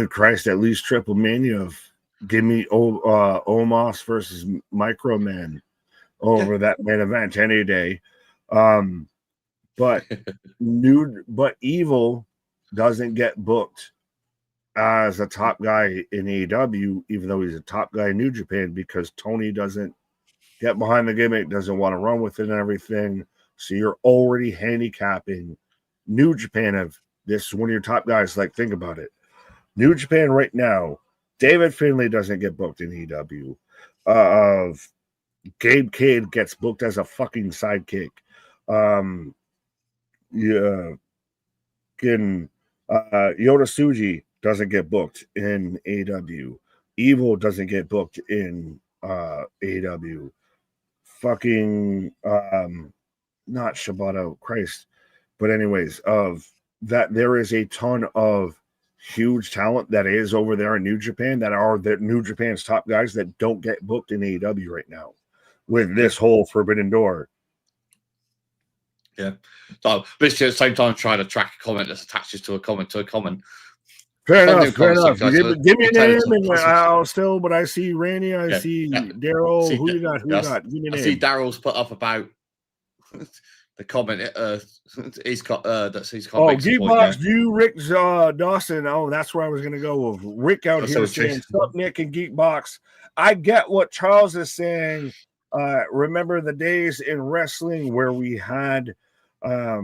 Christ, at least Triple Mania of give me Omos versus Microman over that main event any day. But Evil doesn't get booked as a top guy in AEW, even though he's a top guy in New Japan, because Tony doesn't get behind the gimmick, doesn't want to run with it and everything. So you're already handicapping New Japan of this is one of your top guys. Like, think about it. New Japan right now, David Finlay doesn't get booked in AEW. Gabe Kidd gets booked as a fucking sidekick. Yoda Tsuji doesn't get booked in AEW. Evil doesn't get booked in AEW. Fucking not Shibata, Christ. But anyways, of that, there is a ton of huge talent that is over there in New Japan that are the New Japan's top guys that don't get booked in AEW right now with this whole Forbidden Door. Yeah. So literally at the same time trying to track a comment that's attaches to a comment to a comment. Fair enough. Give me a name and I'll still, but I see Randy, I see Daryl. Who you got? Give me a name. I see Daryl's put up about the comment he's got that's his comment. Geekbox view Rick Dawson. Oh, that's where I was gonna go with Rick out here saying Sup Nick and Geekbox. I get what Charles is saying. Remember the days in wrestling where we had a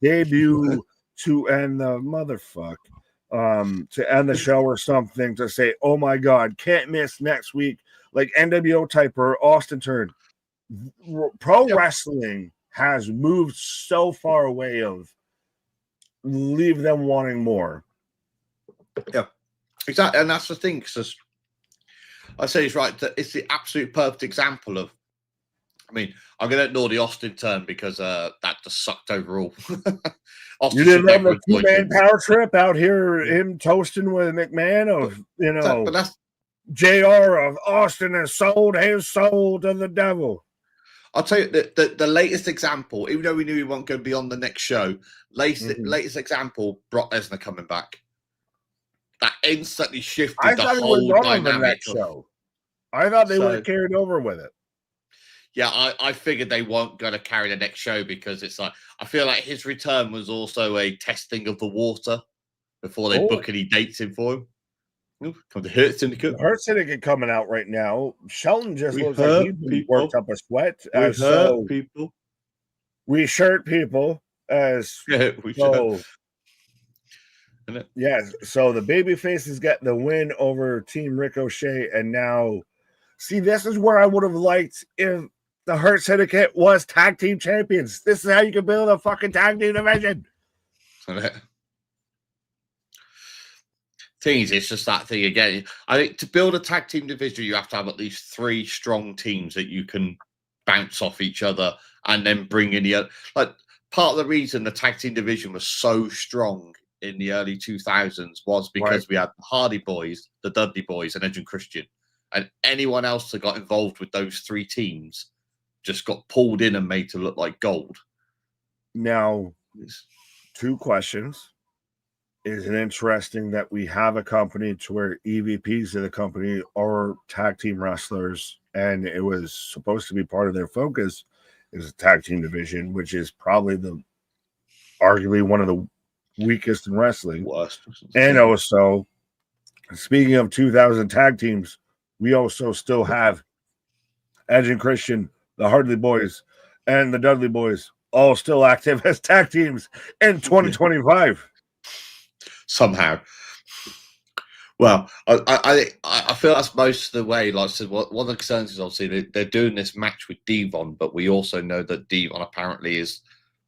debut to and the motherfuck to end the show or something to say, oh my God, can't miss next week, like NWO type or Austin turn. Pro wrestling has moved so far away of leave them wanting more. Yeah, exactly. And that's the thing, because I say it's right, that it's the absolute perfect example of, I mean, I'm going to ignore the Austin turn because that just sucked overall. Austin You didn't have the two-man power trip out here, him toasting with McMahon of, but that's JR of Austin has sold his soul to the devil. I'll tell you the latest example, even though we knew he wasn't going to be on the next show, latest example, Brock Lesnar coming back. That instantly shifted the whole dynamic. Show. I thought they would have carried over with it. Yeah, I figured they weren't going to carry the next show because it's like, I feel like his return was also a testing of the water before they book any dates in for him. Come to Hurt Syndicate. The Hurt Syndicate coming out right now. Shelton just looks like he's worked up a sweat. People. We shirt people as we shirt. Yeah, so the babyfaces get the win over Team Ricochet, and now, see, this is where I would have liked if the Hurt Syndicate was tag team champions. This is how you can build a fucking tag team division. Thing is, it's just that thing again. I think to build a tag team division, you have to have at least 3 strong teams that you can bounce off each other and then bring in the other. Like, part of the reason the tag team division was so strong in the early 2000s was because we had the Hardy Boys, the Dudley Boys, and Edge and Christian. And anyone else that got involved with those 3 teams just got pulled in and made to look like gold. Now, 2 questions. Is it interesting that we have a company to where EVPs of the company are tag team wrestlers, and it was supposed to be part of their focus is a tag team division, which is probably arguably one of the weakest in wrestling. And also, speaking of 2000 tag teams, we also still have Edge and Christian, the Hardy Boys, and the Dudley Boys all still active as tag teams in 2025. Somehow. Well, I feel that's most of the way. Like I said, one of the concerns is obviously they're doing this match with Devon, but we also know that Devon apparently is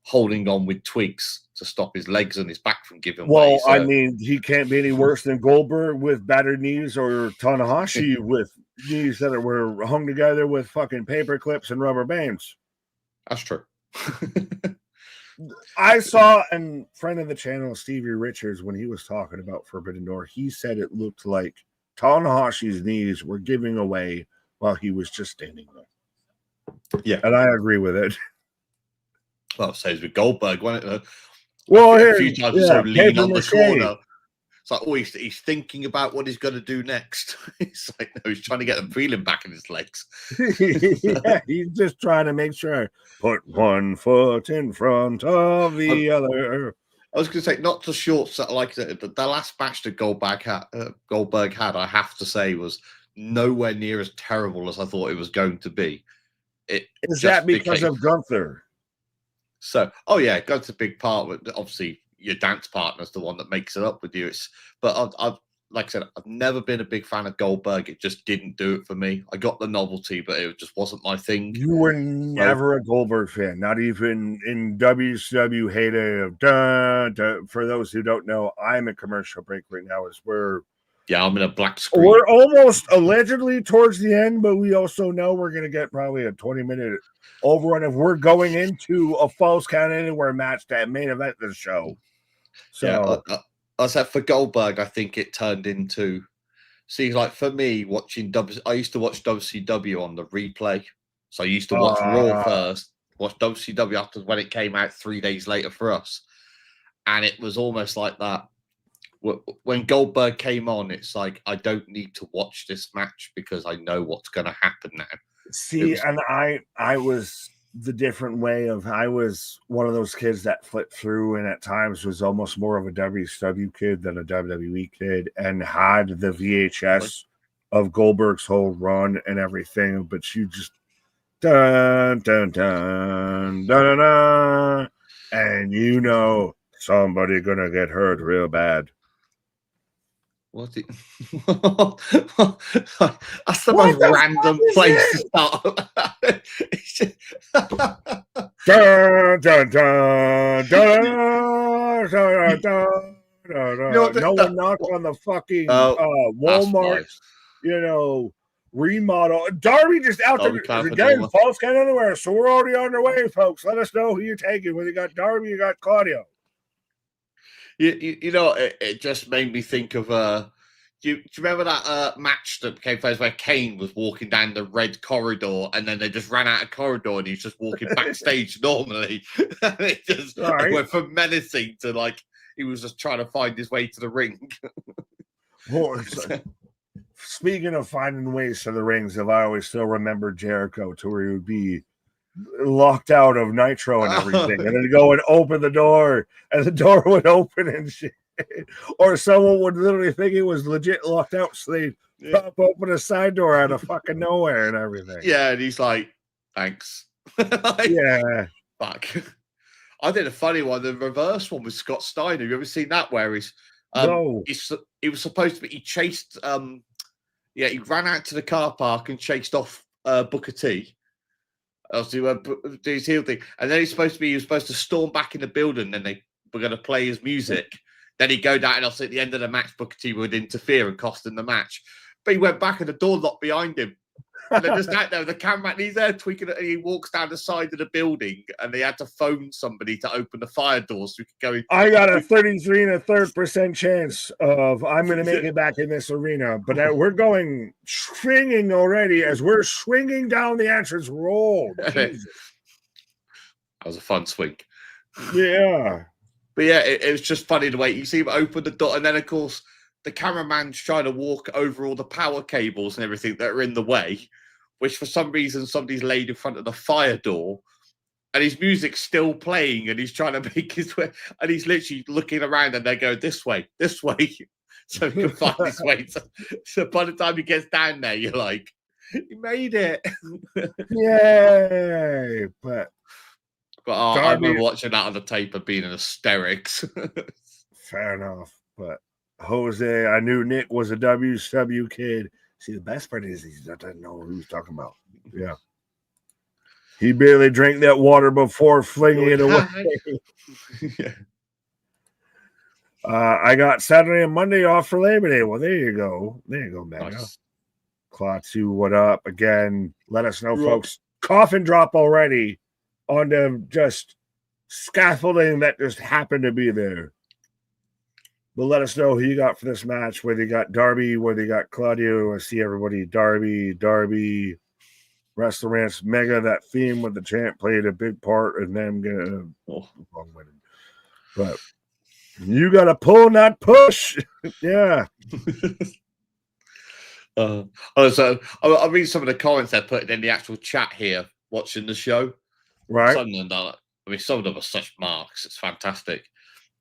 holding on with twigs to stop his legs and his back from giving way. Well, I mean, he can't be any worse than Goldberg with battered knees or Tanahashi with knees that were hung together with fucking paper clips and rubber bands. That's true. I saw a friend of the channel, Stevie Richards, when he was talking about Forbidden Door, he said it looked like Tanahashi's knees were giving away while he was just standing there. Yeah. And I agree with it. Well, says with Goldberg, wasn't it? A few times lean on the corner. It's like, oh, he's thinking about what he's going to do next. He's like, no, he's trying to get the feeling back in his legs. Yeah, he's just trying to make sure. Put one foot in front of the other. I was going to say, not to short, like the last match that Goldberg had, I have to say, was nowhere near as terrible as I thought it was going to be. Is that because of Gunther? So, oh yeah, Gunther's a big part. But obviously, your dance partner's the one that makes it up with you. But I've like I said, I've never been a big fan of Goldberg. It just didn't do it for me. I got the novelty, but it just wasn't my thing. You were never a Goldberg fan, not even in WCW heyday of for those who don't know, I'm a commercial break right now. I'm in a black screen. We're almost allegedly towards the end, but we also know we're going to get probably a 20-minute overrun if we're going into a Falls Count Anywhere match that main event the show. So, I said for Goldberg, I think it turned into, like for me, I used to watch WCW on the replay. So I used to watch Raw first, watch WCW after when it came out 3 days later for us. And it was almost like that. When Goldberg came on, it's like, I don't need to watch this match because I know what's going to happen now. See, and I was the different way of, I was one of those kids that flipped through and at times was almost more of a WCW kid than a WWE kid and had the VHS of Goldberg's whole run and everything, but you just dun dun dun dun dun, dun and somebody gonna get hurt real bad. What? That's the What most the random fuck is place to this? start. It's just- Dun, dun, dun, dun, dun, dun, dun, You know dun. what? No one knocked on the fucking That's Walmart, nice. remodel. Darby just out Oh, there the California again, Walmart. false count anywhere. So we're already on our way, folks. Let us know who you're taking. Whether you got Darby, you got Claudio. You know, it just made me think of do you remember that match that became famous where Kane was walking down the red corridor and then they just ran out of corridor and he's just walking backstage normally? And it went from menacing to like he was just trying to find his way to the ring. Well, speaking of finding ways to the rings, if I always still remember Jericho to where he would be locked out of Nitro and everything, and then go and open the door, and the door would open and shit. Or someone would literally think it was legit locked out, so they pop open a side door out of fucking nowhere and everything. Yeah, and he's like, thanks. Yeah. Fuck. I did a funny one, the reverse one with Scott Steiner. Have you ever seen that where he's No. he was supposed to be, he chased he ran out to the car park and chased off Booker T. Obviously, do his heel thing, and then he was supposed to storm back in the building. Then they were going to play his music. Then he'd go down, and obviously at the end of the match, Booker T would interfere and cost him the match. But he went back, and the door locked behind him. And they're just out there with the camera, and he's there tweaking it. And he walks down the side of the building, and they had to phone somebody to open the fire doors so he could go in. I got a 33% chance of I'm going to make it back in this arena, but we're going swinging already as we're swinging down the entrance roll. That was a fun swing. Yeah. But yeah, it was just funny the way you see him open the door, and then of course the cameraman's trying to walk over all the power cables and everything that are in the way, which for some reason somebody's laid in front of the fire door, and his music's still playing, and he's trying to make his way, and he's literally looking around, and they go this way, so he can find his way. So by the time he gets down there, you're like, he made it. Yay! But I remember watching that on the tape and being in hysterics. Fair enough. But Jose, I knew Nick was a WCW kid. See, the best part is he doesn't know who he's talking about. Yeah. He barely drank that water before flinging it away. Yeah. I got Saturday and Monday off for Labor Day. Well, there you go. There you go, man. Nice. Klaatu, what up? Again, let us know, folks. Coffin drop already on the just scaffolding that just happened to be there. But let us know who you got for this match, whether you got Darby, whether you got Claudio. I see everybody. Darby, Wrestle Rants, Mega. That theme with the chant played a big part in them getting winning. But you got to pull, not push. Yeah. So I read some of the comments they put in the actual chat here, watching the show. Right. Some of them are such marks. It's fantastic.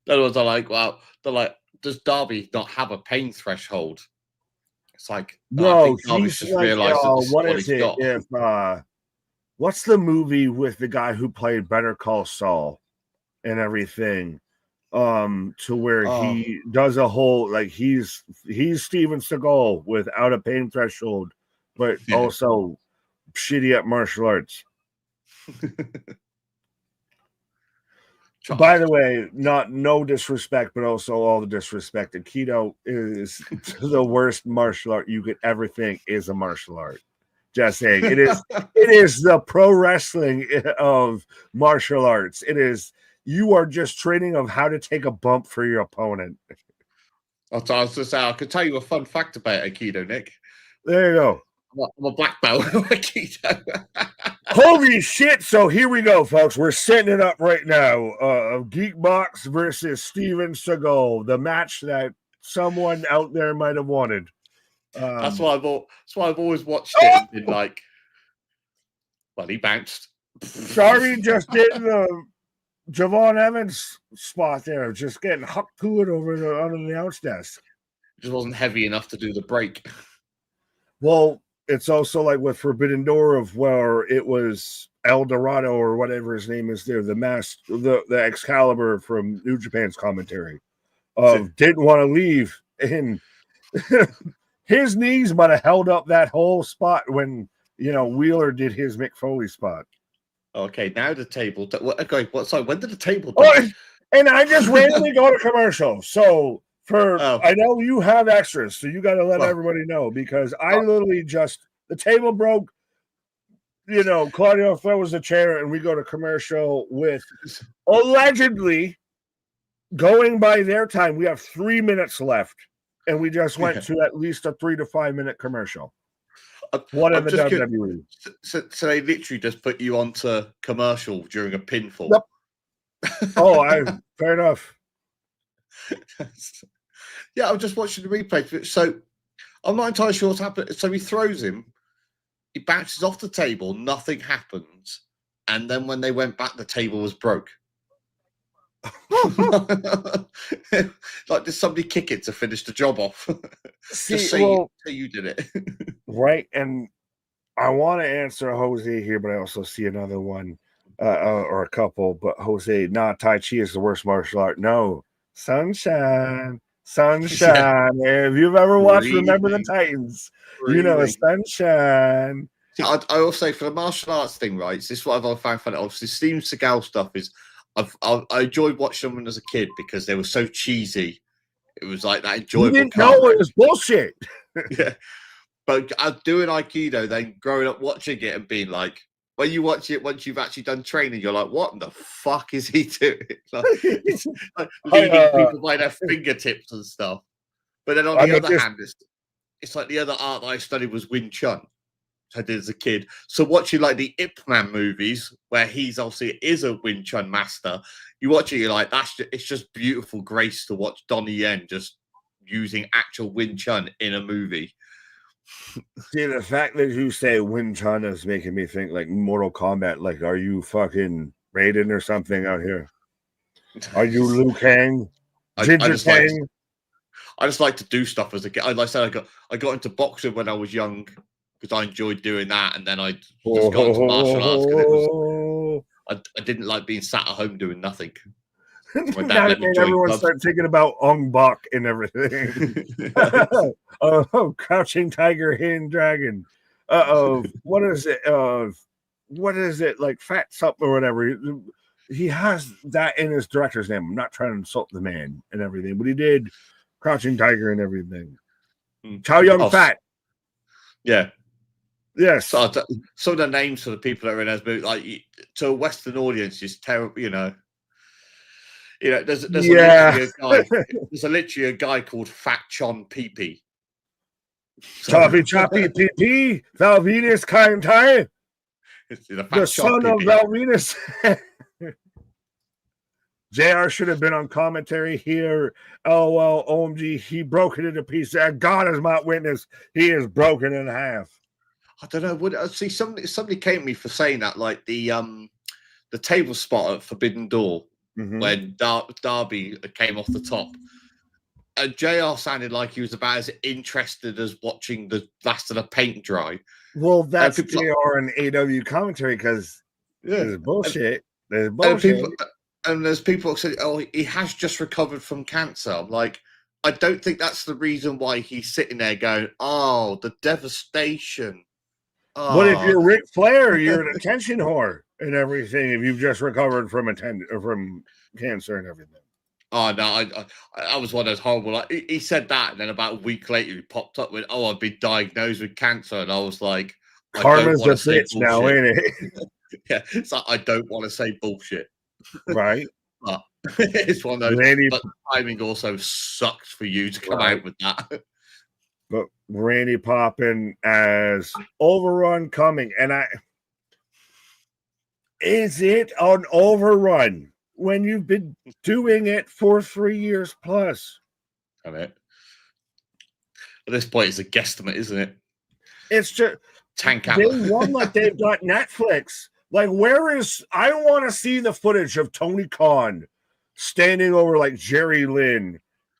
The other ones are like, well, they're like, does Darby not have a pain threshold? It's like, no, he's just like, what is it? If what's the movie with the guy who played Better Call Saul and everything? To where he does a whole like he's Steven Seagal without a pain threshold, but also shitty at martial arts. By the way, no disrespect, but also all the disrespect. Aikido is the worst martial art you could ever think is a martial art. Just saying, it is. It is the pro wrestling of martial arts. It is. You are just training of how to take a bump for your opponent. I was going to say, I could tell you a fun fact about Aikido, Nick. There you go. I'm a black belt in Aikido. Holy shit. So here we go, folks. We're setting it up right now. Geekbox versus Steven Seagal, the match that someone out there might have wanted. That's why I've always watched it and been like, well, he bounced. Darby just did the Javon Evans spot there, just getting hucked to it under the announce desk. It just wasn't heavy enough to do the break. Well, it's also like with Forbidden Door of where it was El Dorado or whatever his name is there, the Excalibur from New Japan's commentary didn't want to leave, and His knees might have held up that whole spot when, Wheeler did his Mick Foley spot. Okay, now the table. Okay, sorry, when did the table die? Oh, and I just randomly go to commercial. So I know you have extras, so you got to let everybody know, because I literally the table broke. Claudio throws the chair and we go to commercial with allegedly, going by their time, we have 3 minutes left, and we just went to at least a 3 to 5 minute commercial. What in the WWE? So they literally just put you onto commercial during a pinfall. Yep. Fair enough. Yeah, I'm just watching the replay. So I'm not entirely sure what's happened. So he throws him, he bounces off the table, nothing happens, and then when they went back, the table was broke. Like, did somebody kick it to finish the job off? Just say you did it. Right, and I want to answer Jose here, but I also see another one or a couple. But Jose, Tai Chi is the worst martial art. No, Sunshine. Yeah. If you've ever watched Remember the Titans, Sunshine. I will say, for the martial arts thing, right? This is what I've found funny. Obviously, Steven Seagal stuff is. I enjoyed watching them as a kid because they were so cheesy. It was like that enjoyable. You didn't know it was bullshit. Yeah, but doing Aikido, then growing up watching it and being like, when you watch it, once you've actually done training, you're like, what the fuck is he doing? Like, it's like leading people by their fingertips and stuff. But then on the other hand, it's like the other art that I studied was Wing Chun. I did as a kid. So watching like the Ip Man movies, where he's obviously is a Wing Chun master, you watch it, you're like, it's just beautiful grace to watch Donnie Yen just using actual Wing Chun in a movie. See, the fact that you say Wing Chun is making me think like Mortal Kombat. Like, are you fucking Raiden or something out here? Are you Liu Kang? I just like to do stuff as a kid. Like I said, I got into boxing when I was young, because I enjoyed doing that, and then I just got into martial arts because I didn't like being sat at home doing nothing. Now everyone start thinking about Ong Bak and everything. Crouching Tiger, Hidden Dragon. What is it? What is it, like Fat something or whatever? He has that in his director's name. I'm not trying to insult the man and everything, but he did Crouching Tiger and everything. Chow Yun Fat. Yeah. Yes. So, some of the names for the people that are in those movies, like to a Western audience, is terrible. There's literally a guy called Fat Chon Pee. Choppy Pee, Val Venus Kind Tai. The son of Val Venus. JR should have been on commentary here. LOL, OMG, he broke it into pieces. God is my witness. He is broken in half. I don't know. Would I see somebody came to me for saying that, like the table spot at Forbidden Door when Darby came off the top, and JR sounded like he was about as interested as watching the last of the paint dry. Well, that's JR and AEW commentary, because there's bullshit. There's bullshit. And there's people who say, "Oh, he has just recovered from cancer." I'm like, I don't think that's the reason why he's sitting there going, "Oh, the devastation." What if you're Ric Flair? You're an attention whore and everything. If you've just recovered from cancer and everything. Oh no, I was one of those horrible. Like, he said that, and then about a week later, he popped up with, "Oh, I've been diagnosed with cancer," and I was like, "Karma's a bitch now, ain't it?" Yeah, it's like, I don't want to say bullshit, right? But it's one of those. But the timing also sucks for you to come out with that. But Randy popping as Overrun coming, and is it an overrun when you've been doing it for 3 years plus? I mean, at this point, it's a guesstimate, isn't it? It's just tank out. They won like they've got Netflix. Like, I want to see the footage of Tony Khan standing over like Jerry Lynn,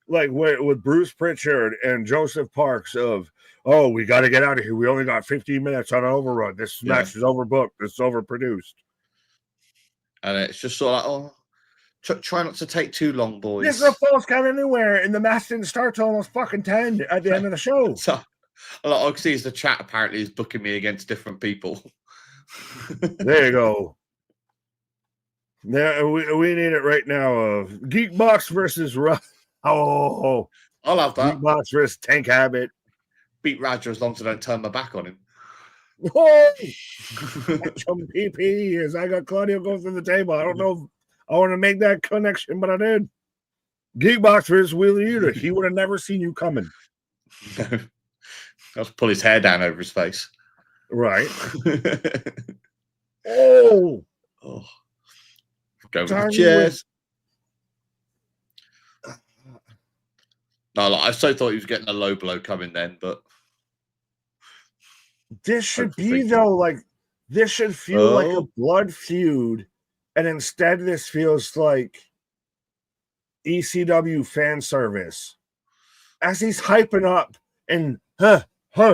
like with Bruce Pritchard and Joseph Parks of, "Oh, we got to get out of here. We only got 15 minutes on an overrun. This match is overbooked. It's overproduced." And it's just sort of like, Try not to take too long, boys. This is a false count anywhere, and the match didn't start till almost fucking 10 at the end of the show. So, all I can see is the chat apparently is booking me against different people. There you go. Now we need it right now. Geekbox versus I'll have that. Geekbox versus Tank Habit. Beat Roger as long as I don't turn my back on him. Oh, some PP as I got Claudio going through the table. I don't know if I want to make that connection, but I did. Geekbox versus Wheeler Yuta. He would have never seen you coming. I'll pull his hair down over his face. Right. Oh. Go with the chairs. No, I so thought he was getting a low blow coming then, but this should be though, like this should feel like a blood feud, and instead this feels like ECW fan service. As he's hyping up and we're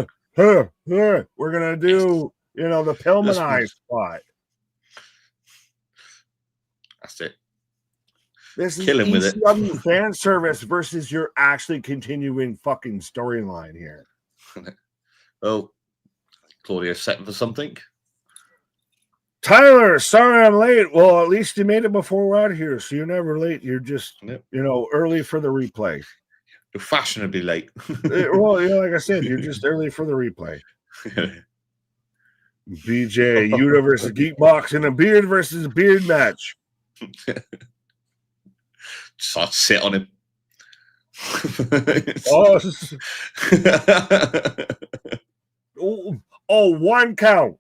gonna do the Pillman spot. That's it. This is Killing with it. ECW fan service versus your actually continuing fucking storyline here. Oh, Claudio's setting for something. Tyler, sorry I'm late. Well, at least you made it before we're out of here, so you're never late. You're just, early for the replay. You're fashionably late. Well, like I said, you're just early for the replay. BJ, Yuta versus Geekbox in a beard versus beard match. Just I'll sit on him. One count.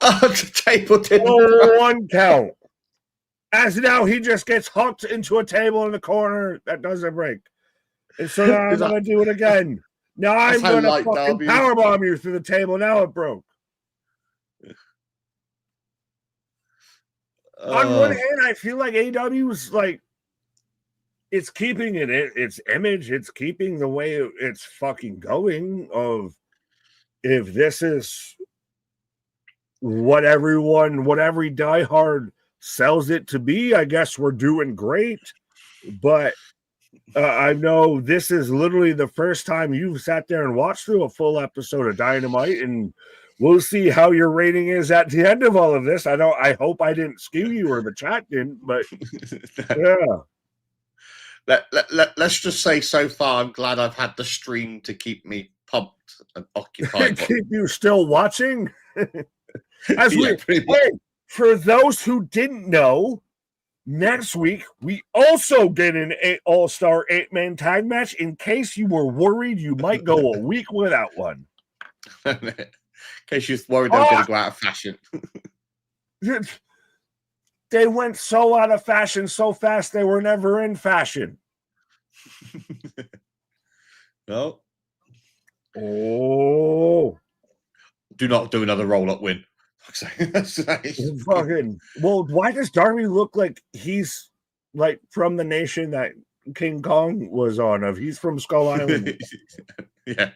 The table didn't. One count. As now he just gets hooked into a table in the corner that doesn't break. And so now I'm going to do it again. Now I'm going to fucking powerbomb you through the table. Now it broke. On one hand, I feel like AEW is like, it's keeping its image. It's keeping the way it's fucking going of if this is what every diehard sells it to be, I guess we're doing great. But I know this is literally the first time you've sat there and watched through a full episode of Dynamite, and we'll see how your rating is at the end of all of this. I hope I didn't skew you or the chat didn't, but yeah. Let's just say so far, I'm glad I've had the stream to keep me pumped and occupied. Keep you still watching? For those who didn't know, next week we also get an all-star 8-man tag match in case you were worried you might go a week without one. In case you're worried they're going to go out of fashion. They went so out of fashion so fast they were never in fashion. No. Oh. Do not do another roll-up win. Fucking. Well, why does Darby look like he's like from the nation that King Kong was on? He's from Skull Island. Yeah.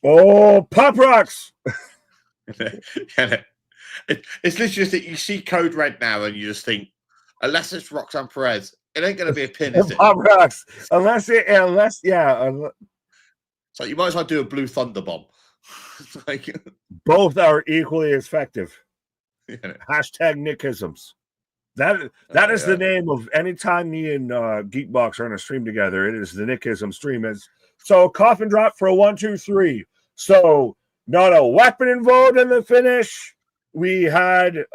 Oh, Pop Rocks! It's literally just that you see Code Red now and you just think, unless it's Roxanne Perez, it ain't going to be a pin, is it? Pop Rocks. Unless. So you might as well do a Blue Thunder Bomb. Both are equally as effective. Yeah. Hashtag Nickisms. That is the name of anytime me and Geekbox are on a stream together. It is the Nickism stream. So coffin drop for a 1, 2, 3. So not a weapon involved in the finish. We had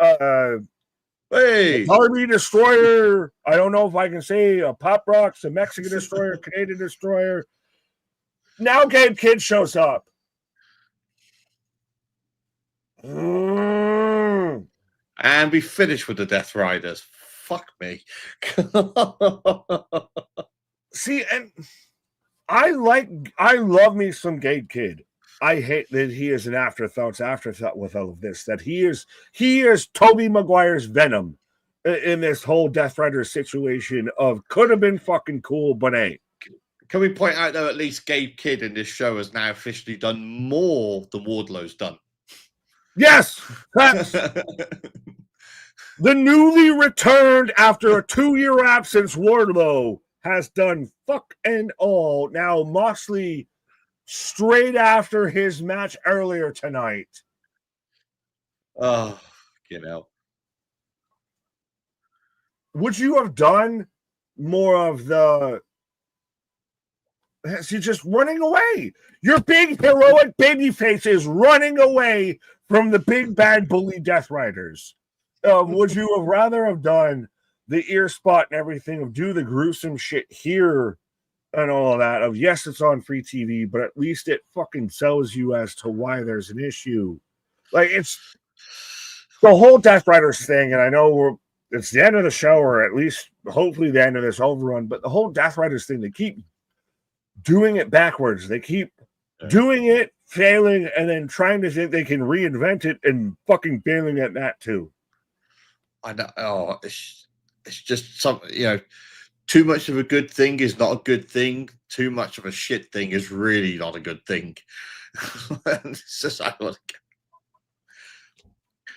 Darby Destroyer. I don't know if I can say a Pop Rocks, a Mexican Destroyer, Canadian Destroyer. Now Gabe Kidd shows up. And we finish with the Death Riders. Fuck me. See, and I love me some Gabe Kidd. I hate that he is an afterthought with all of this. That he is Tobey Maguire's Venom in this whole Death Rider situation of could have been fucking cool, but ain't. Can we point out, though, at least Gabe Kidd in this show has now officially done more than Wardlow's done? Yes, that's the newly returned after a 2-year absence. Wardlow has done fuck and all. Now Moxley, straight after his match earlier tonight. Oh, you know. Would you have done more of the? You're just running away. Your big heroic babyface is running away from the big bad bully Death Riders. Would you have rather have done the ear spot and everything of do the gruesome shit here and all of that? Of yes, it's on free TV, but at least it fucking sells you as to why there's an issue. Like it's the whole Death Riders thing, and I know it's the end of the show, or at least hopefully the end of this overrun. But the whole Death Riders thing, they keep doing it backwards. They keep doing it, failing, and then trying to think they can reinvent it and fucking failing at that too. I know. Oh, it's just something, too much of a good thing is not a good thing. Too much of a shit thing is really not a good thing. It's just ironic.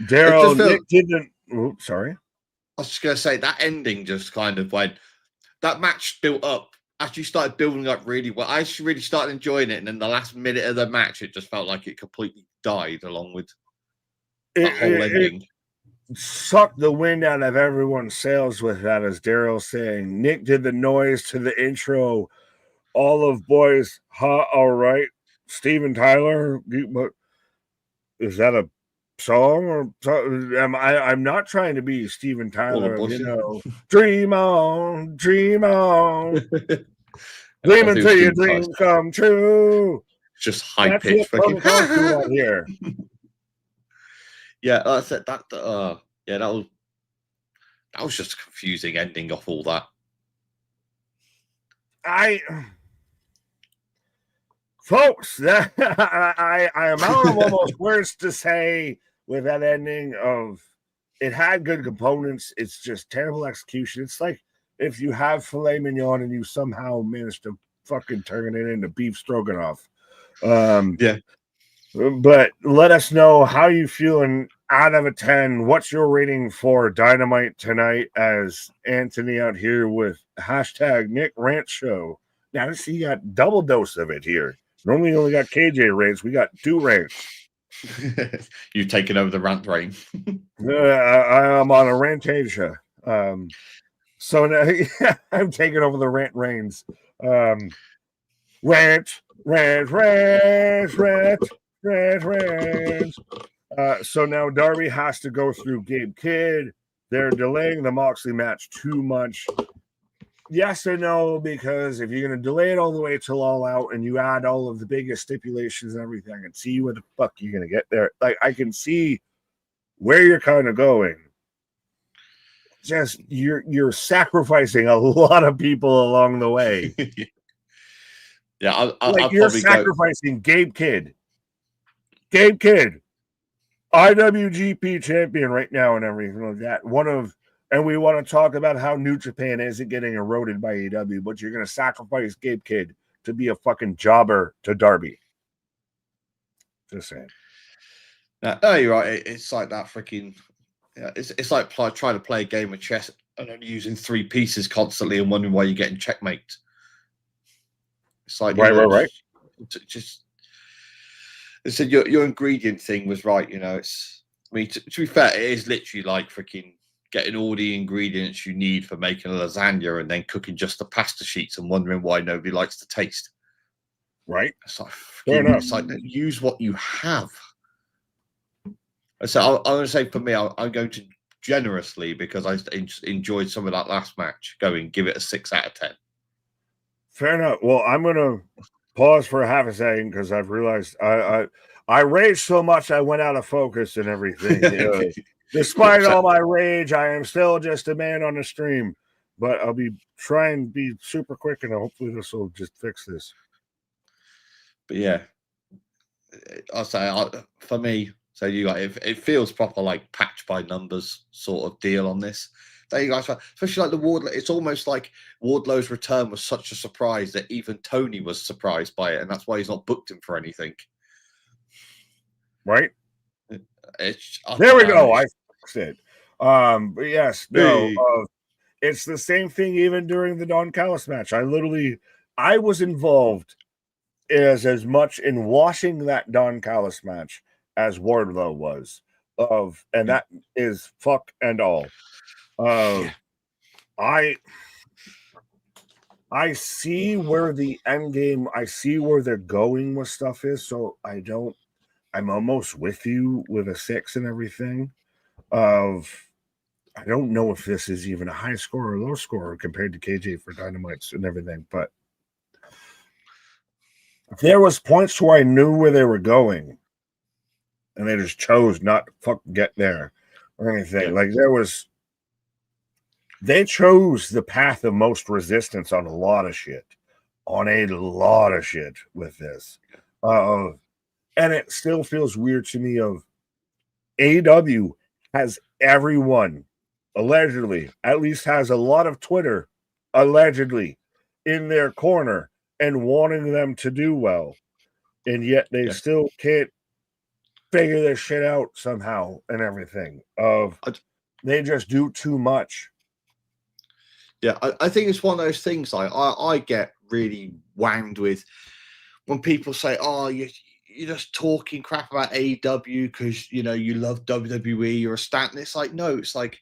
Daryl, Nick didn't. Oops, sorry. I was just going to say that ending just kind of when that match built up. Actually started building up really well. I actually really started enjoying it, and then the last minute of the match, it just felt like it completely died along with that whole ending. It sucked the wind out of everyone's sails with that, as Daryl saying. Nick did the noise to the intro. All of boys, all right. Steven Tyler, is that a song or I'm not trying to be Steven Tyler, dream on, dream on. Dream until your dreams come true. Just high pitch fucking here. Yeah, I said that. That was just a confusing ending off all that. Folks, that I am out of almost words to say with that ending. Of it had good components. It's just terrible execution. It's like if you have filet mignon and you somehow manage to fucking turn it into beef stroganoff. Yeah. But let us know how you feeling out of a 10. What's your rating for Dynamite tonight? As Anthony out here with hashtag Nick Rant Show. Now, see, you got double dose of it here. Normally, you only got KJ rants. We got 2 rants. You've taken over the rant reign. I'm on a rantasia. So now I'm taking over the rant reigns. Rant. So now Darby has to go through Gabe Kidd. They're delaying the Moxley match too much. Yes and no, because if you're going to delay it all the way till All Out and you add all of the biggest stipulations and everything, I can see where the fuck you're going to get there. Like, I can see where you're kind of going. Just you're sacrificing a lot of people along the way. Yeah, you're sacrificing Gabe Kidd. Gabe Kidd, IWGP champion right now and everything like that. And we want to talk about how New Japan isn't getting eroded by AEW, but you're going to sacrifice Gabe Kidd to be a fucking jobber to Darby. Just saying. No, you're right. It's like that freaking. Yeah, it's like trying to play a game of chess and only using 3 pieces constantly and wondering why you're getting checkmate. It's like right. Just. They said your ingredient thing was right. It's. I mean, to be fair, it is literally like freaking getting all the ingredients you need for making a lasagna and then cooking just the pasta sheets and wondering why nobody likes the taste. Right. It's like, it's like use what you have. So I'm going to say for me, I'm going to generously, because I enjoyed some of that last match, give it a 6 out of 10. Fair enough. Well, I'm going to pause for a half a second because I've realized I raged so much I went out of focus and everything. Despite all my rage, I am still just a man on the stream. But I'll be trying to be super quick, and hopefully this will just fix this. But yeah, I'll say for me, so you got it feels proper like patch by numbers sort of deal on this. There you guys, especially like the Wardlow. It's almost like Wardlow's return was such a surprise that even Tony was surprised by it, and that's why he's not booked him for anything. Right. There we go. I fixed it. But yes, no. It's the same thing even during the Don Callis match. I was involved as much in watching that Don Callis match as Wardlow was. And that is fuck and all. I see where the end game, I see where they're going with stuff is, so I'm almost with you with a 6 and everything. I don't know if this is even a high score or low score compared to KJ for Dynamites and everything, but there was points where I knew where they were going, and they just chose not to fucking get there or anything. Yeah. Like they chose the path of most resistance on a lot of shit with this. And it still feels weird to me of AEW has everyone allegedly, at least has a lot of Twitter allegedly in their corner and wanting them to do well. And yet they still can't figure this shit out somehow and everything. They just do too much. Yeah, I think it's one of those things I get really wanged with when people say, oh, you're just talking crap about AEW because, you love WWE, you're a stat. And it's like, no, it's like,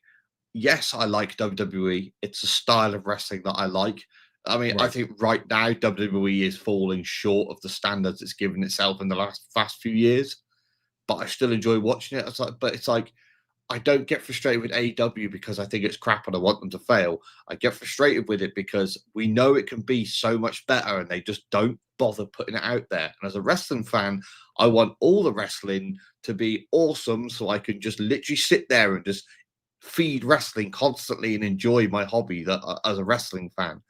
yes, I like WWE. It's a style of wrestling that I like. I mean, right. I think right now WWE is falling short of the standards it's given itself in the past few years, but I still enjoy watching it. It's like, I don't get frustrated with AEW because I think it's crap and I want them to fail. I get frustrated with it because we know it can be so much better and they just don't bother putting it out there. And as a wrestling fan, I want all the wrestling to be awesome so I can just literally sit there and just feed wrestling constantly and enjoy my hobby as a wrestling fan.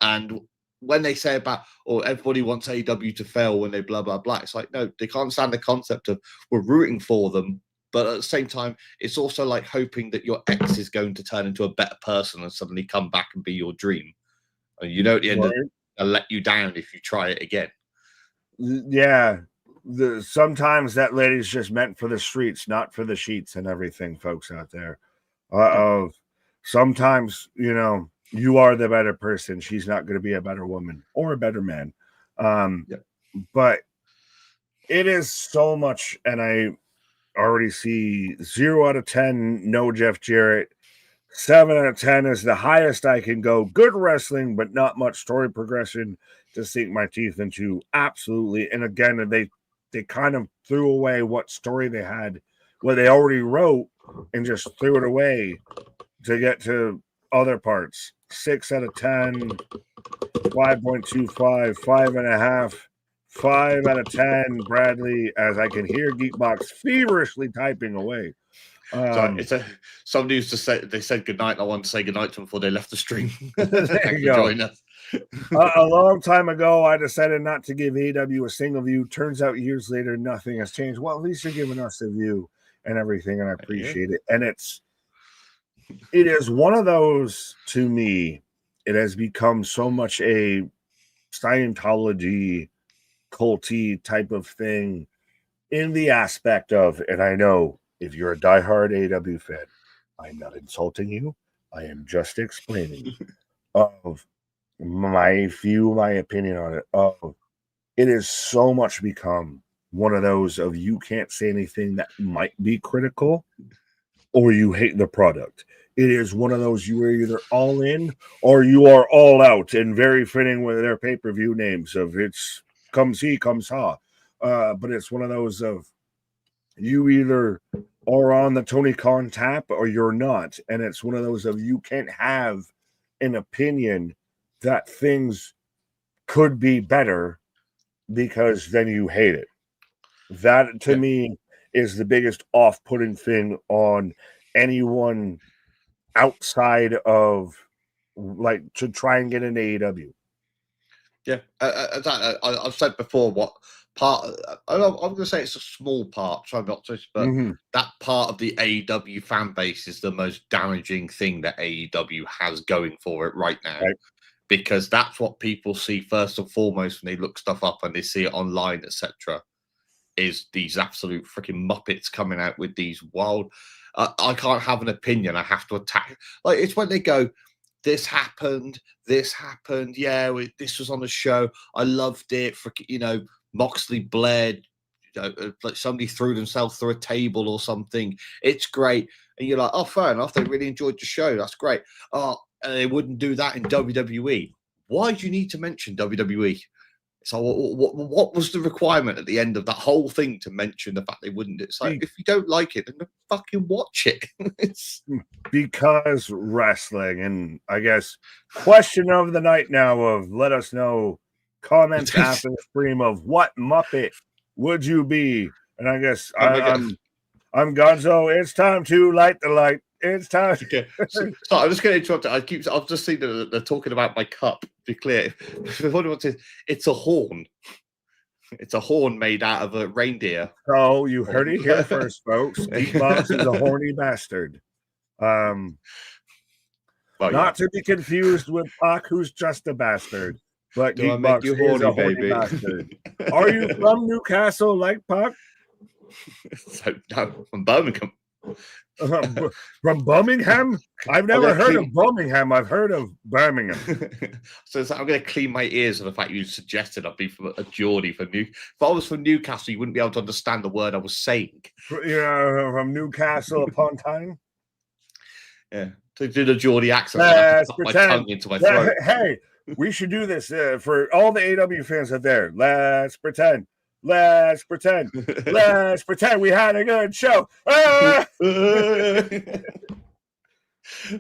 And when they say about, everybody wants AEW to fail when they blah, blah, blah, it's like, no, they can't stand the concept of we're rooting for them. But at the same time, it's also like hoping that your ex is going to turn into a better person and suddenly come back and be your dream. And you know, at the end, they'll let you down if you try it again. Yeah. Sometimes that lady's just meant for the streets, not for the sheets and everything, folks out there. Sometimes, you are the better person. She's not going to be a better woman or a better man. But it is so much, and I already see 0 out of 10, no Jeff Jarrett. 7 out of 10 is the highest I can go. Good wrestling, but not much story progression to sink my teeth into. Absolutely. And again, they kind of threw away what story they had, what they already wrote, and just threw it away to get to other parts. 6 out of 10, 5.25, 5.5. 5 out of 10, Bradley, as I can hear Geekbox feverishly typing away. Somebody used to say, they said goodnight. I want to say goodnight to them before they left the stream. There you go. A long time ago, I decided not to give AEW a single view. Turns out years later, nothing has changed. Well, at least you're giving us a view and everything, and I appreciate it. And it is one of those, to me, it has become so much a Scientology culty type of thing in the aspect of, and I know if you're a diehard AEW fan, I'm not insulting you. I am just explaining of my view, my opinion on it. It is so much become one of those of you can't say anything that might be critical or you hate the product. It is one of those you are either all in or you are all out, and very fitting with their pay-per-view names of it's comes he, comes ha. But it's one of those of you either are on the Tony Khan tap or you're not. And it's one of those of you can't have an opinion that things could be better because then you hate it. That to me is the biggest off-putting thing on anyone outside of like to try and get an AEW. Yeah, I've said before what part. I'm going to say it's a small part. Try not to, but that part of the AEW fan base is the most damaging thing that AEW has going for it right now, because that's what people see first and foremost when they look stuff up and they see it online, etc. is these absolute freaking Muppets coming out with these wild. I can't have an opinion. I have to attack. Like, it's when they go, this happened. Yeah, this was on the show. I loved it. Moxley bled. Like somebody threw themselves through a table or something. It's great. And you're like, oh, fair enough. They really enjoyed the show. That's great. Oh, and they wouldn't do that in WWE. Why do you need to mention WWE? So what was the requirement at the end of that whole thing to mention the fact they wouldn't? It's like, if you don't like it, then don't fucking watch it. Because wrestling. And I guess question of the night now of let us know comments after the stream of what Muppet would you be? And I guess I'm Gonzo. It's time to light the light. It's time. Okay. So I'm just going to interrupt. I've just seen that they're talking about my cup. Be clear. It's a horn. It's a horn made out of a reindeer. Oh, you heard it here first, folks. Geekbox is a horny bastard. Not to be confused with Pac, who's just a bastard. But Geekbox is a horny bastard. Are you from Newcastle like Pac? No, from Birmingham. From Birmingham? I've never heard of Birmingham. I've heard of Birmingham. So I'm going to clean my ears for the fact you suggested I'd be from a Geordie from If I was from Newcastle, you wouldn't be able to understand the word I was saying. From Newcastle upon Tyne? Yeah, to do the Geordie accent, I put my tongue into my throat. Hey, we should do this for all the AEW fans out there. Let's pretend. Let's pretend we had a good show. Ah!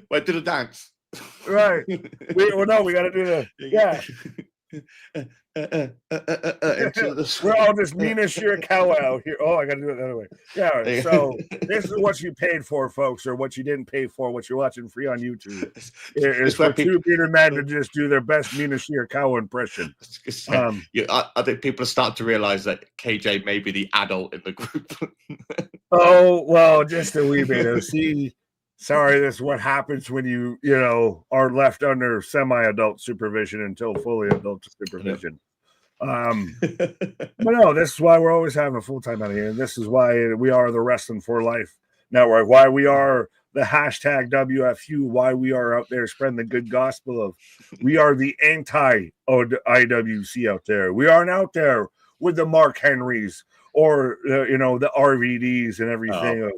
Wait, do the dance. Right. We got to do we're all just Nina Shirakawa here. Oh, I got to do it the other way. Yeah. So this is what you paid for, folks, or what you didn't pay for. What you're watching free on YouTube is for two bearded men to just do their best Nina Shirakawa impression. I think people are starting to realize that KJ may be the adult in the group. Oh well, just a wee bit. See. Sorry, this is what happens when you are left under semi-adult supervision until fully adult supervision. But no, this is why we're always having a full-time out here. And this is why we are the Wrestling for Life Network, why we are the hashtag WFU, why we are out there spreading the good gospel of we are the anti-IWC out there. We aren't out there with the Mark Henrys or, the RVDs and everything of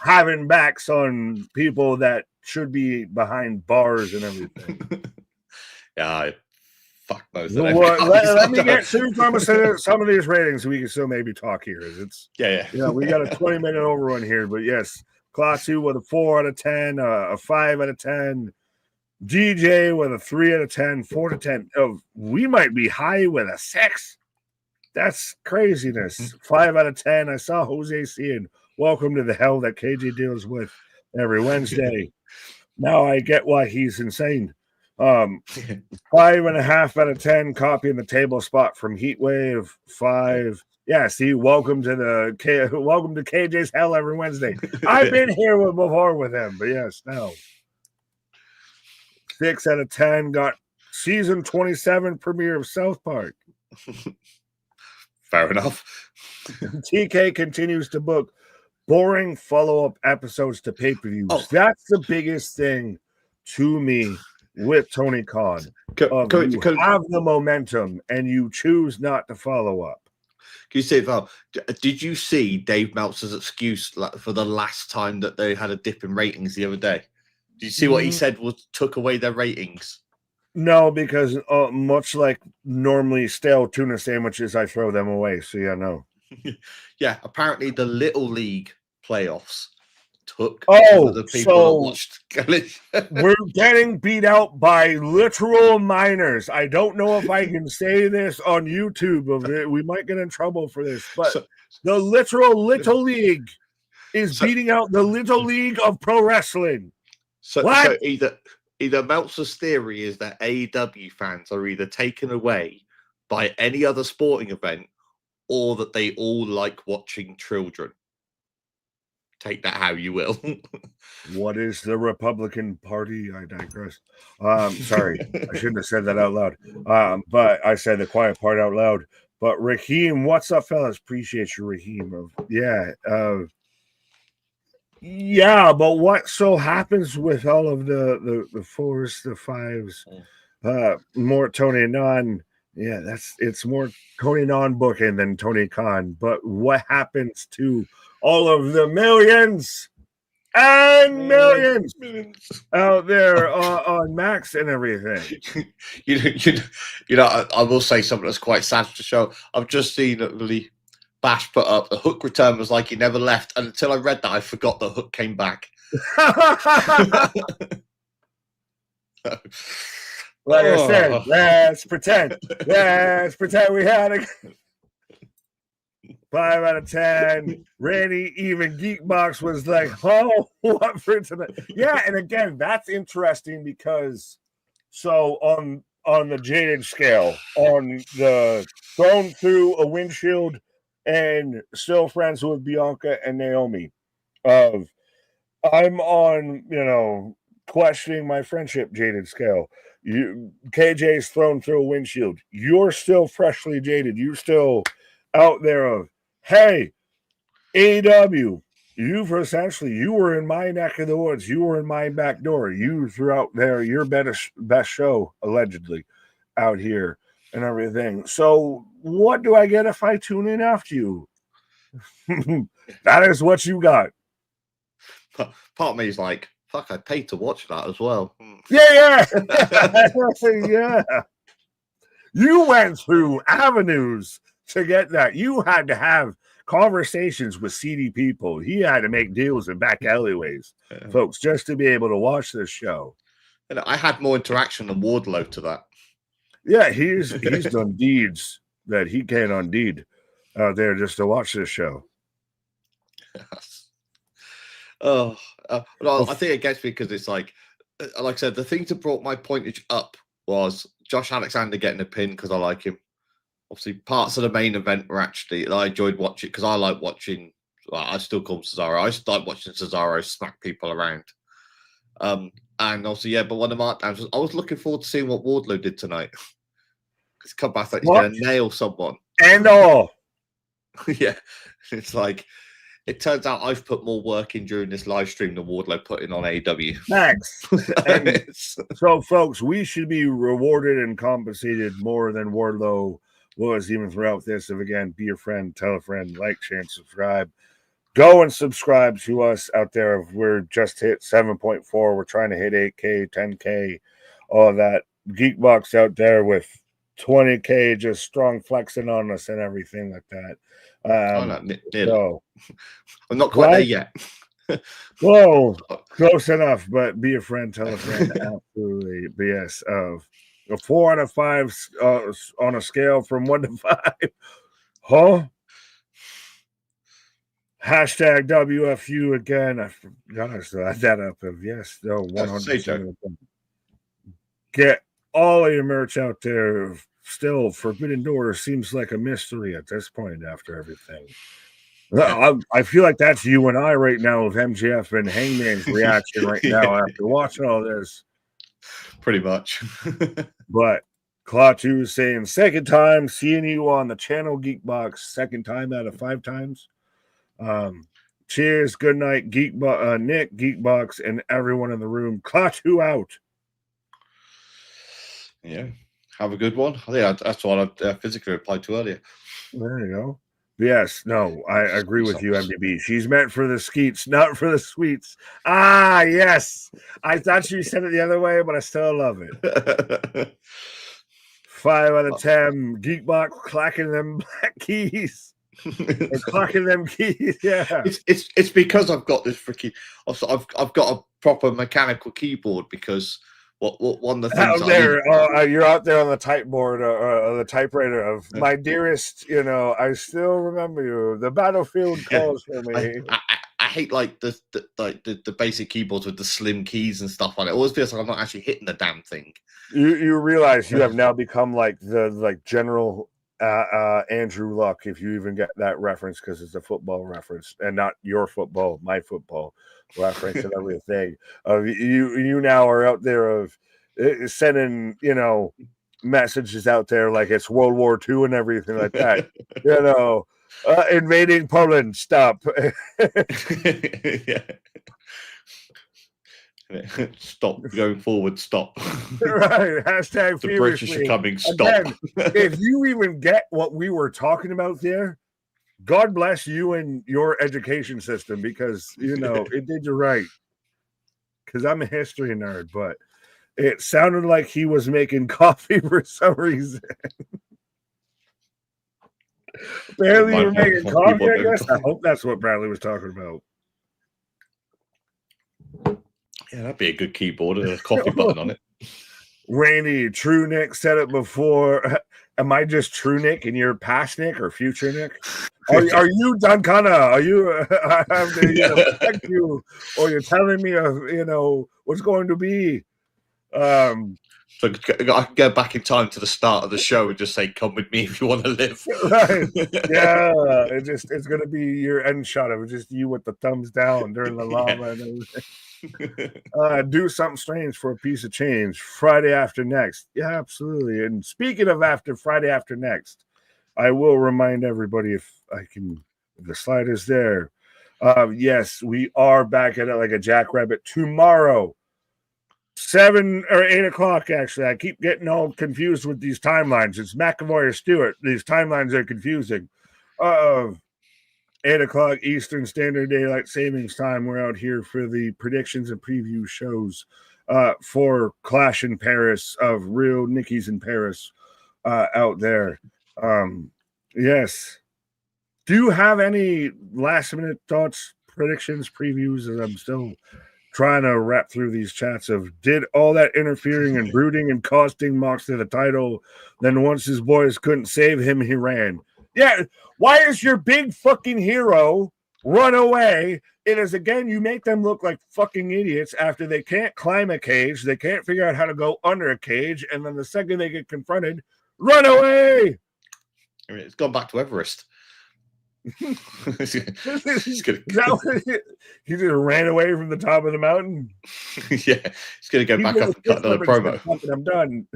having backs on people that should be behind bars and everything. Yeah, fuck both of them. Let me get through some of these ratings. We can still maybe talk here. We got a 20-minute overrun here, but yes, Klasu with a 4 out of 10, a 5 out of 10, DJ with a 3 out of 10, 4 to 10. Oh, we might be high with a 6. That's craziness. 5 out of 10. I saw Jose saying, welcome to the hell that KJ deals with every Wednesday. Now I get why he's insane. 5.5 out of 10, copying the table spot from Heatwave. 5. Yeah, see, welcome to KJ's hell every Wednesday. I've been here before with him, but yes, now. 6 out of 10, got season 27 premiere of South Park. Fair enough. TK continues to book boring follow-up episodes to pay-per-views. Oh. That's the biggest thing to me with Tony Khan. You have the momentum and you choose not to follow up. Can you say, Val, did you see Dave Meltzer's excuse for the last time that they had a dip in ratings the other day? Did you see what he said took away their ratings? No, because much like normally stale tuna sandwiches, I throw them away. So yeah, no. Yeah, apparently the Little League playoffs took the people that watched. We're getting beat out by literal minors. I don't know if I can say this on YouTube. We might get in trouble for this, but the literal Little League is beating out the Little League of pro wrestling. So either Meltzer's theory is that AEW fans are either taken away by any other sporting event or that they all like watching children. Take that how you will. What is the Republican Party? I digress. Sorry, I shouldn't have said that out loud. But I said the quiet part out loud. But Raheem, what's up, fellas? Appreciate you, Raheem. Yeah, but what so happens with all of the fours, the fives, more Tony Non? Yeah, it's more Tony Non booking than Tony Khan. But what happens to all of the millions and millions out there on Max and everything? I will say something that's quite sad to show. I've just seen really Bash put up the Hook return was like he never left, and until I read that, I forgot the Hook came back. Like I said, let's pretend we had a 5 out of 10. Randy, even Geekbox was like, oh, what for tonight? Yeah, and again, that's interesting because so on the jaded scale, on the thrown through a windshield and still friends with Bianca and Naomi, I'm on, questioning my friendship jaded scale. KJ's thrown through a windshield. You're still freshly jaded. You're still out there of, hey, AEW, you were in my neck of the woods. You were in my back door. You threw out there your best show, allegedly, out here and everything. So what do I get if I tune in after you? That is what you got. Part of me is like, fuck, I paid to watch that as well. Yeah. Yeah. You went through avenues to get that. You had to have conversations with seedy people. He had to make deals in back alleyways, folks, just to be able to watch this show. And I had more interaction than Wardlow to that. Yeah, he's done deeds that he can't undeed out there just to watch this show. I think it gets me because it's like I said, the thing that brought my pointage up was Josh Alexander getting a pin because I like him. Obviously, parts of the main event were actually I enjoyed watching because I like watching. Well, I still call him Cesaro. I just like watching Cesaro smack people around. And also, but one of the markdowns was I was looking forward to seeing what Wardlow did tonight. He's come back like he's going to nail someone. And all. Yeah, it's like it turns out I've put more work in during this live stream than Wardlow put in on AEW. Thanks. So, folks, we should be rewarded and compensated more than Wardlow was even throughout this. If again, be a friend, tell a friend, like, share, and subscribe. Go and subscribe to us out there. We're just hit 7.4. We're trying to hit 8K, 10K, all that. Geekbox out there with 20K, just strong flexing on us and everything like that. So, I'm not quite there yet. Whoa, close enough, but be a friend, tell a friend. Absolutely. But yes, a 4 out of 5 on a scale from 1 to 5. Huh? Hashtag WFU again. I forgot I still had that up. Yes, no, 100%. Get all of your merch out there. Still, Forbidden Door seems like a mystery at this point after everything. I feel like that's you and I right now with MJF and Hangman's reaction right now after watching all this. Pretty much. But Klaatu is saying, second time seeing you on the channel, Geekbox. Second time out of 5 times. Cheers, good night, Nick, Geekbox, and everyone in the room. Klaatu out. Yeah. Have a good one. I think that's what I physically replied to earlier. There you go. Yes, no, I agree with you, MDB. She's meant for the skeets, not for the sweets. Ah, yes. I thought she said it the other way, but I still love it. 5 out of 10. Geekbox clacking them black keys. Clacking them keys. Yeah. It's because I've got this freaking. Also, I've got a proper mechanical keyboard because. What one of the things out there, you're out there on the typeboard or the typewriter of my dearest, I still remember you. The battlefield calls for me. I hate like the basic keyboards with the slim keys and stuff on it. It always feels like I'm not actually hitting the damn thing. You realize you have now become like the General Andrew Luck, if you even get that reference, because it's a football reference and not your football, my football reference and everything. You now are out there of sending messages out there like it's World War II and everything like that. You know, invading Poland, stop. Yeah. Stop going forward, stop. Right. Hashtag The British are coming, stop. Again, if you even get what we were talking about there, God bless you and your education system, because, you know, it did you right. Because I'm a history nerd, but it sounded like he was making coffee for some reason. Apparently, you were making coffee, I guess. I hope that's what Bradley was talking about. Yeah, that'd be a good keyboard and a coffee button on it. Randy, True Nick said it before. Am I just True Nick and you're past Nick or future Nick? Are you Duncana? Are you? I have to protect you, or you're telling me what's going to be. So I can go back in time to the start of the show and just say, "Come with me if you want to live." Right? Yeah, it's gonna be your end shot of just you with the thumbs down during the llama and everything. Do something strange for a piece of change. Friday after next. Yeah, absolutely. And speaking of Friday after next, I will remind everybody, if the slide is there. Yes, we are back at it like a jackrabbit tomorrow, 7 or 8 o'clock. Actually, I keep getting all confused with these timelines. It's McAvoy or Stewart. These timelines are confusing. 8 o'clock Eastern Standard Daylight Savings Time. We're out here for the predictions and preview shows for Clash in Paris of real Nickies in Paris out there. Yes. Do you have any last minute thoughts, predictions, previews? As I'm still trying to wrap through these chats of, did all that interfering and brooding and costing Moxley the title? Then once his boys couldn't save him, he ran. Yeah, why is your big fucking hero run away? It is, again, you make them look like fucking idiots after they can't climb a cage, they can't figure out how to go under a cage, and then the second they get confronted, run away. I mean, it's gone back to Everest. He just ran away from the top of the mountain. Yeah, he's going to go back up and cut another promo. I'm done.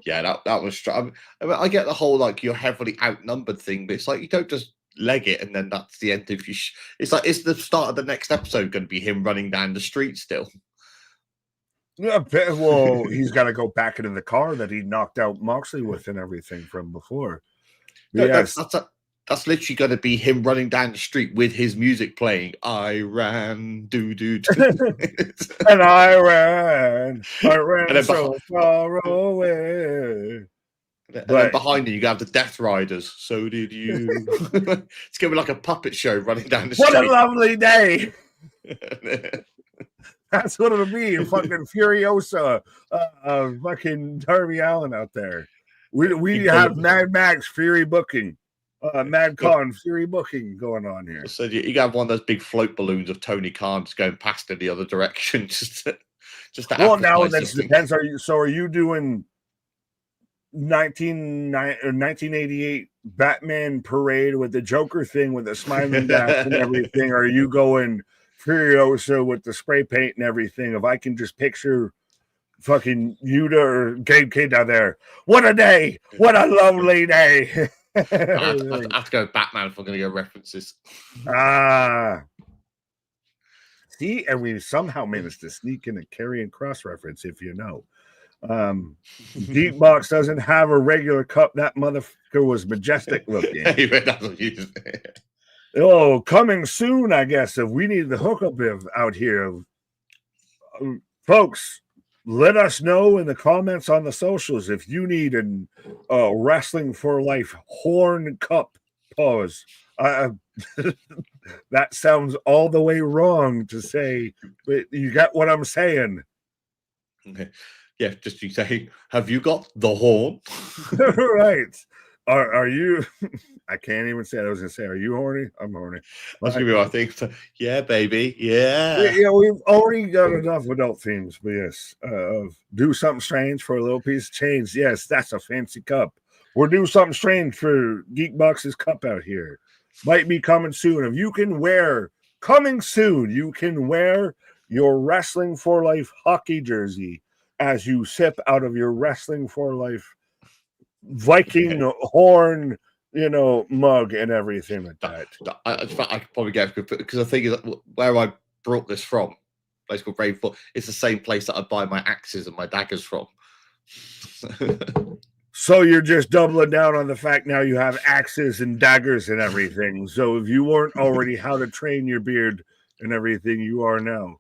Yeah, that was. I mean, I get the whole like you're heavily outnumbered thing, but it's like you don't just leg it and then that's the end of you. It's like, is the start of the next episode going to be him running down the street still? Yeah, well, he's got to go back into the car that he knocked out Moxley with and everything from before. No, yes, that's literally going to be him running down the street with his music playing. I ran, do. And I ran so far away. And then behind you, you have the Death Riders. So did you. It's going to be like a puppet show running down the street. What a lovely day. That's what it'll be. Fucking Furiosa, fucking Darby Allin out there. We have Mad Max Fury booking. Mad Con Fury booking going on here. So you have one of those big float balloons of Tony Khan just going past in the other direction. just to well, now that depends. Are you doing 1988 Batman parade with the Joker thing with the smiling dash and everything? Or are you going Furiosa with the spray paint and everything? If I can just picture fucking Yuta or Gabe Kidd down there. What a day! What a lovely day! I have to go Batman if I'm going to go references. See, and we somehow managed to sneak in a Karrion Kross reference, if you know. Deep Box doesn't have a regular cup. That motherfucker was majestic looking. Oh, coming soon, I guess. If we need the hookup out here, folks, let us know in the comments on the socials if you need an Wrestling for Life horn cup. Pause. That sounds all the way wrong to say, but you got what I'm saying. Yeah, just you say, have you got the horn? Right. Are you? I can't even say it. I was going to say, are you horny? I'm horny. That's going to be my thing. Yeah, baby. Yeah. Yeah, we've already got enough adult themes, but yes. Do something strange for a little piece of change. Yes, that's a fancy cup. Or do something strange for Geekbox's cup out here. Might be coming soon. If you can wear, coming soon, you can wear your Wrestling for Life hockey jersey. as you sip out of your wrestling for life Viking horn, mug and everything like that. I could probably get because I think where I brought this from, a place called Rainfall, it's the same place that I buy my axes and my daggers from. So you're just doubling down on the fact now you have axes and daggers and everything. So if you weren't already how to train your beard and everything, you are now.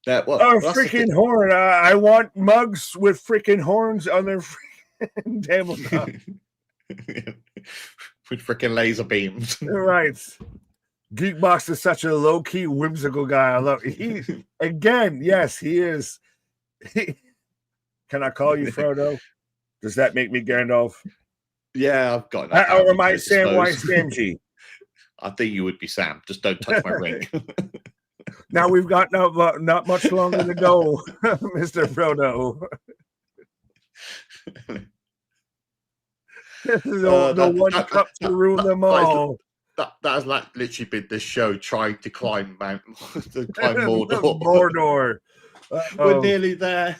Freaking horn. I want mugs with freaking horns on their freaking tabletop. With freaking laser beams. Right. Geekbox is such a low-key, whimsical guy. I love he again, yes, he is. Can I call you Frodo? Does that make me Gandalf? Yeah, I've got that. Or am I Samwise Gamgee? I think you would be Sam. Just don't touch my ring. Now we've got not much longer to go, Mr. Frodo. the one cup to rule them all. That has literally been this show trying to climb Mordor. Mordor. We're nearly there.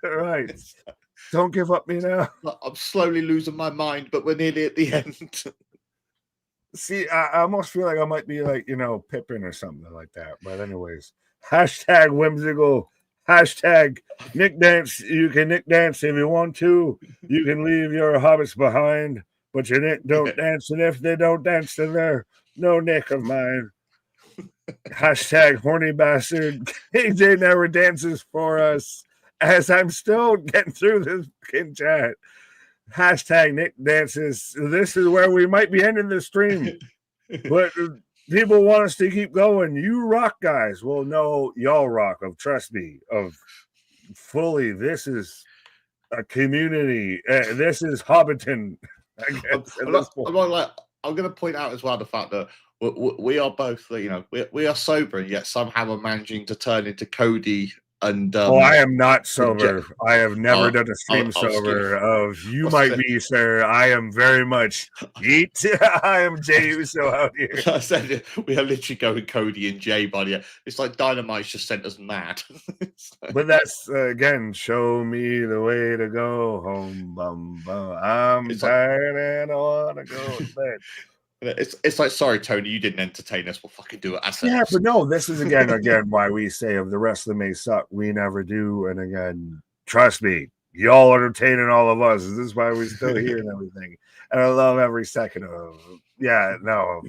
Right. Don't give up me now. I'm slowly losing my mind, but we're nearly at the end. See, I almost feel like I might be like, Pippin or something like that. But anyways, hashtag whimsical, hashtag Nick Dance. You can Nick Dance if you want to. You can leave your hobbits behind, but your Nick don't dance. And if they don't dance, then they're no Nick of mine. Hashtag horny bastard. AJ never dances for us. As I'm still getting through this fucking chat. Hashtag Nick dances. This is where we might be ending the stream. But people want us to keep going. You rock, guys. Well, no, y'all rock. Trust me. Fully, this is a community. This is Hobbiton. I'm going to point out as well the fact that we are both, we are sober, and yet somehow we're managing to turn into Cody. And I am not sober. I have never done a stream sober. You might be, sir. I am very much eat. I am Jay Uso out here. I said we are literally going Cody and Jay, buddy. It's like Dynamite's just sent us mad. But that's again, show me the way to go home. Bum, bum. I'm tired and I want to go to bed. It's like, sorry, Tony, you didn't entertain us. We'll fucking do it ourselves. Yeah, but no, this is again why we say if the wrestling may suck, we never do. And again, trust me, y'all entertaining all of us. This is why we're still here and everything. And I love every second of it. Yeah, no.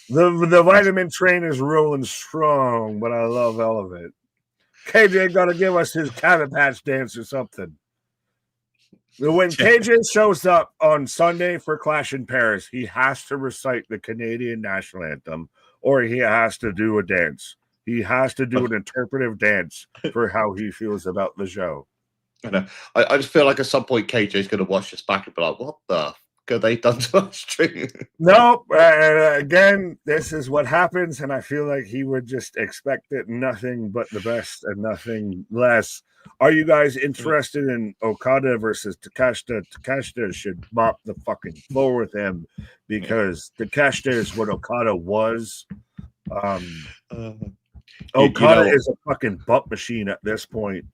The vitamin train is rolling strong, but I love all of it. KJ got to give us his Cabbage Patch dance or something. When KJ shows up on Sunday for Clash in Paris, he has to recite the Canadian national anthem, or he has to do a dance. He has to do an interpretive dance for how he feels about the show. I know. I just feel like at some point KJ's going to watch this back and be like, what the fuck have they done to us? Nope. Again, this is what happens, and I feel like he would just expect it nothing but the best and nothing less. Are you guys interested in Okada versus Takeshita? Takeshita should mop the fucking floor with him because Takeshita is what Okada was. Okada is a fucking bump machine at this point.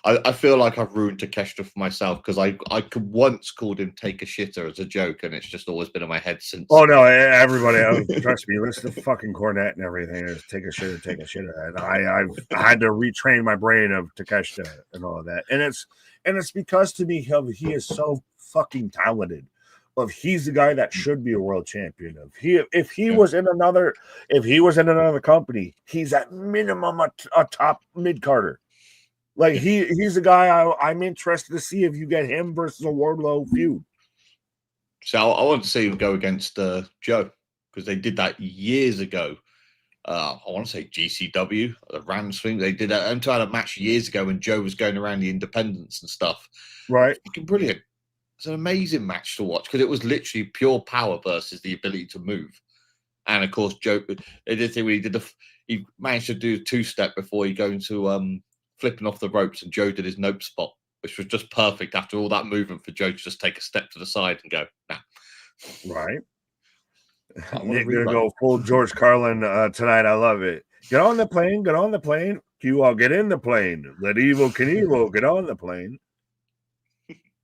I feel like I've ruined Takeshita for myself because I once called him Take a Shitter as a joke, and it's just always been in my head since. Oh no, everybody, trust me, listen to fucking Cornette and everything. Is take a shitter. And I had to retrain my brain of Takeshita and all of that, and it's because to me he is so fucking talented. He's the guy that should be a world champion. If he was in another company, he's at minimum a top mid carder. Like he's the guy I'm interested to see if you get him versus a Wardlow feud. So I want to see him go against Joe because they did that years ago. I want to say GCW, the Rams thing. They did a match years ago when Joe was going around the independents and stuff. Right, fucking brilliant. It's an amazing match to watch because it was literally pure power versus the ability to move. And of course, Joe, they did think he managed to do a 2-step before he go into flipping off the ropes, and Joe did his nope spot, which was just perfect after all that movement for Joe to just take a step to the side and go, nah. Right. Nick gonna go full George Carlin tonight. I love it. Get on the plane. Get on the plane. You all get in the plane. Let Evil Knievel get on the plane.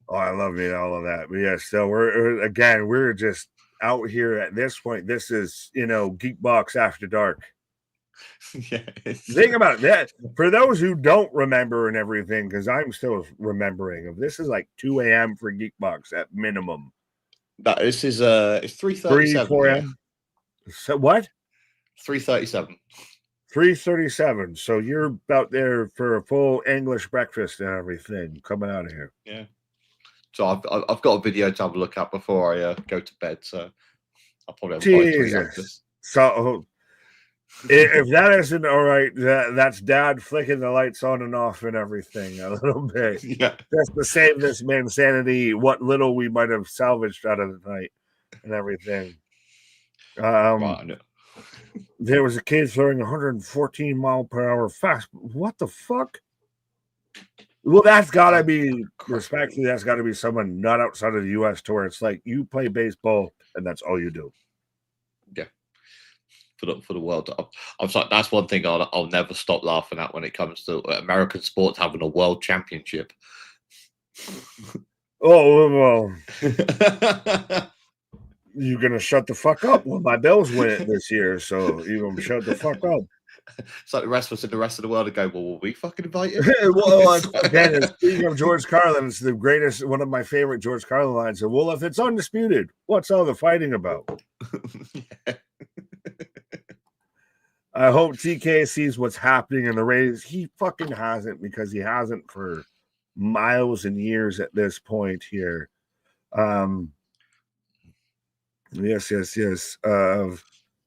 Oh, I love it, all of that. But yeah, so we're just out here at this point. This is, Geekbox After Dark. Yeah, Think about that. For those who don't remember and everything, because I'm still remembering, this is like 2 a.m. for Geekbox at minimum. This is it's 3:37. 4 a.m. So what? 3:37. 3:37. So you're about there for a full English breakfast and everything coming out of here. Yeah. So I've got a video to have a look at before I go to bed. So I'll probably have Jesus. So if that isn't all right, that's Dad flicking the lights on and off and everything a little bit. Yeah. Just to save this man's sanity, what little we might have salvaged out of the night and everything. Right, there was a kid throwing 114 mile per hour fast. What the fuck? Well, that's got to be, respectfully, that's got to be someone not outside of the U.S. to where it's like you play baseball and that's all you do. Yeah. For the world. I'm sorry, that's one thing I'll never stop laughing at when it comes to American sports having a world championship. Oh, well. You're going to shut the fuck up when my Bills win it this year, so you're going to shut the fuck up. It's like the rest of us in the rest of the world to go, well, will we fucking invite you? Well, again, speaking of George Carlin, it's the greatest, one of my favorite George Carlin lines. Well, if it's undisputed, what's all the fighting about? Yeah. I hope TK sees what's happening in the Rays. He fucking hasn't, because he hasn't for miles and years at this point here. Yes.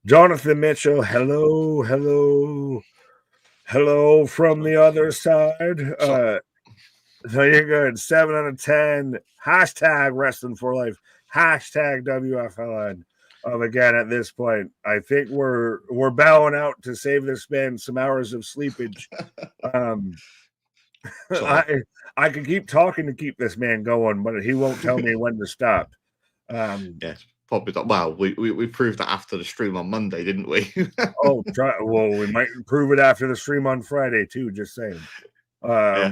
Jonathan Mitchell, hello from the other side. So you're good. 7 out of 10. Hashtag Wrestling for Life. Hashtag WFLN. Again, at this point, I think we're bowing out to save this man some hours of sleepage. I could keep talking to keep this man going, but he won't tell me when to stop. Yes. Probably not. Well, we proved that after the stream on Monday, didn't we? We might prove it after the stream on Friday too. Just saying.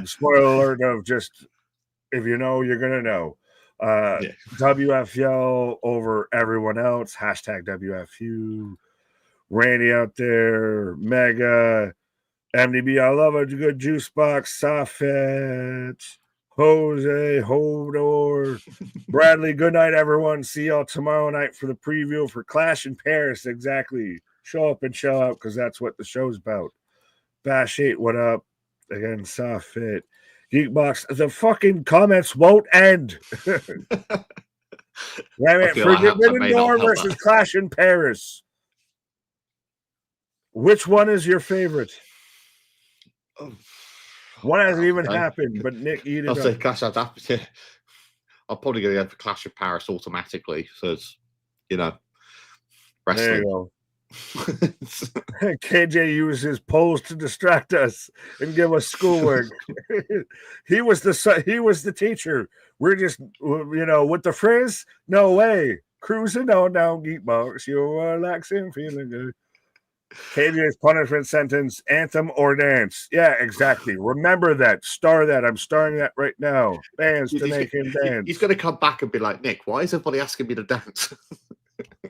Spoiler alert of just, if you know, you're gonna know. WFL over everyone else. Hashtag WFU. Randy out there. Mega. MDB. I love a good juice box. Safet. Jose, Hodor, Bradley, good night, everyone. See y'all tomorrow night for the preview for Clash in Paris. Exactly. Show up and show out, because that's what the show's about. Bash 8, what up? Again, Soft Fit. Geekbox, the fucking comments won't end. Forbidden Door versus Clash in Paris. Which one is your favorite? One hasn't even happened, but Nick, eat it I'll up. say Clash has happened. Yeah. I'm probably going to go for Clash of Paris automatically. So it's, wrestling. There you go. KJ used his polls to distract us and give us schoolwork. he was the teacher. We're just, with the frizz. No way. Cruising on down Geekbox. You're relaxing, feeling good. KJ's punishment sentence, anthem or dance. Yeah, exactly. Remember that. Star that. I'm starring that right now. Bands to make him dance. He's going to come back and be like, Nick, why is everybody asking me to dance?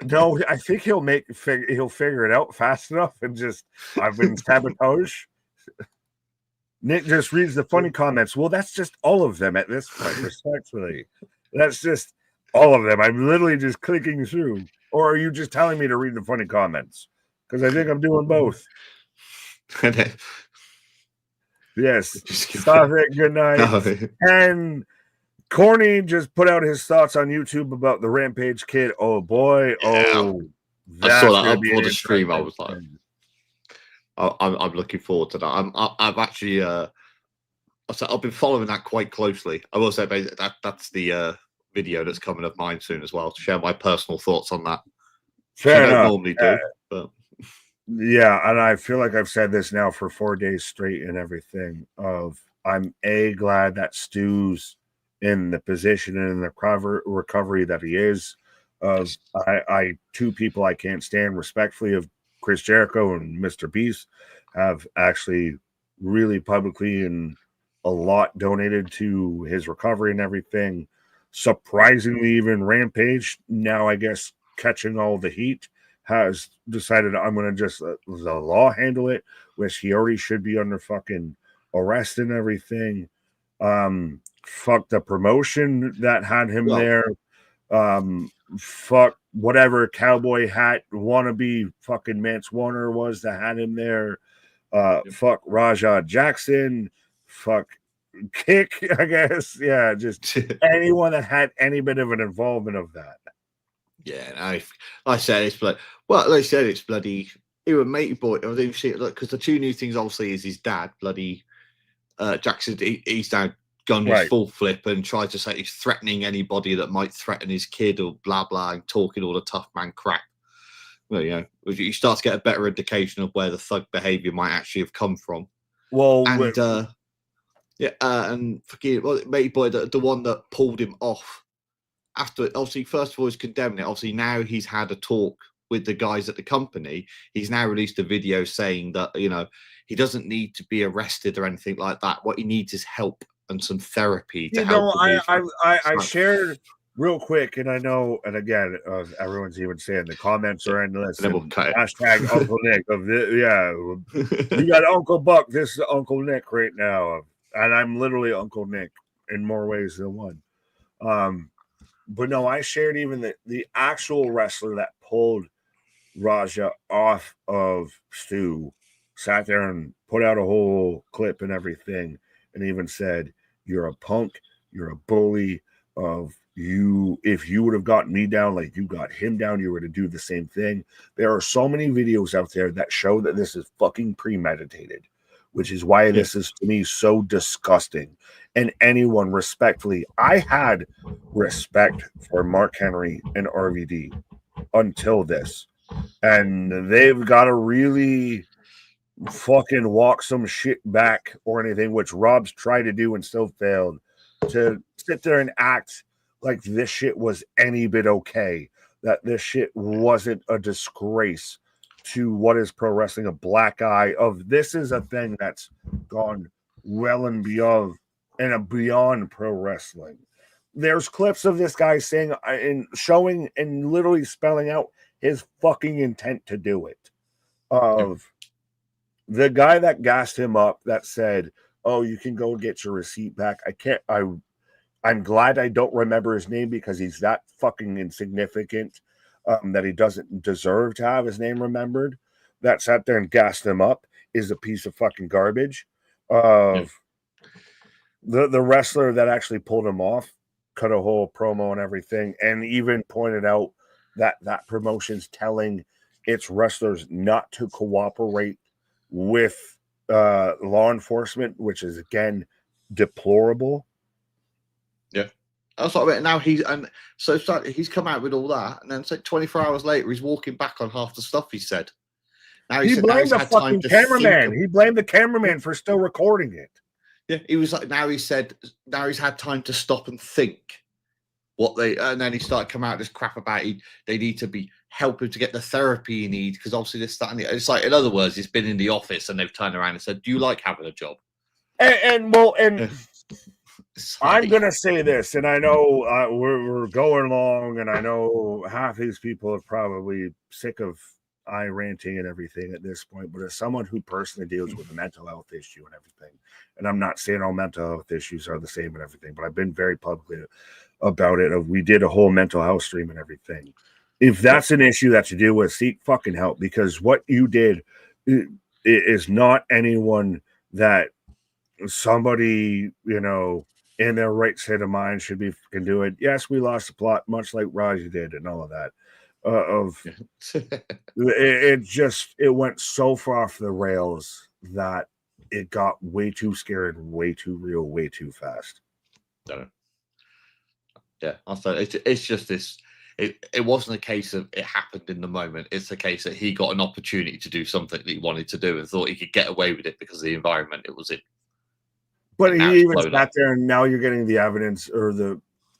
No, I think he'll figure it out fast enough and just, I've been sabotaged. Nick just reads the funny comments. Well, that's just all of them at this point, respectfully. That's just all of them. I'm literally just clicking through. Or are you just telling me to read the funny comments? Because I think I'm doing both. Yes. Stop it. Good night. And Corny just put out his thoughts on YouTube about the Rampage kid. Oh, boy. Oh. I saw that before the stream. I was like, I'm looking forward to that. I've actually, I've been following that quite closely. I will say that's the video that's coming of mine soon as well, to share my personal thoughts on that. Fair enough. I don't normally do, but. Yeah, and I feel like I've said this now for 4 days straight and everything. I'm glad that Stu's in the position and in the recovery that he is. Two people I can't stand respectfully of Chris Jericho and Mr. Beast have actually really publicly and a lot donated to his recovery and everything. Surprisingly, even Rampage, now I guess catching all the heat, has decided I'm going to just let the law handle it, which he already should be under fucking arrest and everything. Fuck the promotion that had him there. Fuck whatever cowboy hat wannabe fucking Mance Warner was that had him there. Fuck Raja Jackson. Fuck Kick, I guess. Yeah, just anyone that had any bit of an involvement of that. Yeah, I said it's bloody. Well, they said it's bloody. He was matey boy. I didn't see it because the two new things obviously is his dad, bloody Jackson. He's now gone his full flip and tried to say he's threatening anybody that might threaten his kid or blah blah and talking all the tough man crap. Well, you know, you start to get a better indication of where the thug behavior might actually have come from. Well, and and forget matey boy, the one that pulled him off. After, obviously, first of all, he's condemned it. Obviously, now he's had a talk with the guys at the company. He's now released a video saying that, you know, he doesn't need to be arrested or anything like that. What he needs is help and some therapy to help him. I shared real quick, and I know, and again, everyone's even saying the comments are endless. And we'll hashtag Uncle Nick of you got Uncle Buck. This is Uncle Nick right now, and I'm literally Uncle Nick in more ways than one. But no, I shared even the actual wrestler that pulled Raja off of Stu sat there and put out a whole clip and everything, and even said, "You're a punk, you're a bully. If you would have gotten me down like you got him down, you were to do the same thing." There are so many videos out there that show that this is fucking premeditated, which is why this is to me so disgusting. And anyone respectfully, I had respect for Mark Henry and RVD until this. And they've got to really fucking walk some shit back or anything, which Rob's tried to do and still failed, to sit there and act like this shit was any bit okay, that this shit wasn't a disgrace to what is pro wrestling, a black eye of this is a thing that's gone well and beyond pro wrestling. There's clips of this guy saying and showing and literally spelling out his fucking intent to do it. Of the guy that gassed him up that said, "Oh, you can go get your receipt back." I'm glad I don't remember his name because he's that fucking insignificant that he doesn't deserve to have his name remembered. That sat there and gassed him up is a piece of fucking garbage. The wrestler that actually pulled him off cut a whole promo and everything, and even pointed out that promotion's telling its wrestlers not to cooperate with law enforcement, which is again deplorable. Yeah, that's what I mean. Now he's come out with all that, and then 24 hours later, he's walking back on half the stuff he said. Now he blamed the fucking cameraman. He blamed the cameraman for still recording it. Yeah, he was like, now he's had time to stop and think and then he started coming out with this crap about they need to be helping to get the therapy he needs because obviously they're starting. It's like, in other words, he's been in the office and they've turned around and said, "Do you like having a job?" And I'm gonna say this, and I know we're going long, and I know half these people are probably sick of I ranting and everything at this point, but as someone who personally deals with a mental health issue and everything, and I'm not saying all mental health issues are the same and everything, but I've been very publicly about it. We did a whole mental health stream and everything. If that's an issue that you deal with, seek fucking help, because what you did is not anyone that somebody, in their right state of mind should be can do it. Yes, we lost the plot, much like Raja did and all of that. It went so far off the rails that it got way too scared, way too real, way too fast. Yeah, it's just this. It wasn't a case of it happened in the moment. It's a case that he got an opportunity to do something that he wanted to do and thought he could get away with it because of the environment it was in. But he even sat there, and now you're getting the evidence,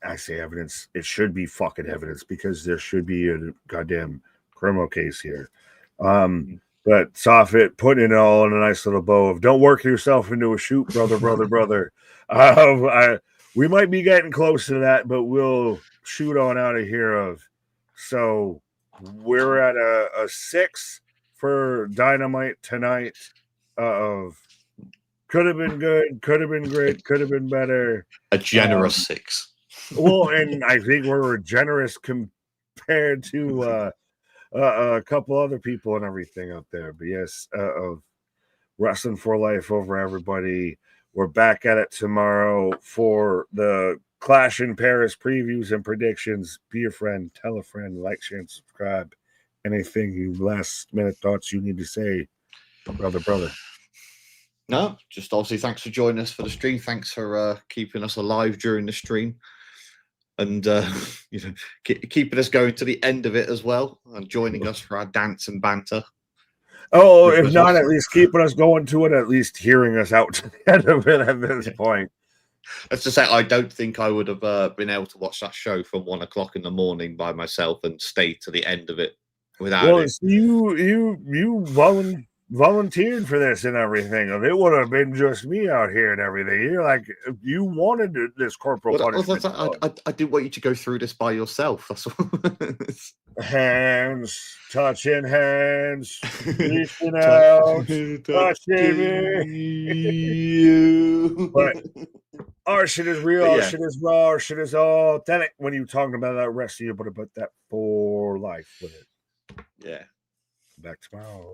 I say evidence. It should be fucking evidence because there should be a goddamn criminal case here. But Soffit putting it all in a nice little bow of don't work yourself into a shoot, brother. We might be getting close to that, but we'll shoot on out of here. So we're at a 6 for Dynamite tonight. Could have been good, could have been great, could have been better. A generous 6. Well, and I think we're generous compared to a couple other people and everything out there. But yes, Wrestling for Life over everybody. We're back at it tomorrow for the Clash in Paris previews and predictions. Be a friend, tell a friend, like, share, and subscribe. Anything you last minute thoughts you need to say, brother? No, just obviously thanks for joining us for the stream. Thanks for keeping us alive during the stream. And keeping us going to the end of it as well, and joining us for our dance and banter. Oh, if not, at least keeping us going to it, at least hearing us out to the end of it at this point. Let's just say I don't think I would have been able to watch that show from 1 o'clock in the morning by myself and stay to the end of it without it. You volunteered for this and everything. It would have been just me out here and everything. You're like, you wanted this corporal punishment. I didn't want you to go through this by yourself. That's all. Hands, touching hands, reaching out, touching you. But our shit is real, our shit is raw, our shit is authentic. When you talking about that rest of you, but about that for life with it. Yeah. Back tomorrow.